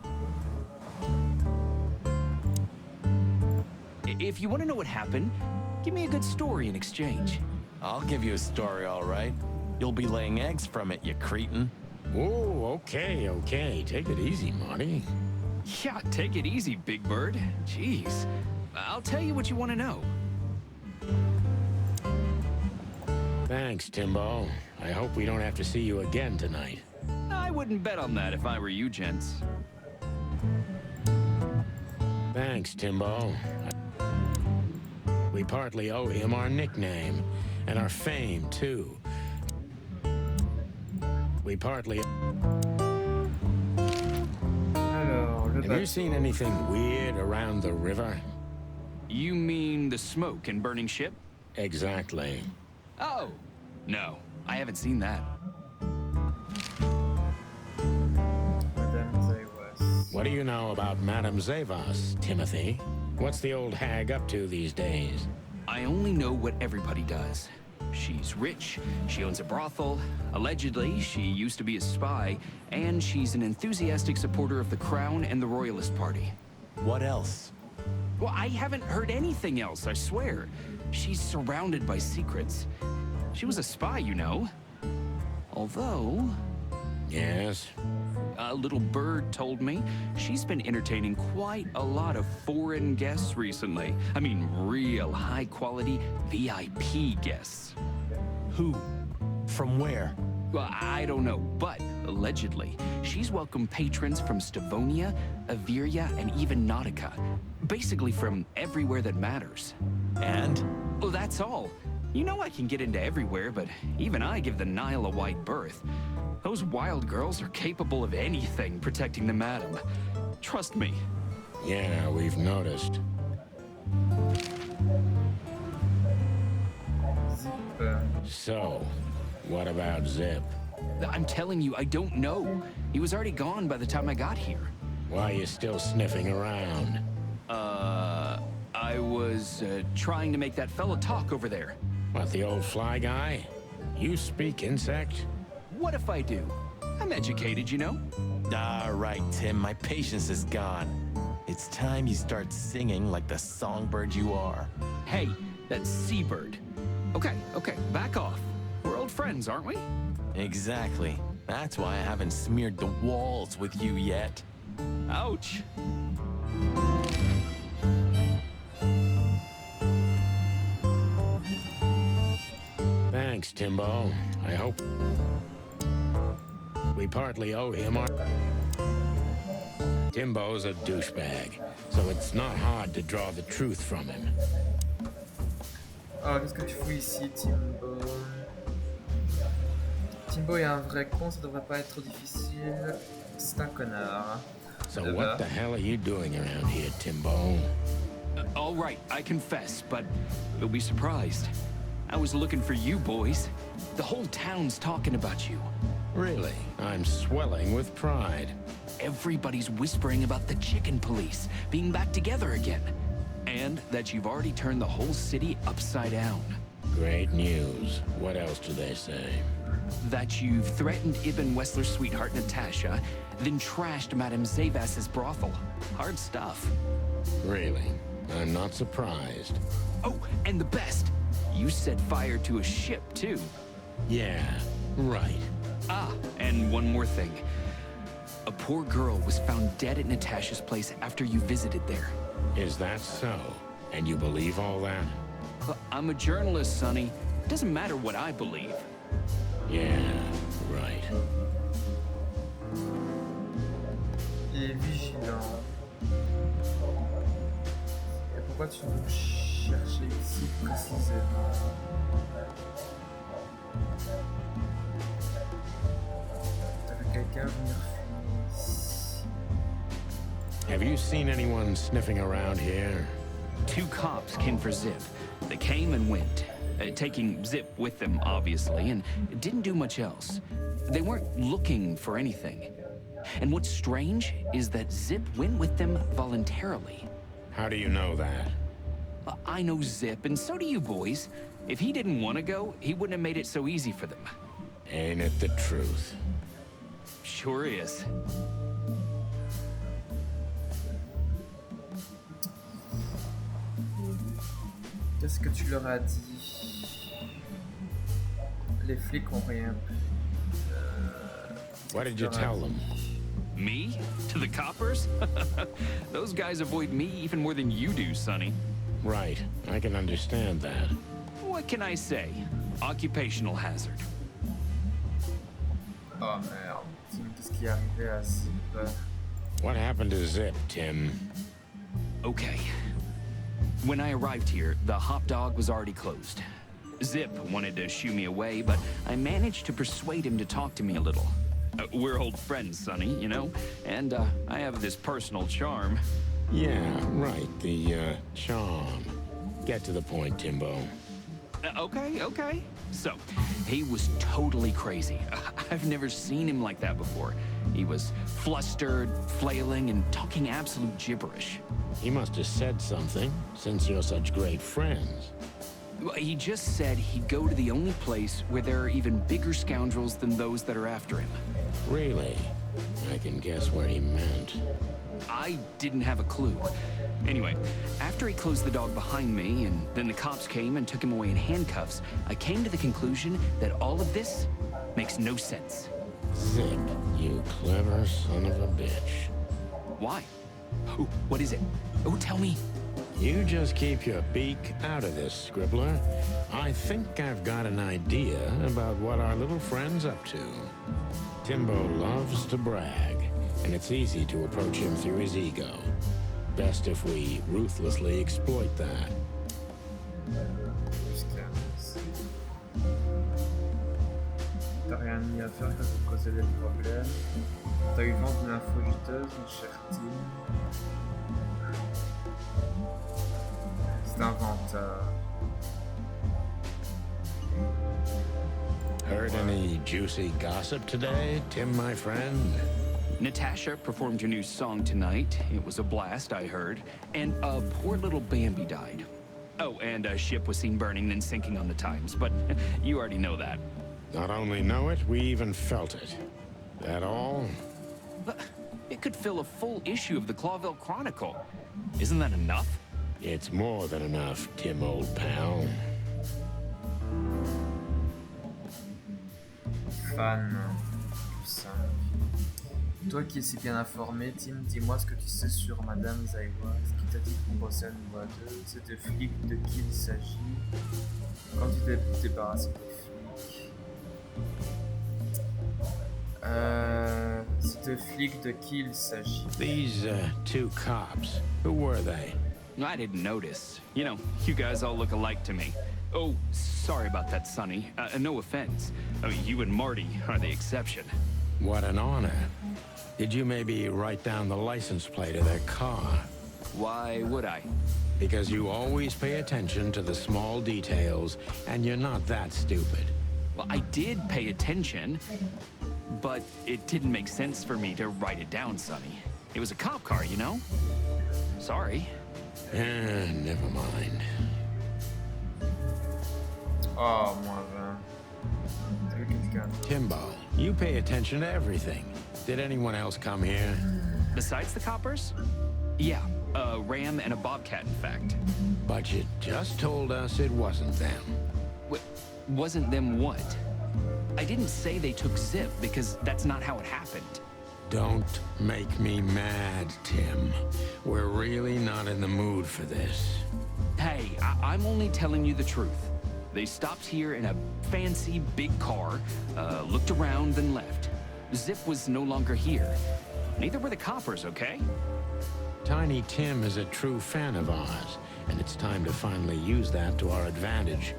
If you want to know what happened, give me a good story in exchange. I'll give you a story, all right. You'll be laying eggs from it, you cretin. Whoa, okay. Take it easy, Monty. Yeah, take it easy, Big Bird. Jeez. I'll tell you what you want to know. Thanks, Timbo. I hope we don't have to see you again tonight. I wouldn't bet on that if I were you, gents. Thanks, Timbo. We partly owe him our nickname, and our fame, too. We partly... Have you seen anything weird around the river? You mean the smoke and burning ship? Exactly. Oh, no. I haven't seen that. What do you know about Madame Zavas, Timothy? What's the old hag up to these days? I only know what everybody does. She's rich, she owns a brothel, allegedly she used to be a spy, and she's an enthusiastic supporter of the Crown and the Royalist Party. What else? Well, I haven't heard anything else, I swear. She's surrounded by secrets. She was a spy, you know. Although... Yes? A little bird told me she's been entertaining quite a lot of foreign guests recently. I mean, real high-quality VIP guests. Who? From where? Well, I don't know, but allegedly, she's welcomed patrons from Stavonia, Averia, and even Nautica. Basically from everywhere that matters. And? Well, that's all. You know I can get into everywhere, but even I give the Nile a wide berth. Those wild girls are capable of anything protecting the madam. Trust me. Yeah, we've noticed. So, what about Zip? I'm telling you, I don't know. He was already gone by the time I got here. Why are you still sniffing around? I was trying to make that fella talk over there. What, the old fly guy? You speak insect? What if I do? I'm educated, you know? All right, Tim, my patience is gone. It's time you start singing like the songbird you are. Hey, that's seabird. Okay, back off. We're old friends, aren't we? Exactly. That's why I haven't smeared the walls with you yet. Ouch. Thanks, Timbo. I hope... We partly owe him our... Timbo's a douchebag, so it's not hard to draw the truth from him. Ah, qu'est-ce que tu fous ici, Timbo? Timbo est un vrai con, ça devrait pas être trop difficile. C'est un connard. So what the hell are you doing around here, Timbo? All right, I confess, but you'll be surprised. I was looking for you boys. The whole town's talking about you. Really? I'm swelling with pride. Everybody's whispering about the chicken police being back together again. And that you've already turned the whole city upside down. Great news. What else do they say? That you've threatened Ibn Wessler's sweetheart Natasha, then trashed Madame Zavas's brothel. Hard stuff. Really? I'm not surprised. Oh, and the best! You set fire to a ship, too. Yeah, right. Ah, and one more thing. A poor girl was found dead at Natasha's place after you visited there. Is that so? And you believe all that? I'm a journalist, Sonny. Doesn't matter what I believe. Yeah, right. Il est vigilant. Et pourquoi tu veux chercher ici précisément? T'as vu quelqu'un venir ici? Have you seen anyone sniffing around here? 2 cops came for Zip. They came and went, taking Zip with them, obviously, and didn't do much else. They weren't looking for anything. And what's strange is that Zip went with them voluntarily. How do you know that? I know Zip, and so do you boys. If he didn't want to go, he wouldn't have made it so easy for them. Ain't it the truth? Sure is. Qu'est-ce que tu leur as dit? Les flics ont rien pris. What did you tell them? Me? To the coppers? Those guys avoid me even more than you do, Sonny. Right. I can understand that. What can I say? Occupational hazard. Oh merde. Tim, qu'est-ce qui est arrivé à Zip? What happened to Zip, Tim? Okay. When I arrived here, the hop dog was already closed. Zip wanted to shoo me away, but I managed to persuade him to talk to me a little. We're old friends, Sonny, you know? And I have this personal charm. Yeah, right, the charm. Get to the point, Timbo. Okay. So, he was totally crazy. I've never seen him like that before. He was flustered, flailing, and talking absolute gibberish. He must have said something, since you're such great friends. He just said he'd go to the only place where there are even bigger scoundrels than those that are after him. Really? I can guess what he meant. I didn't have a clue. Anyway, after he closed the dog behind me, and then the cops came and took him away in handcuffs, I came to the conclusion that all of this makes no sense. Zip, you clever son of a bitch. Why? Oh, what is it? Oh, tell me. You just keep your beak out of this, Scribbler. I think I've got an idea about what our little friend's up to. Timbo loves to brag, and it's easy to approach him through his ego. Best if we ruthlessly exploit that. T'as rien mis à faire que de causer des problèmes. T'as eu vent d'une info juteuse, mon cher Tim. C'est un venteur. Heard any juicy gossip today, Tim, my friend? Natasha performed your new song tonight. It was a blast, I heard. And poor little Bambi died. Oh, and a ship was seen burning and sinking on the Times, but you already know that. Not only know it, we even felt it. That all? But it could fill a full issue of the Clawville Chronicle. Isn't that enough? It's more than enough, Tim, old pal. Fan du 5. Toi qui es si bien informé, Tim, dis-moi ce que tu sais sur Madame Zaiwa. Ce qui t'a dit qu'on bossait à niveau 2, c'est de flics de qui il s'agit. Quand tu t'es débarrassé des flics. C'est de flics de qui il s'agit. These two cops, who were they? I didn't notice. You know, you guys all look alike to me. Oh, sorry about that, Sonny. No offense. You and Marty are the exception. What an honor. Did you maybe write down the license plate of their car? Why would I? Because you always pay attention to the small details, and you're not that stupid. Well, I did pay attention, but it didn't make sense for me to write it down, Sonny. It was a cop car, you know? Sorry. Never mind. Oh, moins 20. Timbo, you pay attention to everything. Did anyone else come here? Besides the coppers? Yeah, a ram and a bobcat, in fact. But you just told us it wasn't them. Wasn't them what? I didn't say they took Zip, because that's not how it happened. Don't make me mad, Tim. We're really not in the mood for this. Hey, I'm only telling you the truth. They stopped here in a fancy big car, looked around, then left. Zip was no longer here. Neither were the coppers, okay? Tiny Tim is a true fan of ours, and it's time to finally use that to our advantage.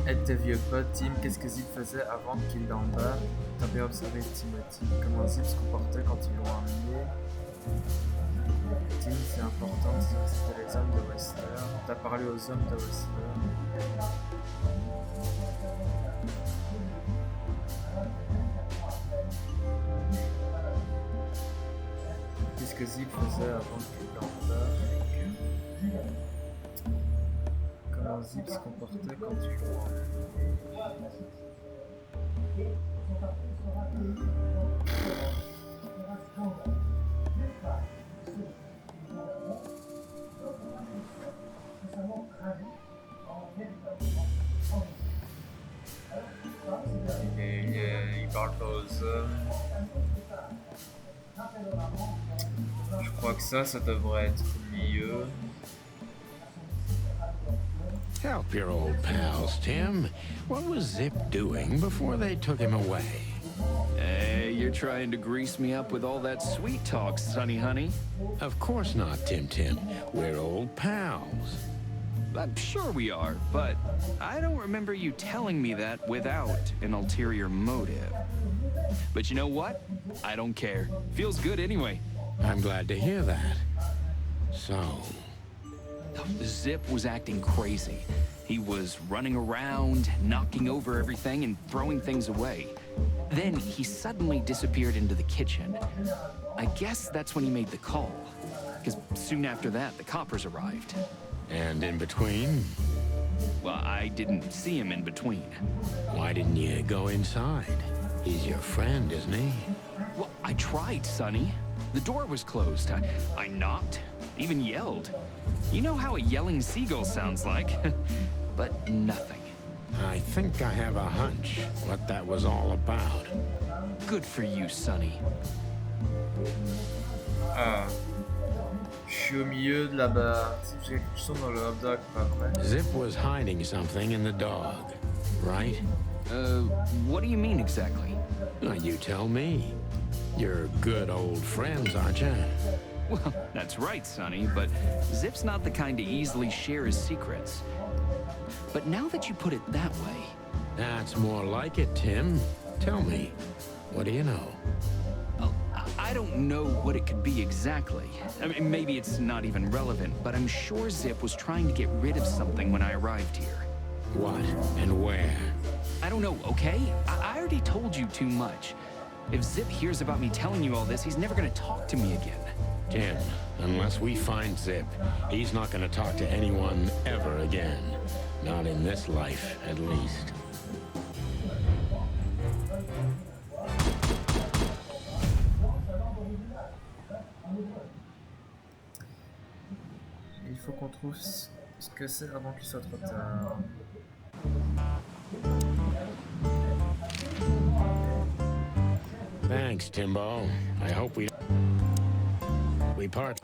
Aide tes vieux potes, Tim, qu'est-ce que Zip faisait avant qu'il l'embarque? T'as bien observé Timothy, comment Zip se comportait quand ils l'ont emmené. Tim, c'est important, c'était les hommes de Wester. T'as parlé aux hommes de Wester. Qu'est-ce que Zip faisait avant qu'il l'embarque? Comment Zip se comportait quand tu l'ont il parle pas aux hommes. Je crois que ça devrait être mieux. Help your old pals, Tim. What was Zip doing before they took him away? Hey, you're trying to grease me up with all that sweet talk, Sonny honey. Of course not, Tim. We're old pals. I'm sure we are, but I don't remember you telling me that without an ulterior motive. But you know what? I don't care. Feels good anyway. I'm glad to hear that. So... Zip was acting crazy. He was running around, knocking over everything and throwing things away. Then he suddenly disappeared into the kitchen. I guess that's when he made the call. Because soon after that, the coppers arrived. And in between? Well, I didn't see him in between. Why didn't you go inside? He's your friend, isn't he? Well, I tried, Sonny. The door was closed. I knocked, even yelled. You know how a yelling seagull sounds like. But nothing. I think I have a hunch what that was all about. Good for you, Sonny. Ah. Je suis au milieu de la barre. J'ai quelque chose dans le hot dog, pas vrai? Zip was hiding something in the dog, right? What do you mean exactly? Well, you tell me. You're good old friends, aren't you? Well, that's right, Sonny, but Zip's not the kind to easily share his secrets. But now that you put it that way... That's more like it, Tim. Tell me, what do you know? Oh, I don't know what it could be exactly. I mean, maybe it's not even relevant, but I'm sure Zip was trying to get rid of something when I arrived here. What and where? I don't know, okay? I already told you too much. If Zip hears about me telling you all this, he's never gonna talk to me again. Tim, unless we find Zip, he's not gonna talk to anyone ever again. Not in this life, at least. Il faut qu'on trouve ce que c'est avant qu'il soit trop tard. Thanks, Timbo. I hope we part.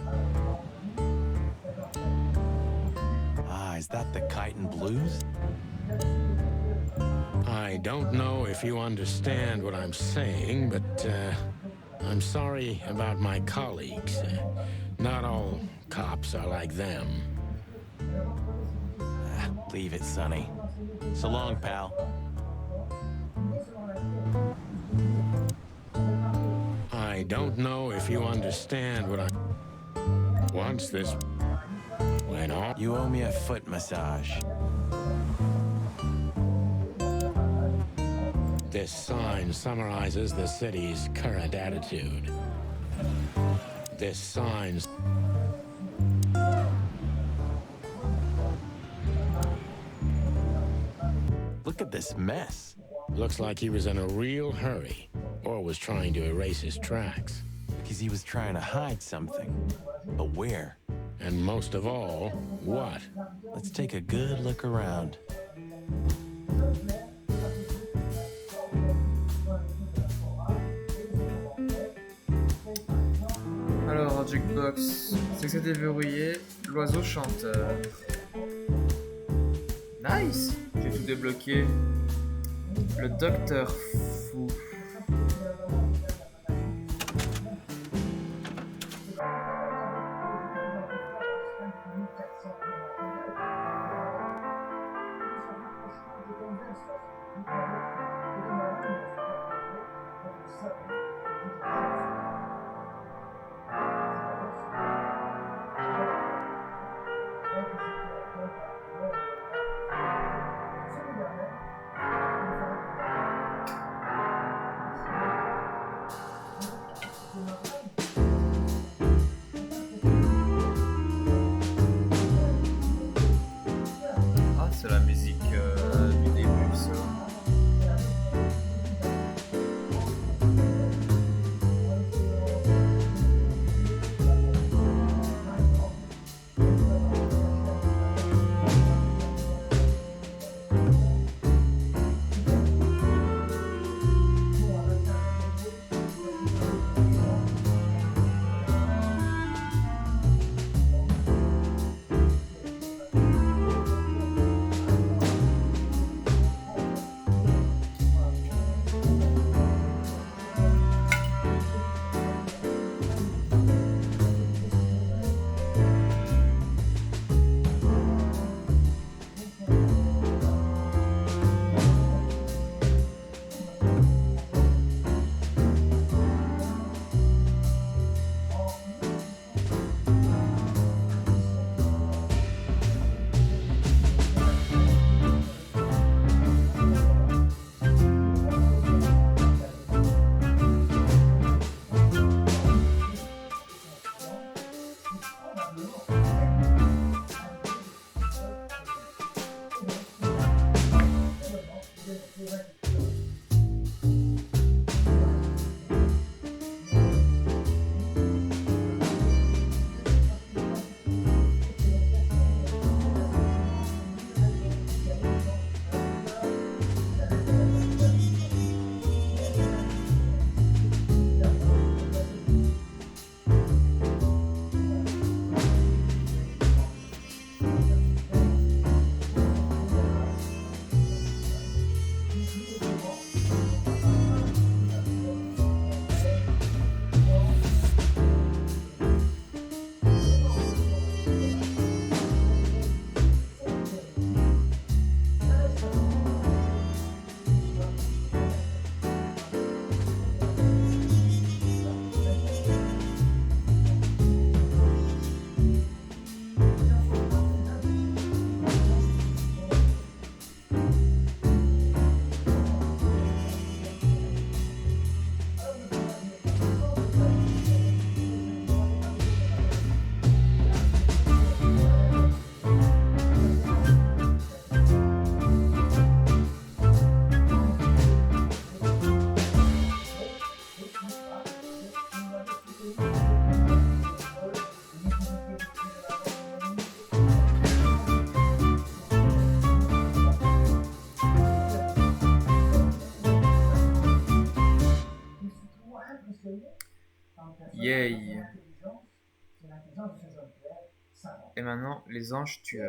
Ah, is that the Kite and Blues? I don't know if you understand what I'm saying, but I'm sorry about my colleagues. Not all cops are like them. Leave it, Sonny. So long, pal. I don't know if you understand what I... Once this went on... You owe me a foot massage. This sign summarizes the city's current attitude. This sign... Look at this mess. Looks like he was in a real hurry, or was trying to erase his tracks. Because he was trying to hide something. But where? And most of all, what? Let's take a good look around. Alors, jukebox, c'est que c'est déverrouillé. L'oiseau chanteur. Nice! J'ai tout débloqué. Le docteur fou. Yay. Et maintenant, les anges, tu...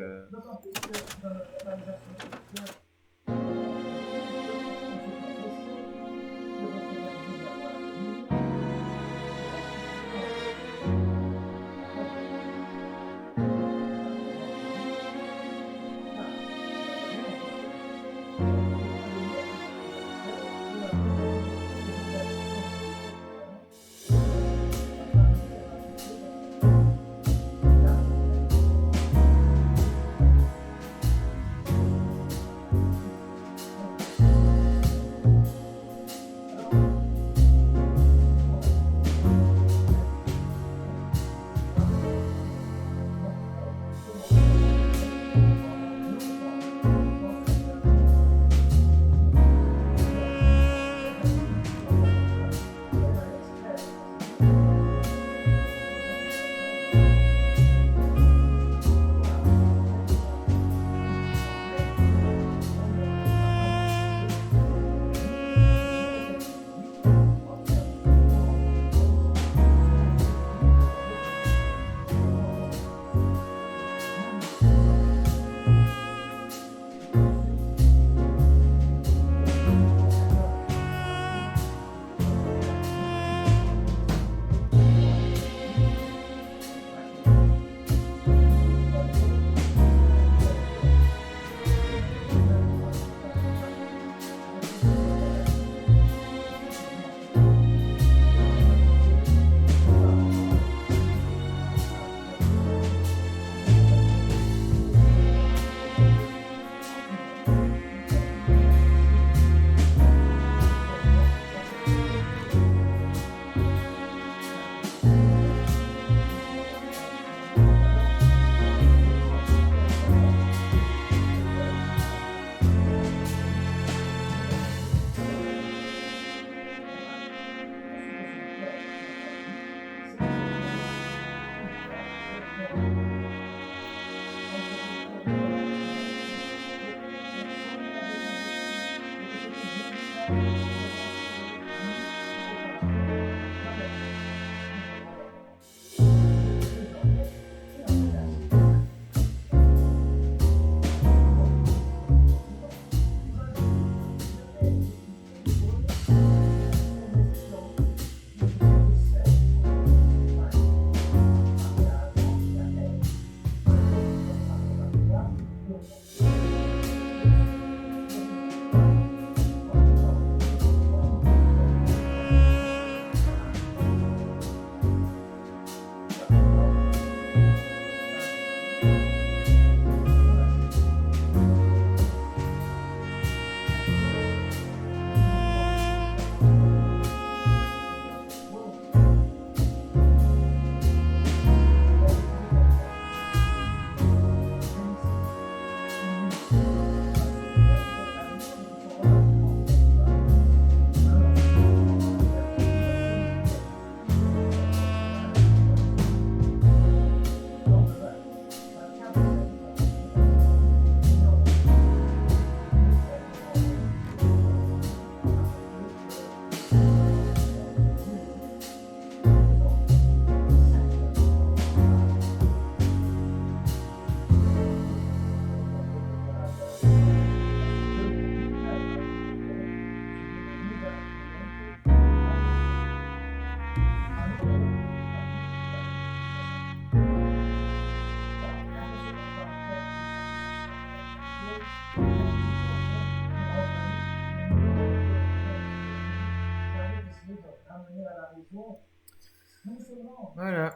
Voilà.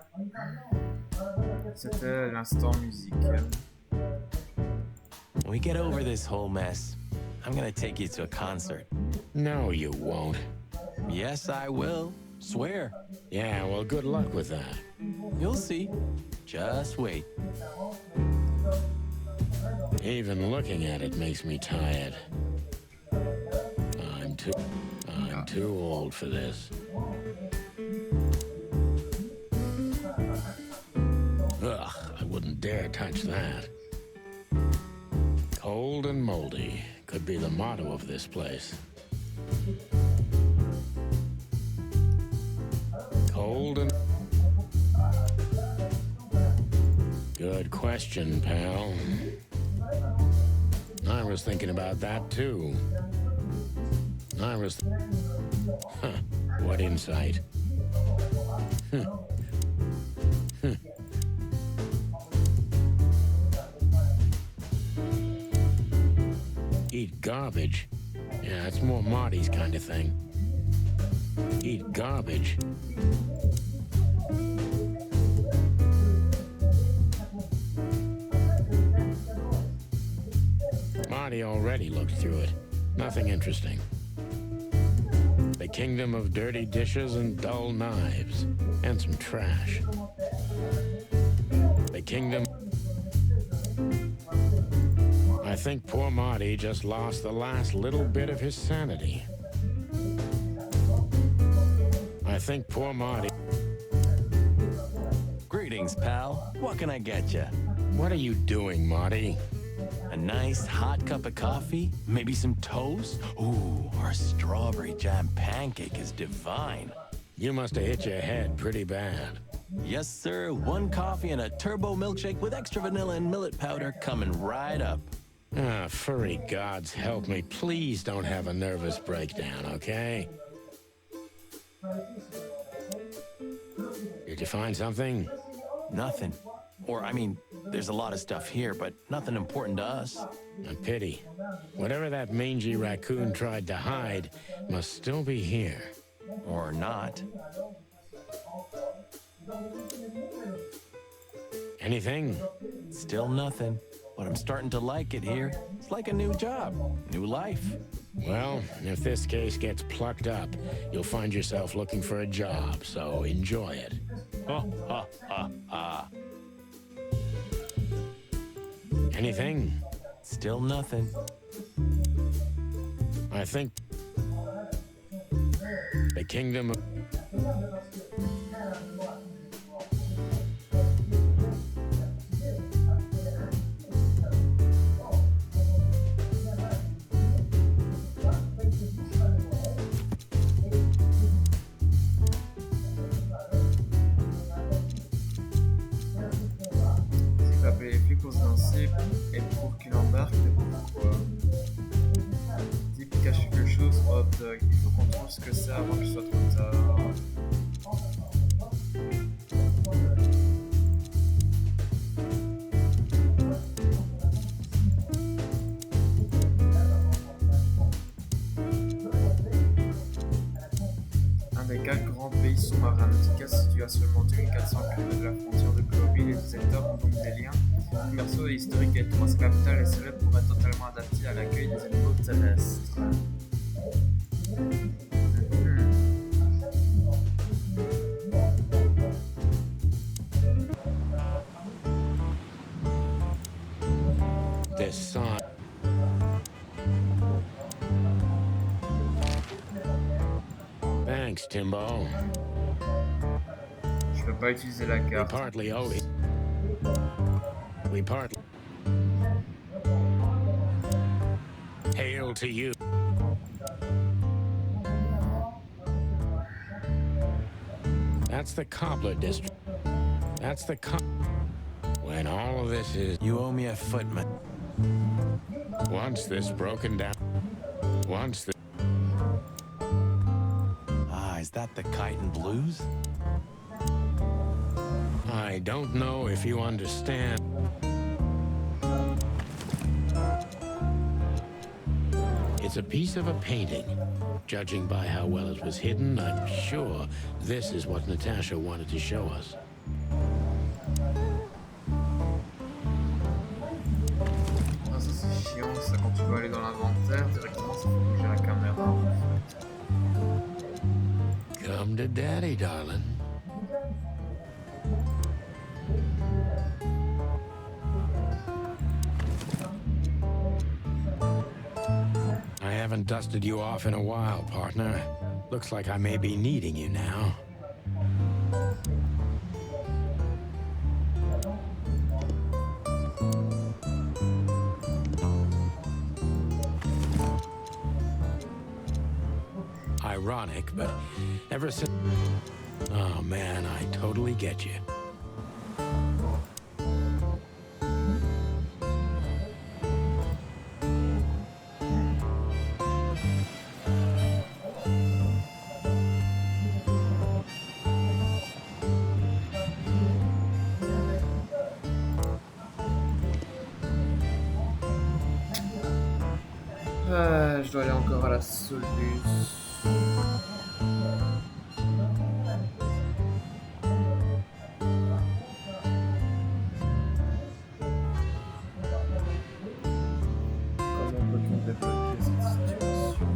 C'était l'instant musical. When we get over this whole mess, I'm gonna take you to a concert. No, you won't. Yes, I will. Swear. Yeah, well, good luck with that. You'll see. Just wait. Even looking at it makes me tired. I'm too old for this. wouldn't dare touch that. Cold and moldy could be the motto of this place. Cold and... Good question, pal. I was thinking about that, too. Huh, what insight. Eat garbage. Yeah, it's more Marty's kind of thing. Eat garbage. Marty already looked through it. Nothing interesting. The kingdom of dirty dishes and dull knives. And some trash. The kingdom... I think poor Marty just lost the last little bit of his sanity. I think poor Marty... Greetings, pal. What can I get you? What are you doing, Marty? A nice hot cup of coffee? Maybe some toast? Ooh, or a strawberry jam pancake is divine. You must have hit your head pretty bad. Yes, sir. 1 coffee and a turbo milkshake with extra vanilla and millet powder coming right up. Ah, furry gods help me. Please don't have a nervous breakdown, okay? Did you find something? Nothing. Or, I mean, there's a lot of stuff here, but nothing important to us. A pity. Whatever that mangy raccoon tried to hide must still be here. Or not. Anything? Still nothing. But I'm starting to like it here. It's like a new job, new life. Well, if this case gets plucked up, you'll find yourself looking for a job, so enjoy it. Ha, ha, ha, ha. Anything? Still nothing. I think the kingdom of... Les flics osent lancer et pour qu'il embarque, pourquoi? Type cache quelque chose, hop, il faut qu'on trouve ce que c'est avant qu'il soit trop tard. Un des 4 grands pays sous-marins nautiques situé à seulement 2400 km de la frontière de Colombie, les deux secteurs ont donc des liens commerciaux et historiques et sa capitale est célèbre pour être totalement adaptée à l'accueil des animaux terrestres. This sign. Thanks, Timbo. Je peux pas utiliser la carte. We partly owe it. We partly... Hail to you. That's the cobbler district. That's the When all of this is... You owe me a footman. Once this broken down... Once the... Ah, is that the Kite and Blues? I don't know if you understand. It's a piece of a painting. Judging by how well it was hidden, I'm sure this is what Natasha wanted to show us. Ah, ça c'est chiant, ça quand tu veux aller dans l'inventaire, directement ça faut bouger la caméra. Come to daddy, darling. I haven't dusted you off in a while, partner. Looks like I may be needing you now. ironic, but ever since... Oh man, I totally get you. Je dois aller encore à la soluce. Comment peut-on débloquer cette situation?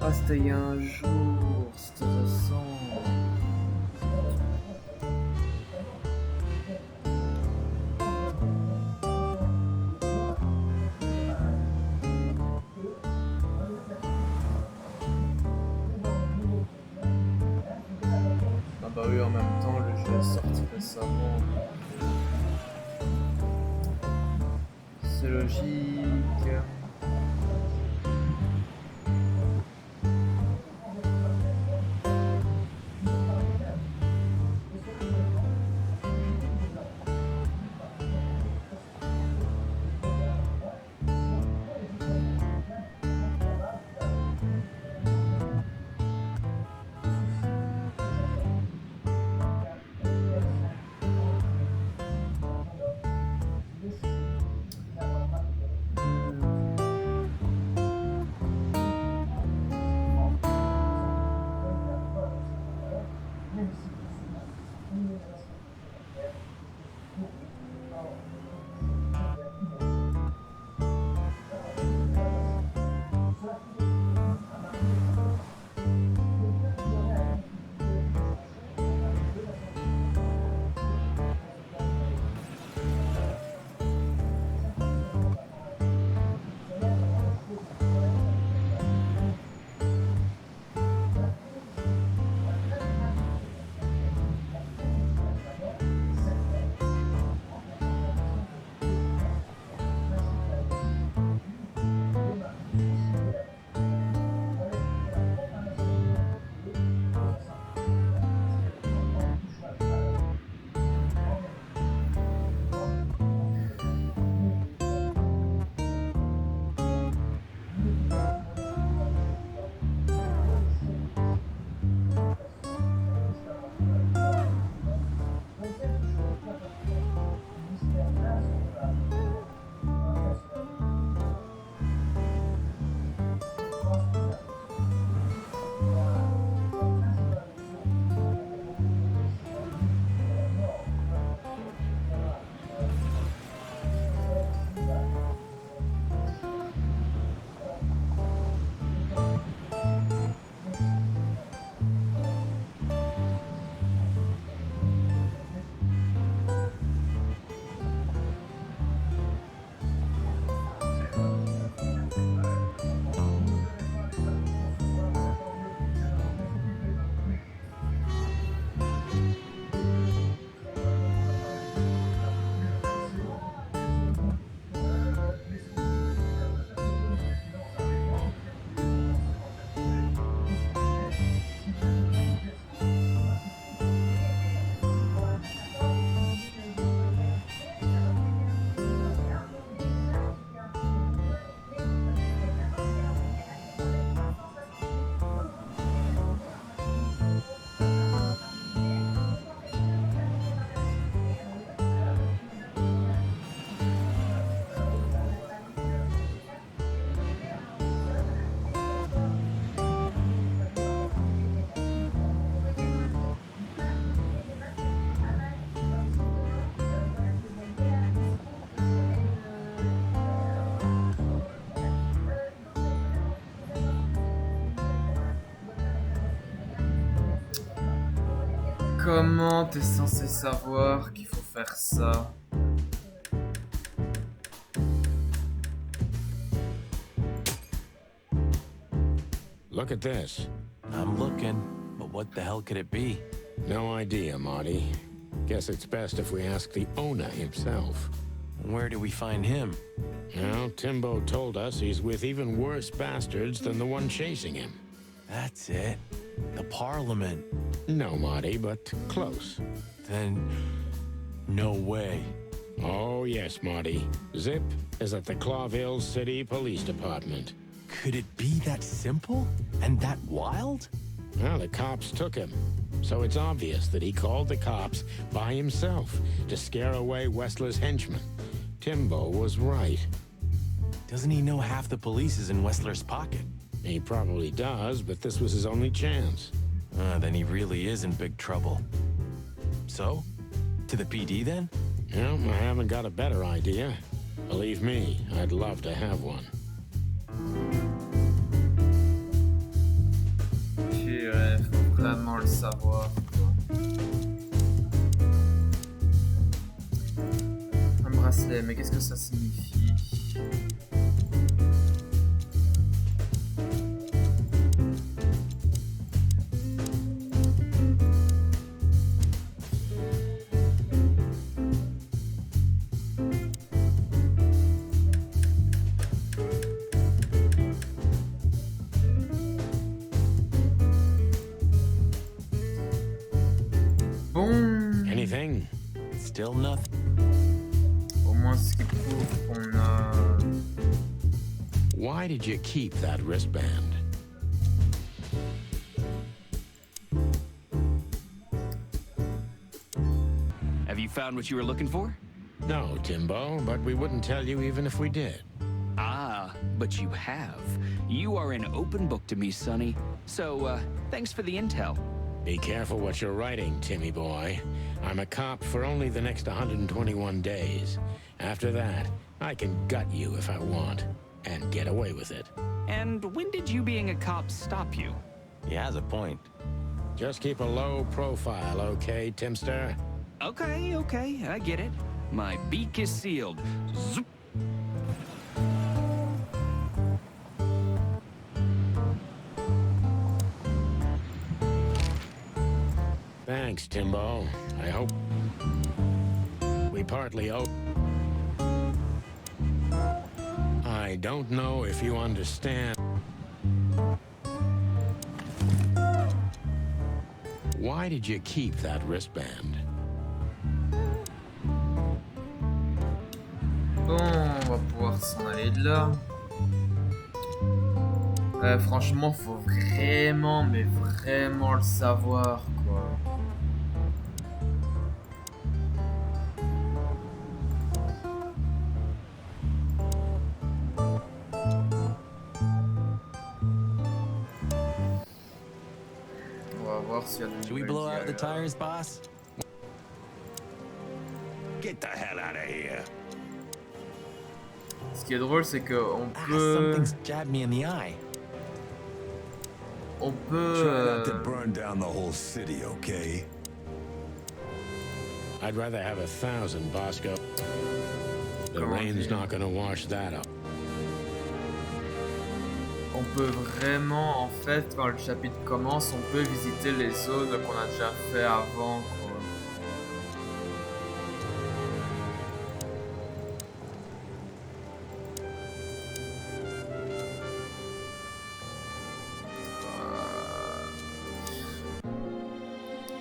Ah, c'était il y a un jour, c'était récent. Ah bah oui, en même temps, le jeu est sorti récemment. C'est logique. Comment t'es censé savoir qu'il faut faire ça? Look at this. I'm looking, but what the hell could it be? No idea, Marty. Guess it's best if we ask the owner himself. Where do we find him? Well, Timbo told us he's with even worse bastards than the one chasing him. That's it. The Parliament. No, Marty, but close. Then, no way. Oh, yes, Marty. Zip is at the Clawville City Police Department. Could it be that simple? And that wild? Well, the cops took him. So it's obvious that he called the cops by himself to scare away Wessler's henchmen. Timbo was right. Doesn't he know half the police is in Wessler's pocket? He probably does, but this was his only chance. Then he really is in big trouble. So? To the PD then? Well, I haven't got a better idea. Believe me, I'd love to have one. Faut vraiment le savoir, quoi. Un bracelet, mais qu'est-ce que ça signifie? Anything? Still nothing. Au moins, ce qui prouve qu'on a... Why did you keep that wristband? Have you found what you were looking for? No, Timbo, but we wouldn't tell you even if we did. Ah, but you have. You are an open book to me, Sonny. So, thanks for the intel. Be careful what you're writing, Timmy boy. I'm a cop for only the next 121 days. After that, I can gut you if I want, and get away with it. And when did you being a cop stop you? He has a point. Just keep a low profile, okay, Timster? Okay, I get it. My beak is sealed. Zoop. Thanks, Timbo. I hope we partly owe. I don't know if you understand. Why did you keep that wristband? Bon, on va pouvoir s'en aller de là. Franchement, faut vraiment, mais vraiment le savoir, quoi. On va voir s'il y a des Should we nouvelles blow out the guerres. tires, boss? Get the hell out of here. Ce qui est drôle, c'est que on Ah, peut... something's jabbed me in the eye. On peut... Try not to burn down the whole city, okay? I'd rather have 1,000, Bosco. The Comment rain's dire? not gonna wash that up. On peut vraiment, en fait, quand le chapitre commence, on peut visiter les zones qu'on a déjà fait avant, quoi.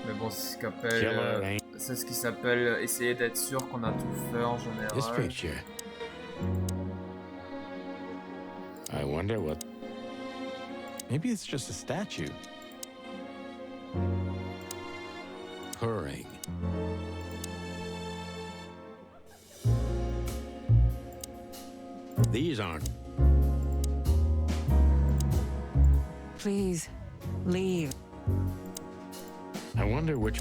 Mais bon, c'est ce qu'appelle... Killer ain't C'est ce qui s'appelle essayer d'être sûr qu'on a tout fait en général. this picture. I wonder what... Maybe it's just a statue. Purring. These aren't... Please, leave. I wonder which...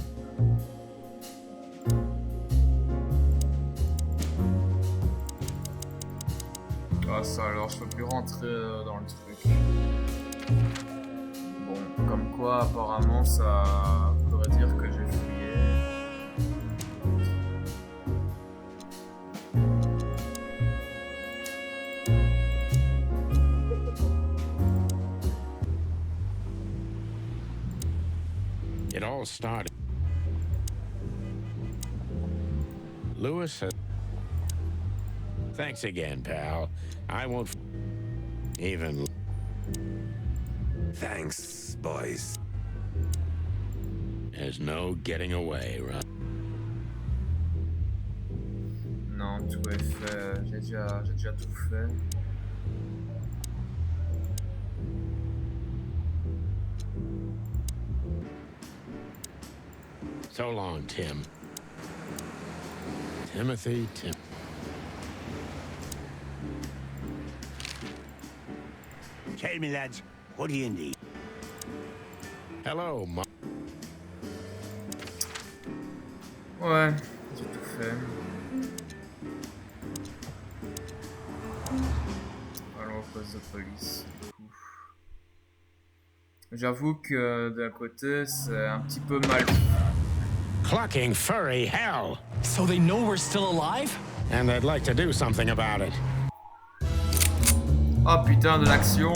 Ah ça alors, je peux plus rentrer dans le truc. Bon, comme quoi apparemment ça voudrait dire que j'ai fui. all started. Lewis has... Thanks again, pal. I won't... Even... Thanks, boys. There's no getting away, right? Non, tout est fait. J'ai déjà tout fait. So long, Tim. Timothy, Tim. Tell me, lads, what do you need? Hello, Ma... Ouais, j'ai tout fait. Allons au poste de police. J'avoue que d'un côté, c'est un petit peu mal. Clucking furry hell! So they know we're still alive? And they'd like to do something about it. Oh putain, de l'action!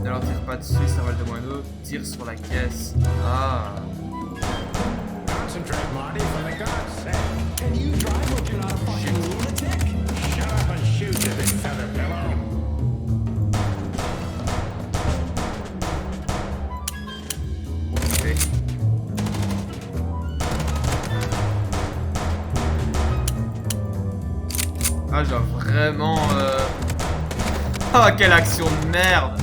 Ne leur tire pas dessus, ça vole de moineau. Tire sur la caisse. Ah! Concentrate, Marty, for the God's sake. Can you drive like you're not a fucking lunatic? Shut up and shoot, you big feather pillow. Okay. Ah, genre vraiment... Ah, quelle action de merde!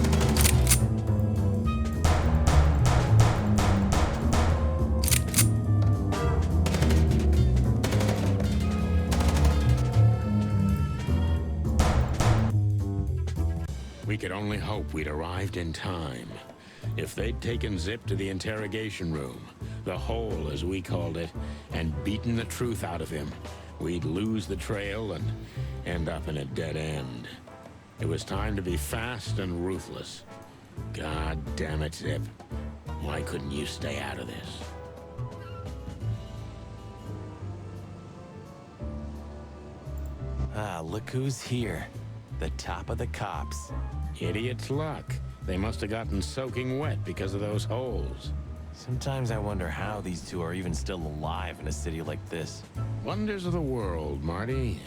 We could only hope we'd arrived in time. If they'd taken Zip to the interrogation room, the hole as we called it, and beaten the truth out of him, we'd lose the trail and end up in a dead end. It was time to be fast and ruthless. God damn it, Zip. Why couldn't you stay out of this? Ah, look who's here. The top of the cops. Idiot's luck. They must have gotten soaking wet because of those holes. Sometimes I wonder how these two are even still alive in a city like this. Wonders of the world, Marty.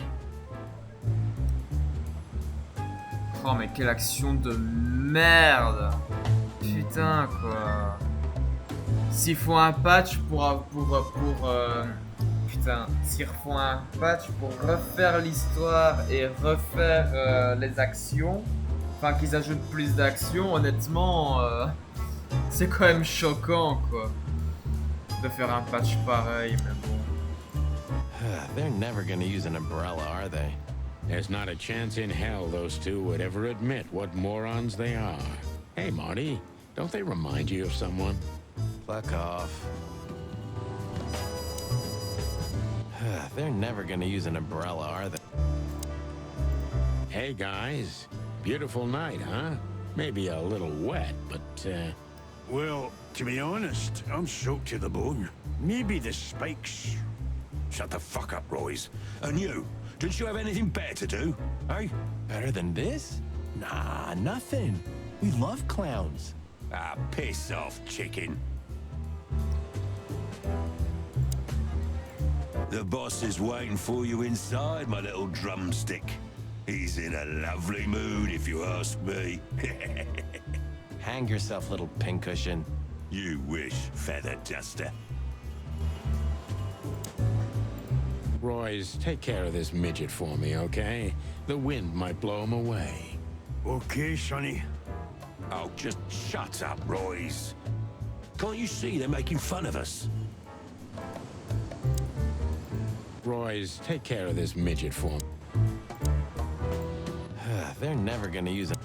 Oh mais quelle action de merde! Putain quoi! S'ils font un patch putain, s'ils refont un patch pour refaire l'histoire et refaire les actions, enfin qu'ils ajoutent plus d'actions, honnêtement, c'est quand même choquant quoi, de faire un patch pareil, mais bon. They're never gonna use an umbrella, are they? There's not a chance in hell those two would ever admit what morons they are. Hey, Marty, don't they remind you of someone? Fuck off. They're never gonna use an umbrella, are they? Hey, guys. Beautiful night, huh? Maybe a little wet, but, Well, to be honest, I'm soaked to the bone. Maybe the spikes. Shut the fuck up, Royce. And you? Didn't you have anything better to do? Eh? Better than this? Nah, nothing. We love clowns. Ah, piss off, chicken. The boss is waiting for you inside, my little drumstick. He's in a lovely mood, if you ask me. Hang yourself, little pincushion. You wish, feather duster. Royce, take care of this midget for me, okay? The wind might blow him away. Okay, Sonny. Oh, just shut up, Royce. Can't you see they're making fun of us? Royce, take care of this midget for me. They're never gonna use it.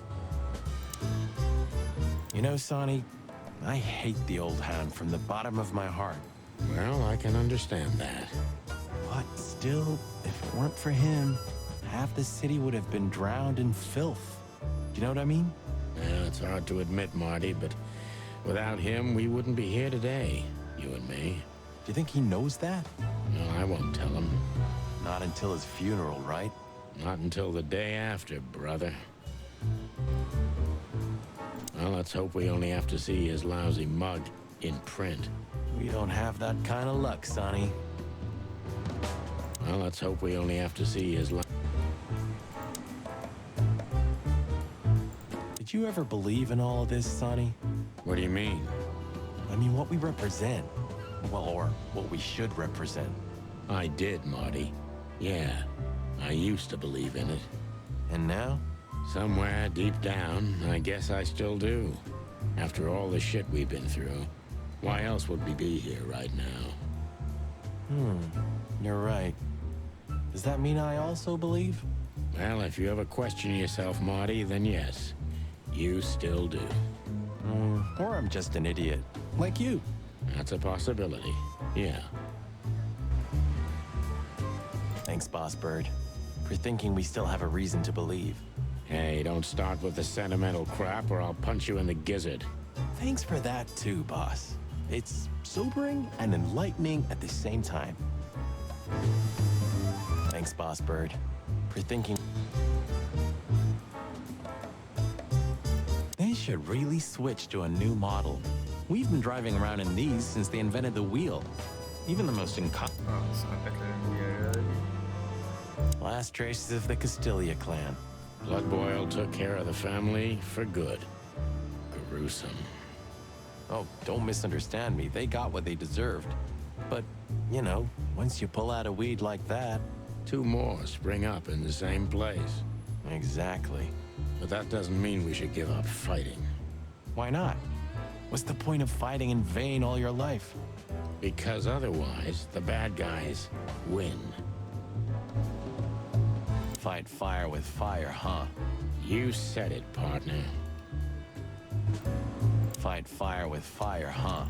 You know, Sonny, I hate the old hound from the bottom of my heart. Well, I can understand that. But still, if it weren't for him, half the city would have been drowned in filth. Do you know what I mean? Yeah, it's hard to admit, Marty, but without him, we wouldn't be here today, you and me. Do you think he knows that? No, I won't tell him. Not until his funeral, right? Not until the day after, brother. Well, let's hope we only have to see his lousy mug in print. We don't have that kind of luck, Sonny. Well, let's hope we only have to see his Did you ever believe in all of this, Sonny? What do you mean? I mean, what we represent. Well, or what we should represent. I did, Marty. Yeah, I used to believe in it. And now? Somewhere deep down, I guess I still do. After all the shit we've been through, why else would we be here right now? You're right. Does that mean I also believe? Well, if you ever question yourself, Marty, then yes, you still do. Or I'm just an idiot. Like you. That's a possibility, yeah. Thanks, Boss Bird, for thinking we still have a reason to believe. Hey, don't start with the sentimental crap or I'll punch you in the gizzard. Thanks for that too, boss. It's sobering and enlightening at the same time. Thanks, Boss Bird, for thinking... They should really switch to a new model. We've been driving around in these since they invented the wheel. Even the most last traces of the Castilia clan. Blood Boil took care of the family for good. Gruesome. Oh, don't misunderstand me. They got what they deserved. But, you know, once you pull out a weed like that... 2 more spring up in the same place. Exactly. But that doesn't mean we should give up fighting. Why not? What's the point of fighting in vain all your life? Because otherwise, the bad guys win. Fight fire with fire, huh? You said it, partner. Fight fire with fire, huh?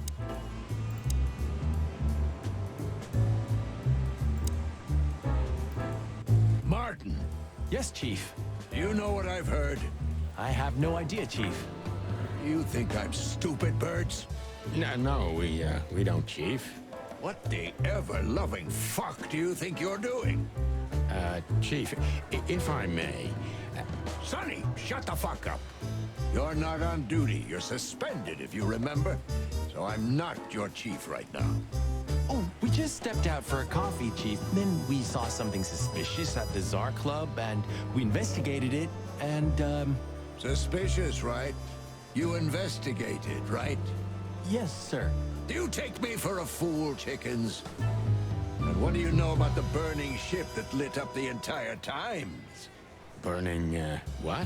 Martin! Yes, Chief. Do you know what I've heard? I have no idea, Chief. You think I'm stupid, Birds? No, we don't, Chief. What the ever-loving fuck do you think you're doing? Chief, if I may... Sonny, shut the fuck up. You're not on duty. You're suspended, if you remember. So I'm not your chief right now. Oh, we just stepped out for a coffee, Chief. Then we saw something suspicious at the Czar Club, and we investigated it, and, Suspicious, right? You investigated, right? Yes, sir. Do you take me for a fool, chickens? And what do you know about the burning ship that lit up the entire Times? Burning, what?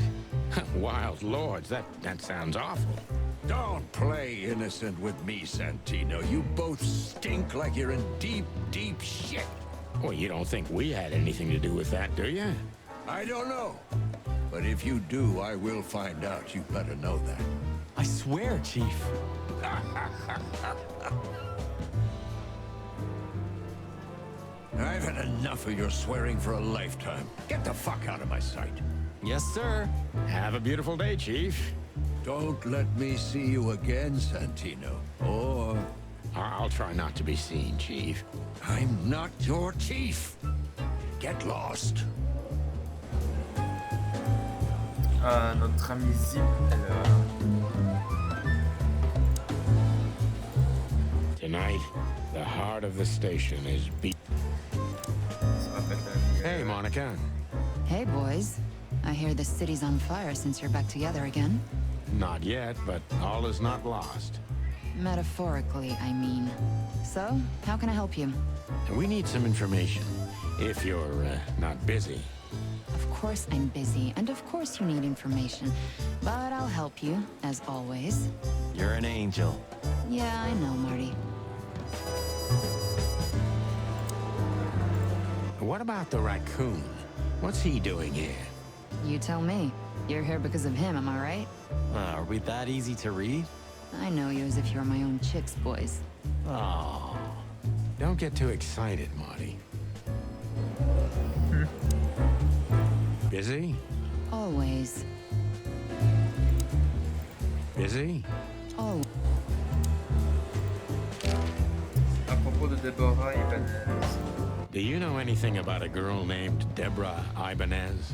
Wild lords, that sounds awful. Don't play innocent with me, Santino. You both stink like you're in deep, deep shit. Well, you don't think we had anything to do with that, do you? I don't know. But if you do, I will find out. You better know that. I swear, Chief. I've had enough of your swearing for a lifetime. Get the fuck out of my sight. Yes, sir. Have a beautiful day, Chief. Don't let me see you again, Santino. Or... I'll try not to be seen, Chief. I'm not your chief. Get lost. Notre ami Zip, Tonight, the heart of the station is beat. Hey, Monica. Hey, boys. I hear the city's on fire since you're back together again. Not yet, but all is not lost. Metaphorically, I mean. So, how can I help you? We need some information, if you're not busy. Of course I'm busy, and of course you need information. But I'll help you, as always. You're an angel. Yeah, I know, Marty. What about the raccoon? What's he doing here? You tell me. You're here because of him, am I right? Are we that easy to read? I know you as if you're my own chicks, boys. Oh, don't get too excited, Marty. Busy? Always. Busy? Oh. à propos de Deborah Ibanez. Do you know anything about a girl named Deborah Ibanez?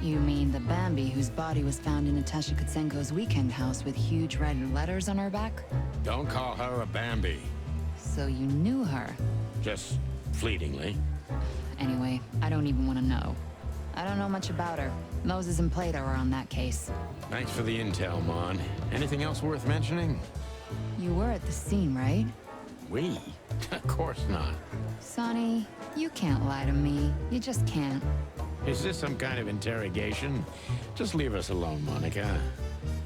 You mean the Bambi whose body was found in Natasha Kutsenko's weekend house with huge red letters on her back? Don't call her a Bambi. So you knew her? Just fleetingly. Anyway, I don't even want to know. I don't know much about her. Moses and Plato are on that case. Thanks for the intel, Mon. Anything else worth mentioning? You were at the scene, right? We? Of course not. Sonny, you can't lie to me. You just can't. Is this some kind of interrogation? Just leave us alone, Monica.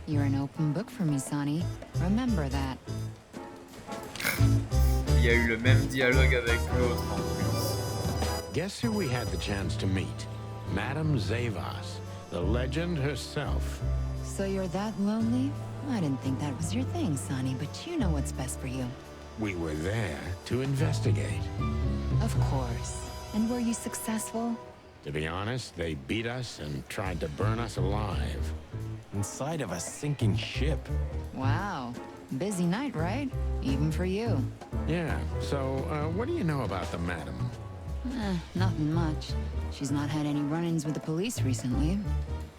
You're an open book for me, Sonny. Remember that. Il y a eu le même dialogue avec l'autre en plus. Guess who we had the chance to meet? Madame Zavas, the legend herself. So you're that lonely? I didn't think that was your thing, Sonny, but you know what's best for you. We were there to investigate. Of course. And were you successful? To be honest, they beat us and tried to burn us alive. Inside of a sinking ship. Wow. Busy night, right? Even for you. Yeah, so what do you know about the madam? Nothing much. She's not had any run-ins with the police recently.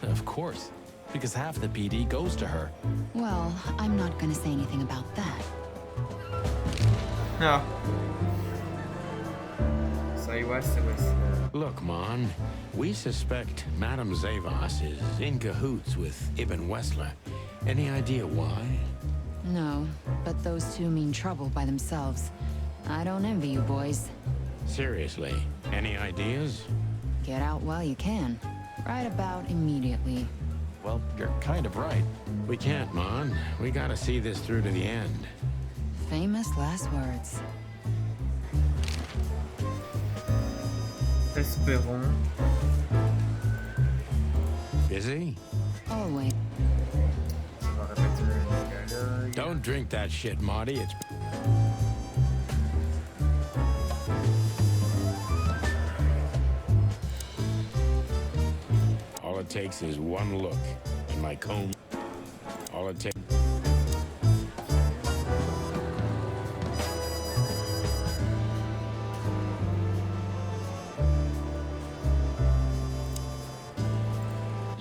Of course, because half the PD goes to her. Well, I'm not gonna say anything about that. Ah. Ça y va, c'est vrai. Look, Mon, we suspect Madame Zavas is in cahoots with Ibn Wessler. Any idea why? No, but those two mean trouble by themselves. I don't envy you boys. Seriously, any ideas? Get out while you can. Right about immediately. Well, you're kind of right. We can't, Mon. We gotta see this through to the end. Famous last words. Espérons. Busy? Always. On va répéter le dialogue. Don't drink that shit, Marty. It's... All it takes is one look, and my comb... All it takes...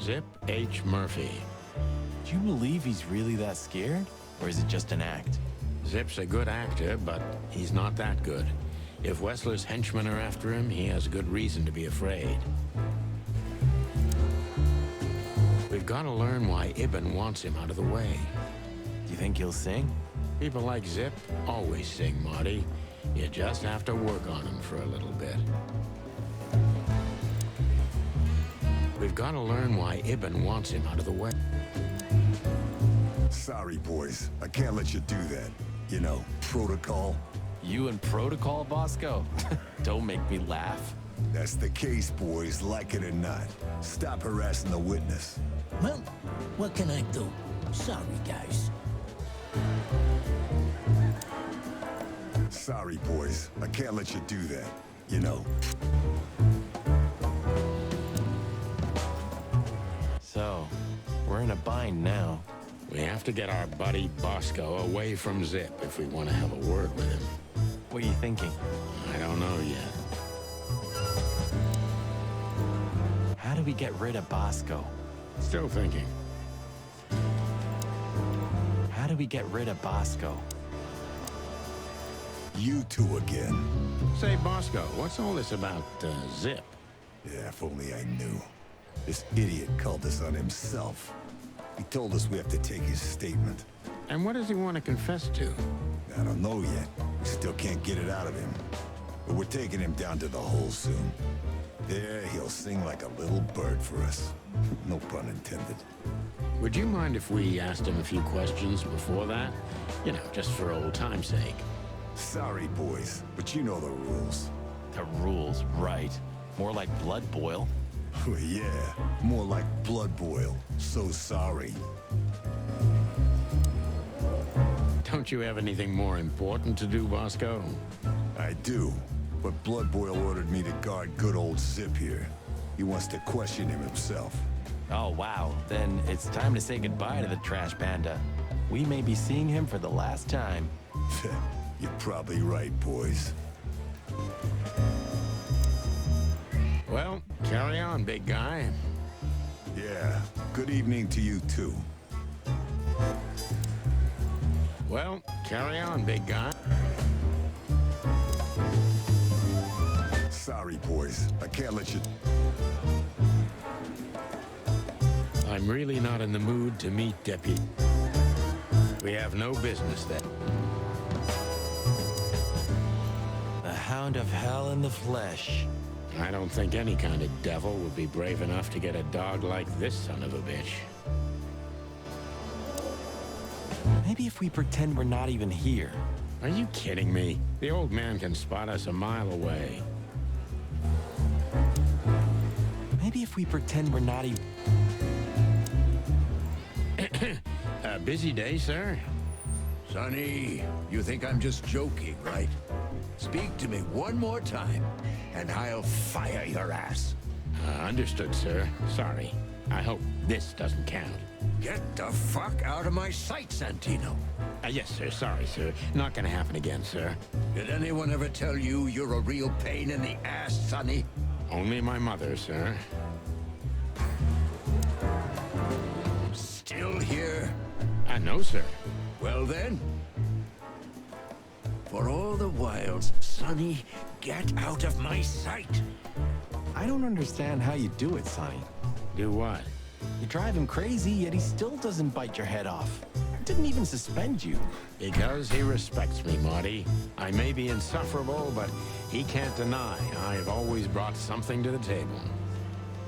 Zip H. Murphy. Do you believe he's really that scared? Or is it just an act? Zip's a good actor, but he's not that good. If Wessler's henchmen are after him, he has good reason to be afraid. We've got to learn why Ibn wants him out of the way. Do you think he'll sing? People like Zip always sing, Marty. You just have to work on him for a little bit. We've got to learn why Ibn wants him out of the way. Sorry, boys. I can't let you do that. You know, protocol. You and protocol, Bosco? Don't make me laugh. That's the case, boys, like it or not. Stop harassing the witness. Well, what can I do? Sorry, guys. Sorry, boys. I can't let you do that. You know. So, we're in a bind now. We have to get our buddy Bosco away from Zip if we want to have a word with him. What are you thinking? I don't know yet. How do we get rid of Bosco? Still thinking. How do we get rid of Bosco? You two again. Say, Bosco, what's all this about Zip? Yeah, if only I knew. This idiot called us on himself. He told us we have to take his statement. And what does he want to confess to? I don't know yet. We still can't get it out of him. But we're taking him down to the hole soon. There, he'll sing like a little bird for us. No pun intended. Would you mind if we asked him a few questions before that? You know, just for old time's sake. Sorry, boys, but you know the rules. The rules, right. More like blood boil. Well, yeah, more like blood boil. So sorry. Don't you have anything more important to do, Bosco? I do, but Blood Boil ordered me to guard good old Zip here. He wants to question him himself. Oh, wow. Then it's time to say goodbye to the trash panda. We may be seeing him for the last time. You're probably right, boys. Well, carry on, big guy. Yeah, good evening to you too. Well, carry on, big guy. Sorry, boys. I can't let you... I'm really not in the mood to meet Deputy. We have no business there. The Hound of Hell in the flesh. I don't think any kind of devil would be brave enough to get a dog like this son of a bitch. Maybe if we pretend we're not even here. Are you kidding me? The old man can spot us a mile away. Maybe if we pretend we're not even... A busy day, sir? Sonny, you think I'm just joking, right? Speak to me one more time, and I'll fire your ass. Understood, sir. Sorry. I hope this doesn't count. Get the fuck out of my sight, Santino. Yes, sir. Sorry, sir. Not gonna happen again, sir. Did anyone ever tell you you're a real pain in the ass, Sonny? Only my mother, sir. Still here? No, sir. Well then, for all the wilds, Sonny, get out of my sight. I don't understand how you do it, Sonny. Do what? You drive him crazy, yet he still doesn't bite your head off. Didn't even suspend you. Because he respects me, Marty. I may be insufferable, but he can't deny I've always brought something to the table.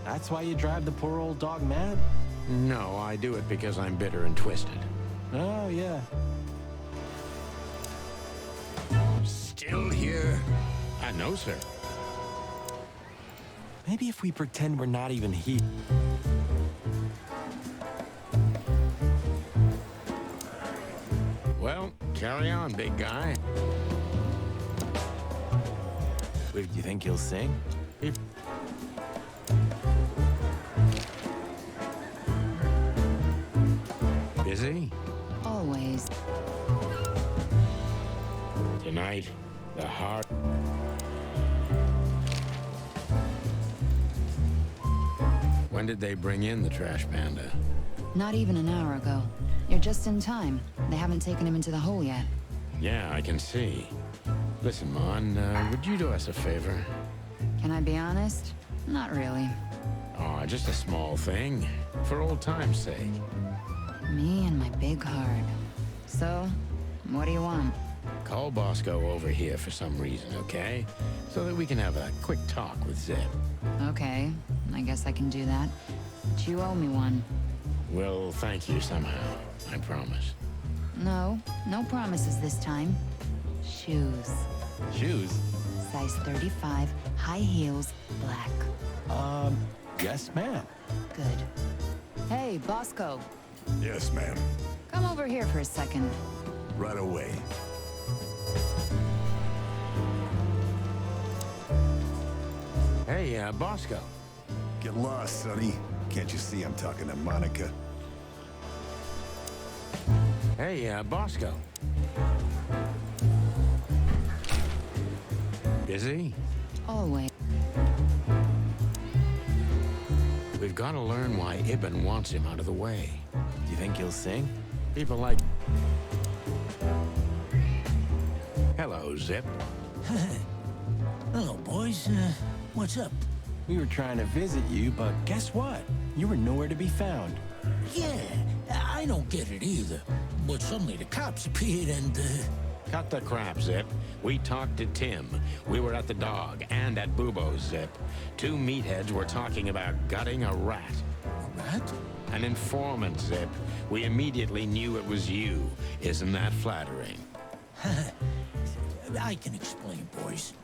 That's why you drive the poor old dog mad? No, I do it because I'm bitter and twisted. Oh, yeah. Still here? No, sir. Maybe if we pretend we're not even here. Well, carry on, big guy. Do you think he'll sing? Busy? Always. Tonight, the heart... When did they bring in the trash panda? Not even an hour ago. You're just in time. They haven't taken him into the hole yet. Yeah, I can see. Listen, Mon, would you do us a favor? Can I be honest? Not really. Oh, just a small thing. For old time's sake. Me and my big heart. So, what do you want? Call Bosco over here for some reason, okay? So that we can have a quick talk with Zip. Okay, I guess I can do that. But you owe me one. We'll thank you somehow, I promise. No, no promises this time. Shoes. Shoes? Size 35, high heels, black. Yes, ma'am. Good. Hey, Bosco. Yes, ma'am. Come over here for a second. Right away. Hey, Bosco. Get lost, Sonny. Can't you see I'm talking to Monica? Hey, Bosco. Busy? Always. We've got to learn why Ibn wants him out of the way. Do you think he'll sing? People like... Hello, Zip. Hello, boys. What's up? We were trying to visit you, but guess what? You were nowhere to be found. Yeah, I don't get it either. But suddenly the cops appeared and, Cut the crap, Zip. We talked to Tim. We were at the Dog and at Bubo's, Zip. Two meatheads were talking about gutting a rat. A rat? An informant, Zip. We immediately knew it was you. Isn't that flattering? I can explain, boys.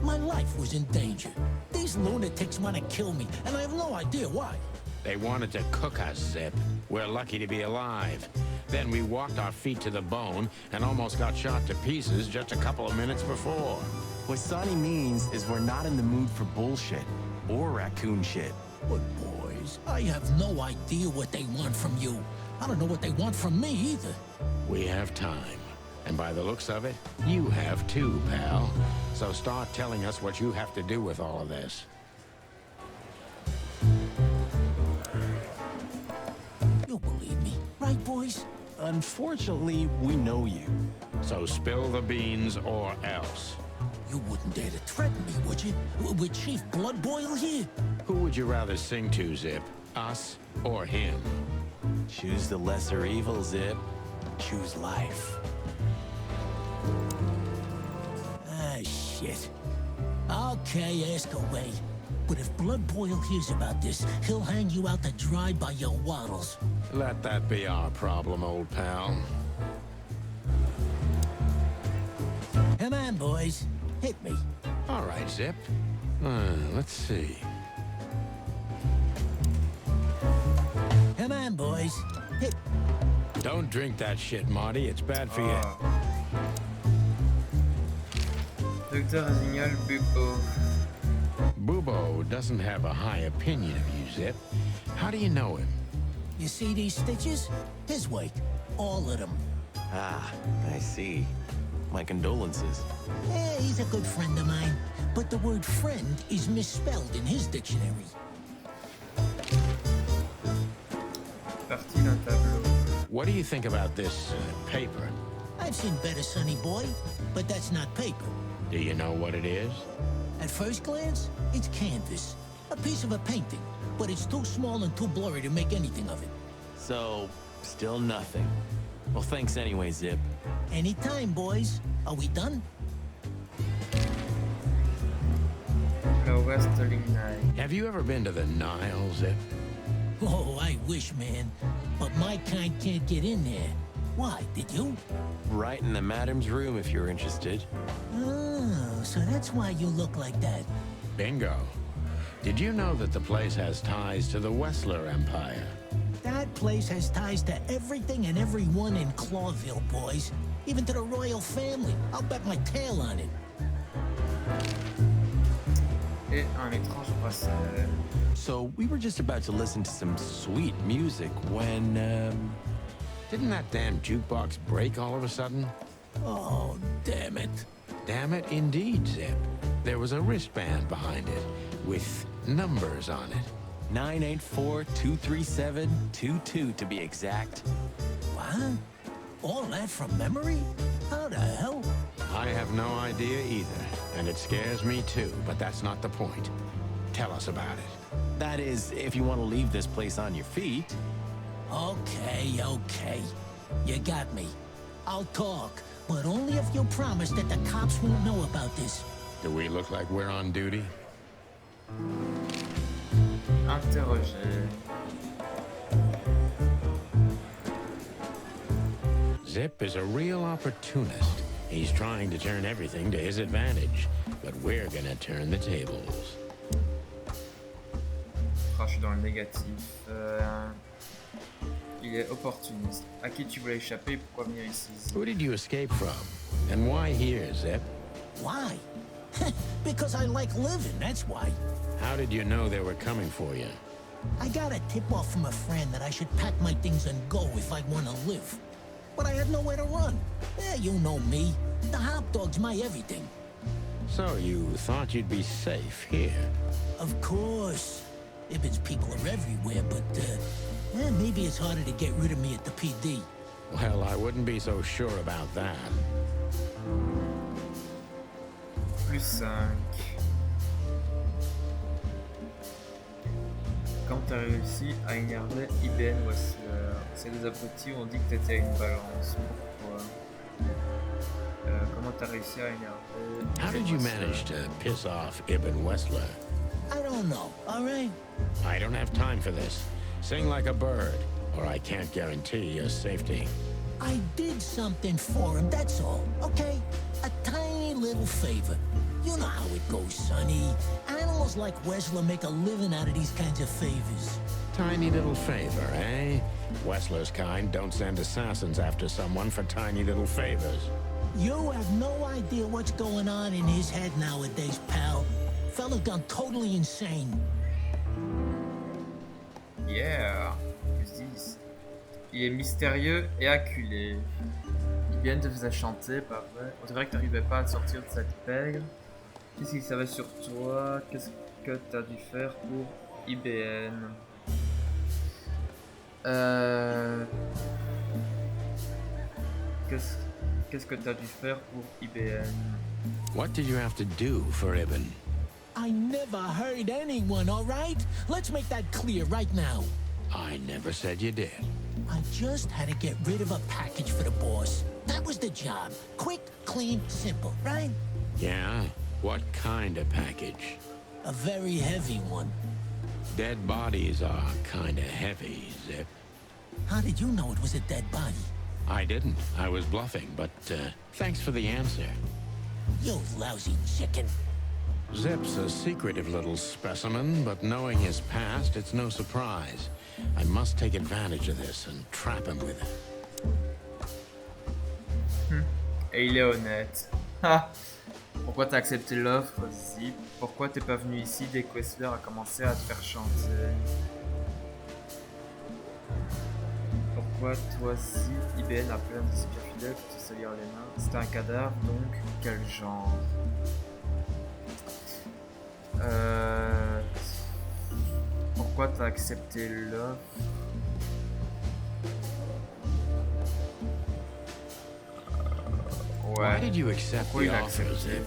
My life was in danger. These lunatics want to kill me, and I have no idea why. They wanted to cook us, Zip. We're lucky to be alive. Then we walked our feet to the bone and almost got shot to pieces just a couple of minutes before. What Sonny means is we're not in the mood for bullshit. Or raccoon shit. But boys, I have no idea what they want from you. I don't know what they want from me either. We have time. And by the looks of it, you have too, pal. So start telling us what you have to do with all of this. boys? Unfortunately, we know you. So spill the beans or else. You wouldn't dare to threaten me, would you? With Chief Bloodboil here? Who would you rather sing to, Zip? Us or him? Choose the lesser evil, Zip. Choose life. Ah, shit. Okay, ask away. But if Bloodboil hears about this, he'll hang you out to dry by your waddles. Let that be our problem, old pal. Come on, boys. Hit me. All right, Zip. Let's see. Come on, boys. Hit. Don't drink that shit, Marty. It's bad for you. Docteur Zignal Bubo. Bubo doesn't have a high opinion of you, Zip. How do you know him? You see these stitches? His weight. All of them. Ah, I see. My condolences. Yeah, he's a good friend of mine. But the word friend is misspelled in his dictionary. Partie d'un tableau. What do you think about this paper? I've seen better, sonny boy, but that's not paper. Do you know what it is? At first glance, it's canvas. A piece of a painting, but it's too small and too blurry to make anything of it. So, still nothing. Well, thanks anyway, Zip. Anytime, boys. Are we done? Le Wrestling Night. Have you ever been to the Nile, Zip? Oh, I wish, man. But my kind can't get in there. Why, did you? Right in the madam's room if you're interested. Oh, so that's why you look like that. Bingo. Did you know that the place has ties to the Wessler Empire? That place has ties to everything and everyone in Clawville, boys. Even to the royal family. I'll bet my tail on it. Et un étrange bracelet. So, we were just about to listen to some sweet music when, Didn't that damn jukebox break all of a sudden? Oh, damn it. Damn it, indeed, Zip. There was a wristband behind it, with numbers on it. 984-237-22 to be exact. What? All that from memory? How the hell? I have no idea either, and it scares me too, but that's not the point. Tell us about it. That is, if you want to leave this place on your feet. Okay, okay. You got me. I'll talk, but only if you promise that the cops won't know about this. Do we look like we're on duty? Interroger. Zip is a real opportunist. He's trying to turn everything to his advantage, but we're gonna turn the tables. Ah, je suis dans le négatif. Il est opportuniste. À qui tu voulais échapper? Pourquoi venir ici? Who did you escape from? And why here, Zip? Why? Because I like living, that's why. How did you know they were coming for you? I got a tip-off from a friend that I should pack my things and go if I want to live. But I had nowhere to run. You know me. The hot dog's my everything. So you thought you'd be safe here? Of course. Ibben's people are everywhere, but, maybe it's harder to get rid of me at the PD. Well, I wouldn't be so sure about that. Plus 5. Quand t'as réussi à énerver IBN Wessler, ces deux abrutis ont dit que t'étais à une balance. Pourquoi? Comment t'as réussi à énerver? How did you manage to piss off Ibn Wessler? I don't know, all right? I don't have time for this. Sing like a bird, or I can't guarantee your safety. I did something for him, that's all, okay? A tiny little favor. You know how it goes, Sonny. Animals like Wessler make a living out of these kinds of favors. Tiny little favor, eh? Wessler's kind don't send assassins after someone for tiny little favors. You have no idea what's going on in his head nowadays, pal. Fella's gone totally insane. Yeah, qu'est-ce qu'ils disent? Il est mystérieux et acculé. IBN te faisait chanter, pas vrai? On dirait que t'arrivais pas à te sortir de cette pègre. Qu'est-ce qu'il savait sur toi? Qu'est-ce que t'as dû faire pour IBN? Qu'est-ce qu'est-ce que t'as dû faire pour IBM? What did you have to do for Ibn? I never hurt anyone, all right? Let's make that clear right now. I never said you did. I just had to get rid of a package for the boss. That was the job. Quick, clean, simple, right? Yeah? What kind of package? A very heavy one. Dead bodies are kinda heavy, Zip. How did you know it was a dead body? I didn't. I was bluffing, but thanks for the answer. You lousy chicken. Zip's a secretive little specimen, but knowing his past, it's no surprise. I must take advantage of this and trap him with it. Et il est honnête. Ah. Pourquoi t'as accepté l'offre, Zip? Pourquoi t'es pas venu ici dès que Whistler a commencé à te faire chanter? Pourquoi toi, Zip, IBN a plein de sbires fidèles pour te salir les mains? C'était un cadavre, donc quel genre? Pourquoi t'as accepté l'offre? Why did you accept the offer, Zip?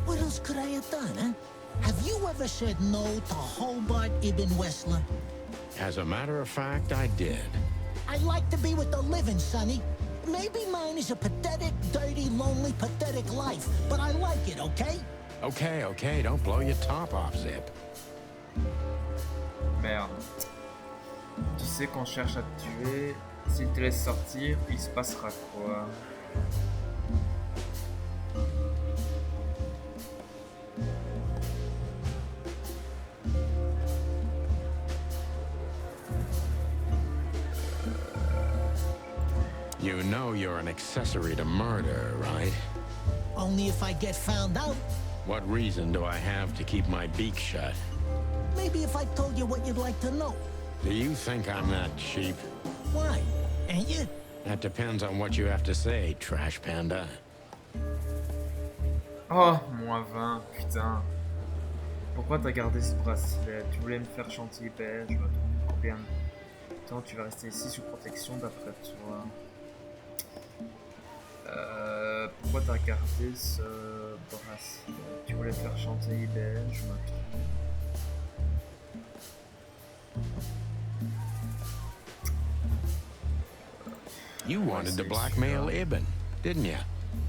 What else could I have done, huh? Have you ever said no to Hobart Ibn Wessler? As a matter of fact, I did. I like to be with the living, Sonny. Maybe mine is a pathetic, dirty, lonely, pathetic life, but I like it, okay? Okay, don't blow your top off, Zip. Merde. Tu sais qu'on cherche à te tuer. S'il te laisse sortir, il se passera quoi? You know you're an accessory to murder, right? Only if I get found out. What reason do I have to keep my beak shut? Maybe if I told you what you'd like to know. Do you think I'm that cheap? Why? Ain't you? That depends on what you have to say, Trash Panda. Oh, -20, putain. Pourquoi t'as gardé ce bracelet? Tu voulais me faire chanter IBN, je me trompe. Combien de temps tu vas rester ici sous protection d'après toi? Pourquoi t'as gardé ce bracelet? Tu voulais faire chanter IBN, je me trompe. You wanted to blackmail Ibn, didn't you?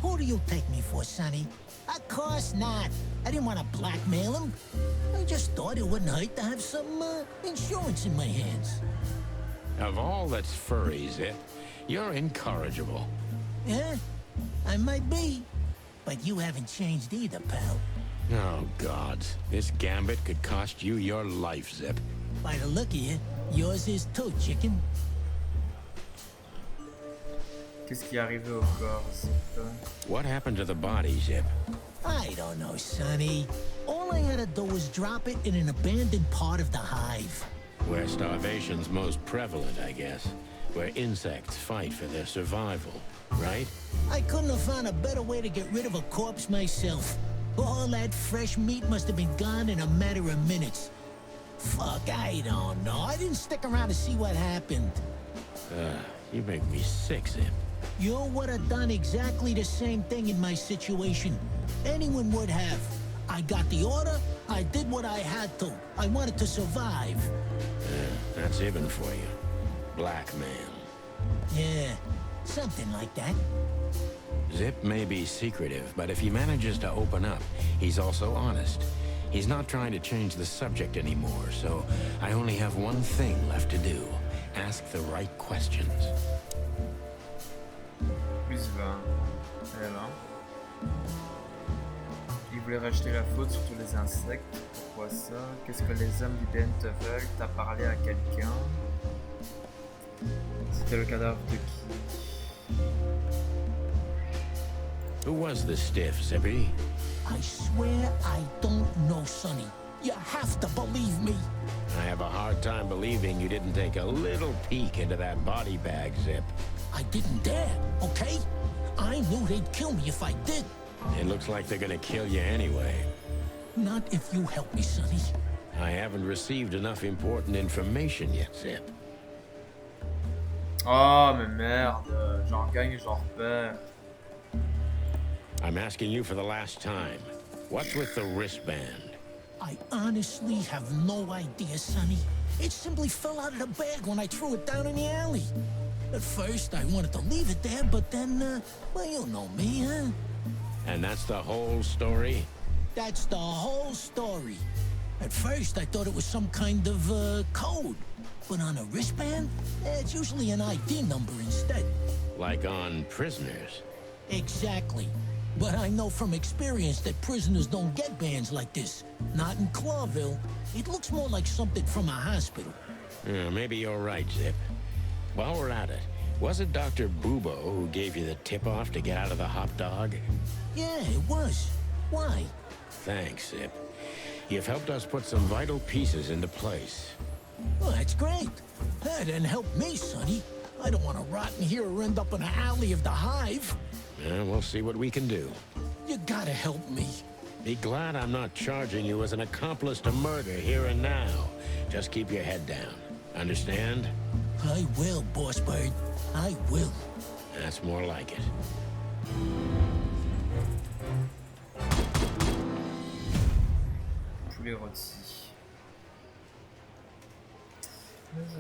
Who do you take me for, Sonny? Of course not. I didn't want to blackmail him. I just thought it wouldn't hurt to have some insurance in my hands. Of all that's furry, Zip, you're incorrigible. Yeah, I might be. But you haven't changed either, pal. Oh, gods. This gambit could cost you your life, Zip. By the look of you, yours is too, chicken. Qu'est-ce qui est arrivé au corps, Zip? What happened to the body, Zip? I don't know, Sonny. All I had to do was drop it in an abandoned part of the hive. Where starvation's most prevalent, I guess. Where insects fight for their survival, right? I couldn't have found a better way to get rid of a corpse myself. All that fresh meat must have been gone in a matter of minutes. Fuck, I don't know. I didn't stick around to see what happened. You make me sick, Zip. You would have done exactly the same thing in my situation. Anyone would have. I got the order, I did what I had to. I wanted to survive. That's Ibn for you. Blackmail. Yeah, something like that. Zip may be secretive, but if he manages to open up, he's also honest. He's not trying to change the subject anymore, so I only have one thing left to do. Ask the right questions. Plus 20. Et là. Il voulait racheter la faute sur tous les insectes. Pourquoi ça? Qu'est-ce que les hommes d'IBN te veulent? T'as parlé à quelqu'un? C'était le cadavre de qui? Who was the stiff, Zippy? I swear I don't know, Sonny. You have to believe me. I have a hard time believing you didn't take a little peek into that body bag, Zip. I didn't dare, okay? I knew they'd kill me if I did. It looks like they're gonna kill you anyway. Not if you help me, Sonny. I haven't received enough important information yet, Zip. Oh, mais merde. J'en gagne, j'en perds. I'm asking you for the last time. What's with the wristband? I honestly have no idea, Sonny. It simply fell out of the bag when I threw it down in the alley. At first, I wanted to leave it there, but then, well, you know me, huh? And that's the whole story? That's the whole story. At first, I thought it was some kind of, code. But on a wristband, it's usually an ID number instead. Like on prisoners? Exactly. But I know from experience that prisoners don't get bands like this. Not in Clawville. It looks more like something from a hospital. Maybe you're right, Zip. While we're at it, was it Dr. Bubo who gave you the tip-off to get out of the hot dog? Yeah, it was. Why? Thanks, Zip. You've helped us put some vital pieces into place. Well, that's great. That didn't help me, Sonny. I don't want to rot in here or end up in an alley of the Hive. We'll see what we can do. You gotta help me. Be glad I'm not charging you as an accomplice to murder here and now. Just keep your head down. Understand? I will, Boss Bird. I will. That's more like it. Poulet rôti.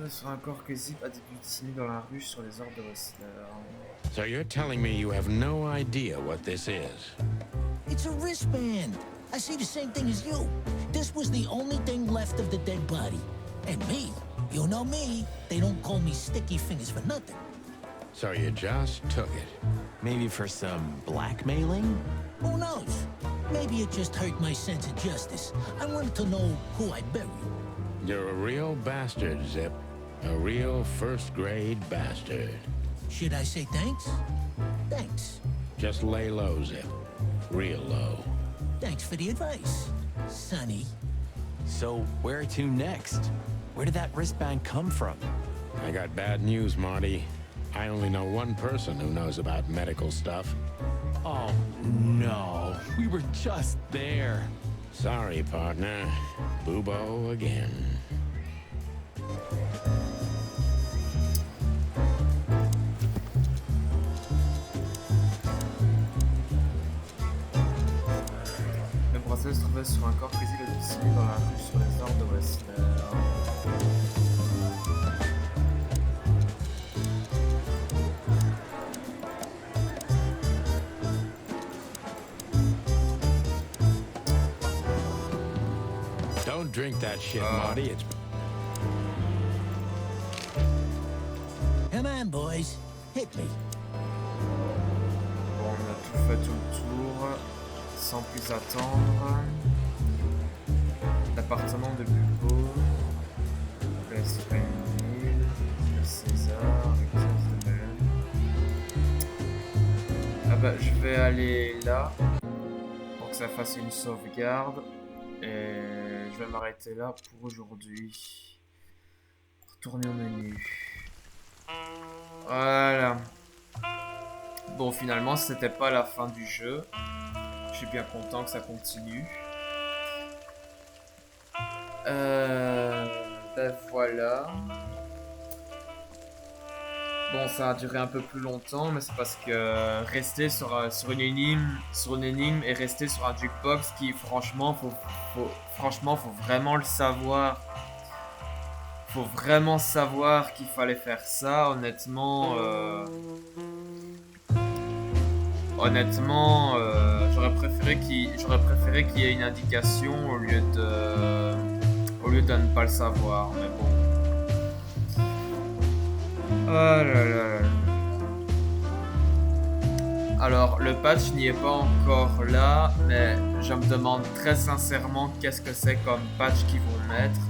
Sur un corps que Zip a dessiné dans la rue sur les ordres de Whistler. So you're telling me you have no idea what this is? It's a wristband. I see the same thing as you. This was the only thing left of the dead body. And me, you know me, they don't call me Sticky Fingers for nothing. So you just took it? Maybe for some blackmailing? Who knows? Maybe it just hurt my sense of justice. I wanted to know who I buried. You're a real bastard, Zip. A real first-grade bastard. Should I say thanks? Thanks. Just lay low, Zip. Real low. Thanks for the advice, Sonny. So, where to next? Where did that wristband come from? I got bad news, Marty. I only know one person who knows about medical stuff. Oh, no. We were just there. Sorry, partner. Bubo again. Le bracelet se trouvait sur un corps que Zip a dessiné dans la rue sur les ordres de Whistler. Don't drink that shit, Marty. It's... Come on, boys. Hit me. Bon, on a tout fait tout le tour. Sans plus attendre. L'appartement de Bubo. Le Spring Mill. Le César. Le Caisse de Belle. Ah bah, je vais aller là. Pour que ça fasse une sauvegarde. Et je vais m'arrêter là pour aujourd'hui. Retourner au menu. Voilà. Bon, finalement, c'était pas la fin du jeu. Je suis bien content que ça continue. Ben voilà. Bon, ça a duré un peu plus longtemps, mais c'est parce que rester sur une énigme et rester sur un jukebox qui, franchement, faut vraiment le savoir. Faut vraiment savoir qu'il fallait faire ça, honnêtement. J'aurais préféré qu'il y ait une indication au lieu de ne pas le savoir, mais bon. Oh là là là. Alors, le patch n'y est pas encore là, mais je me demande très sincèrement qu'est-ce que c'est comme patch qu'ils vont mettre.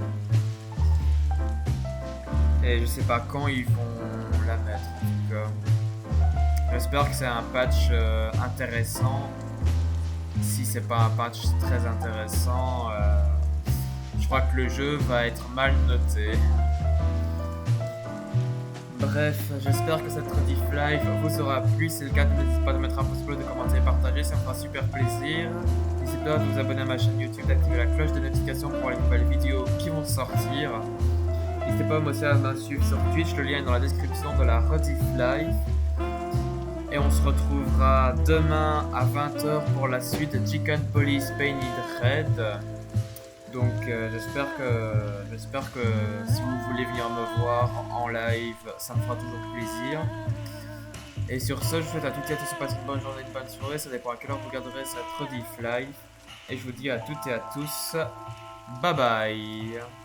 Et je sais pas quand ils vont la mettre, en tout cas. J'espère que c'est un patch intéressant. Si c'est pas un patch très intéressant, je crois que le jeu va être mal noté. Bref, j'espère que cette Rediff-Live vous aura plu. Si c'est le cas, n'hésitez pas à mettre un pouce bleu, de commenter et partager, ça me fera super plaisir. N'hésitez pas à vous abonner à ma chaîne YouTube, d'activer la cloche de notification pour les nouvelles vidéos qui vont sortir. N'hésitez pas moi aussi à me suivre sur Twitch, le lien est dans la description de la Rediff-Live. Et on se retrouvera demain à 20h pour la suite de Chicken Police Painted Red. Donc j'espère que si vous voulez venir me voir en live, ça me fera toujours plaisir. Et sur ce, je vous souhaite à toutes et à tous de passer une bonne journée, une bonne soirée. Ça dépend à quelle heure vous regarderez cette Rediff Live. Et je vous dis à toutes et à tous, bye bye.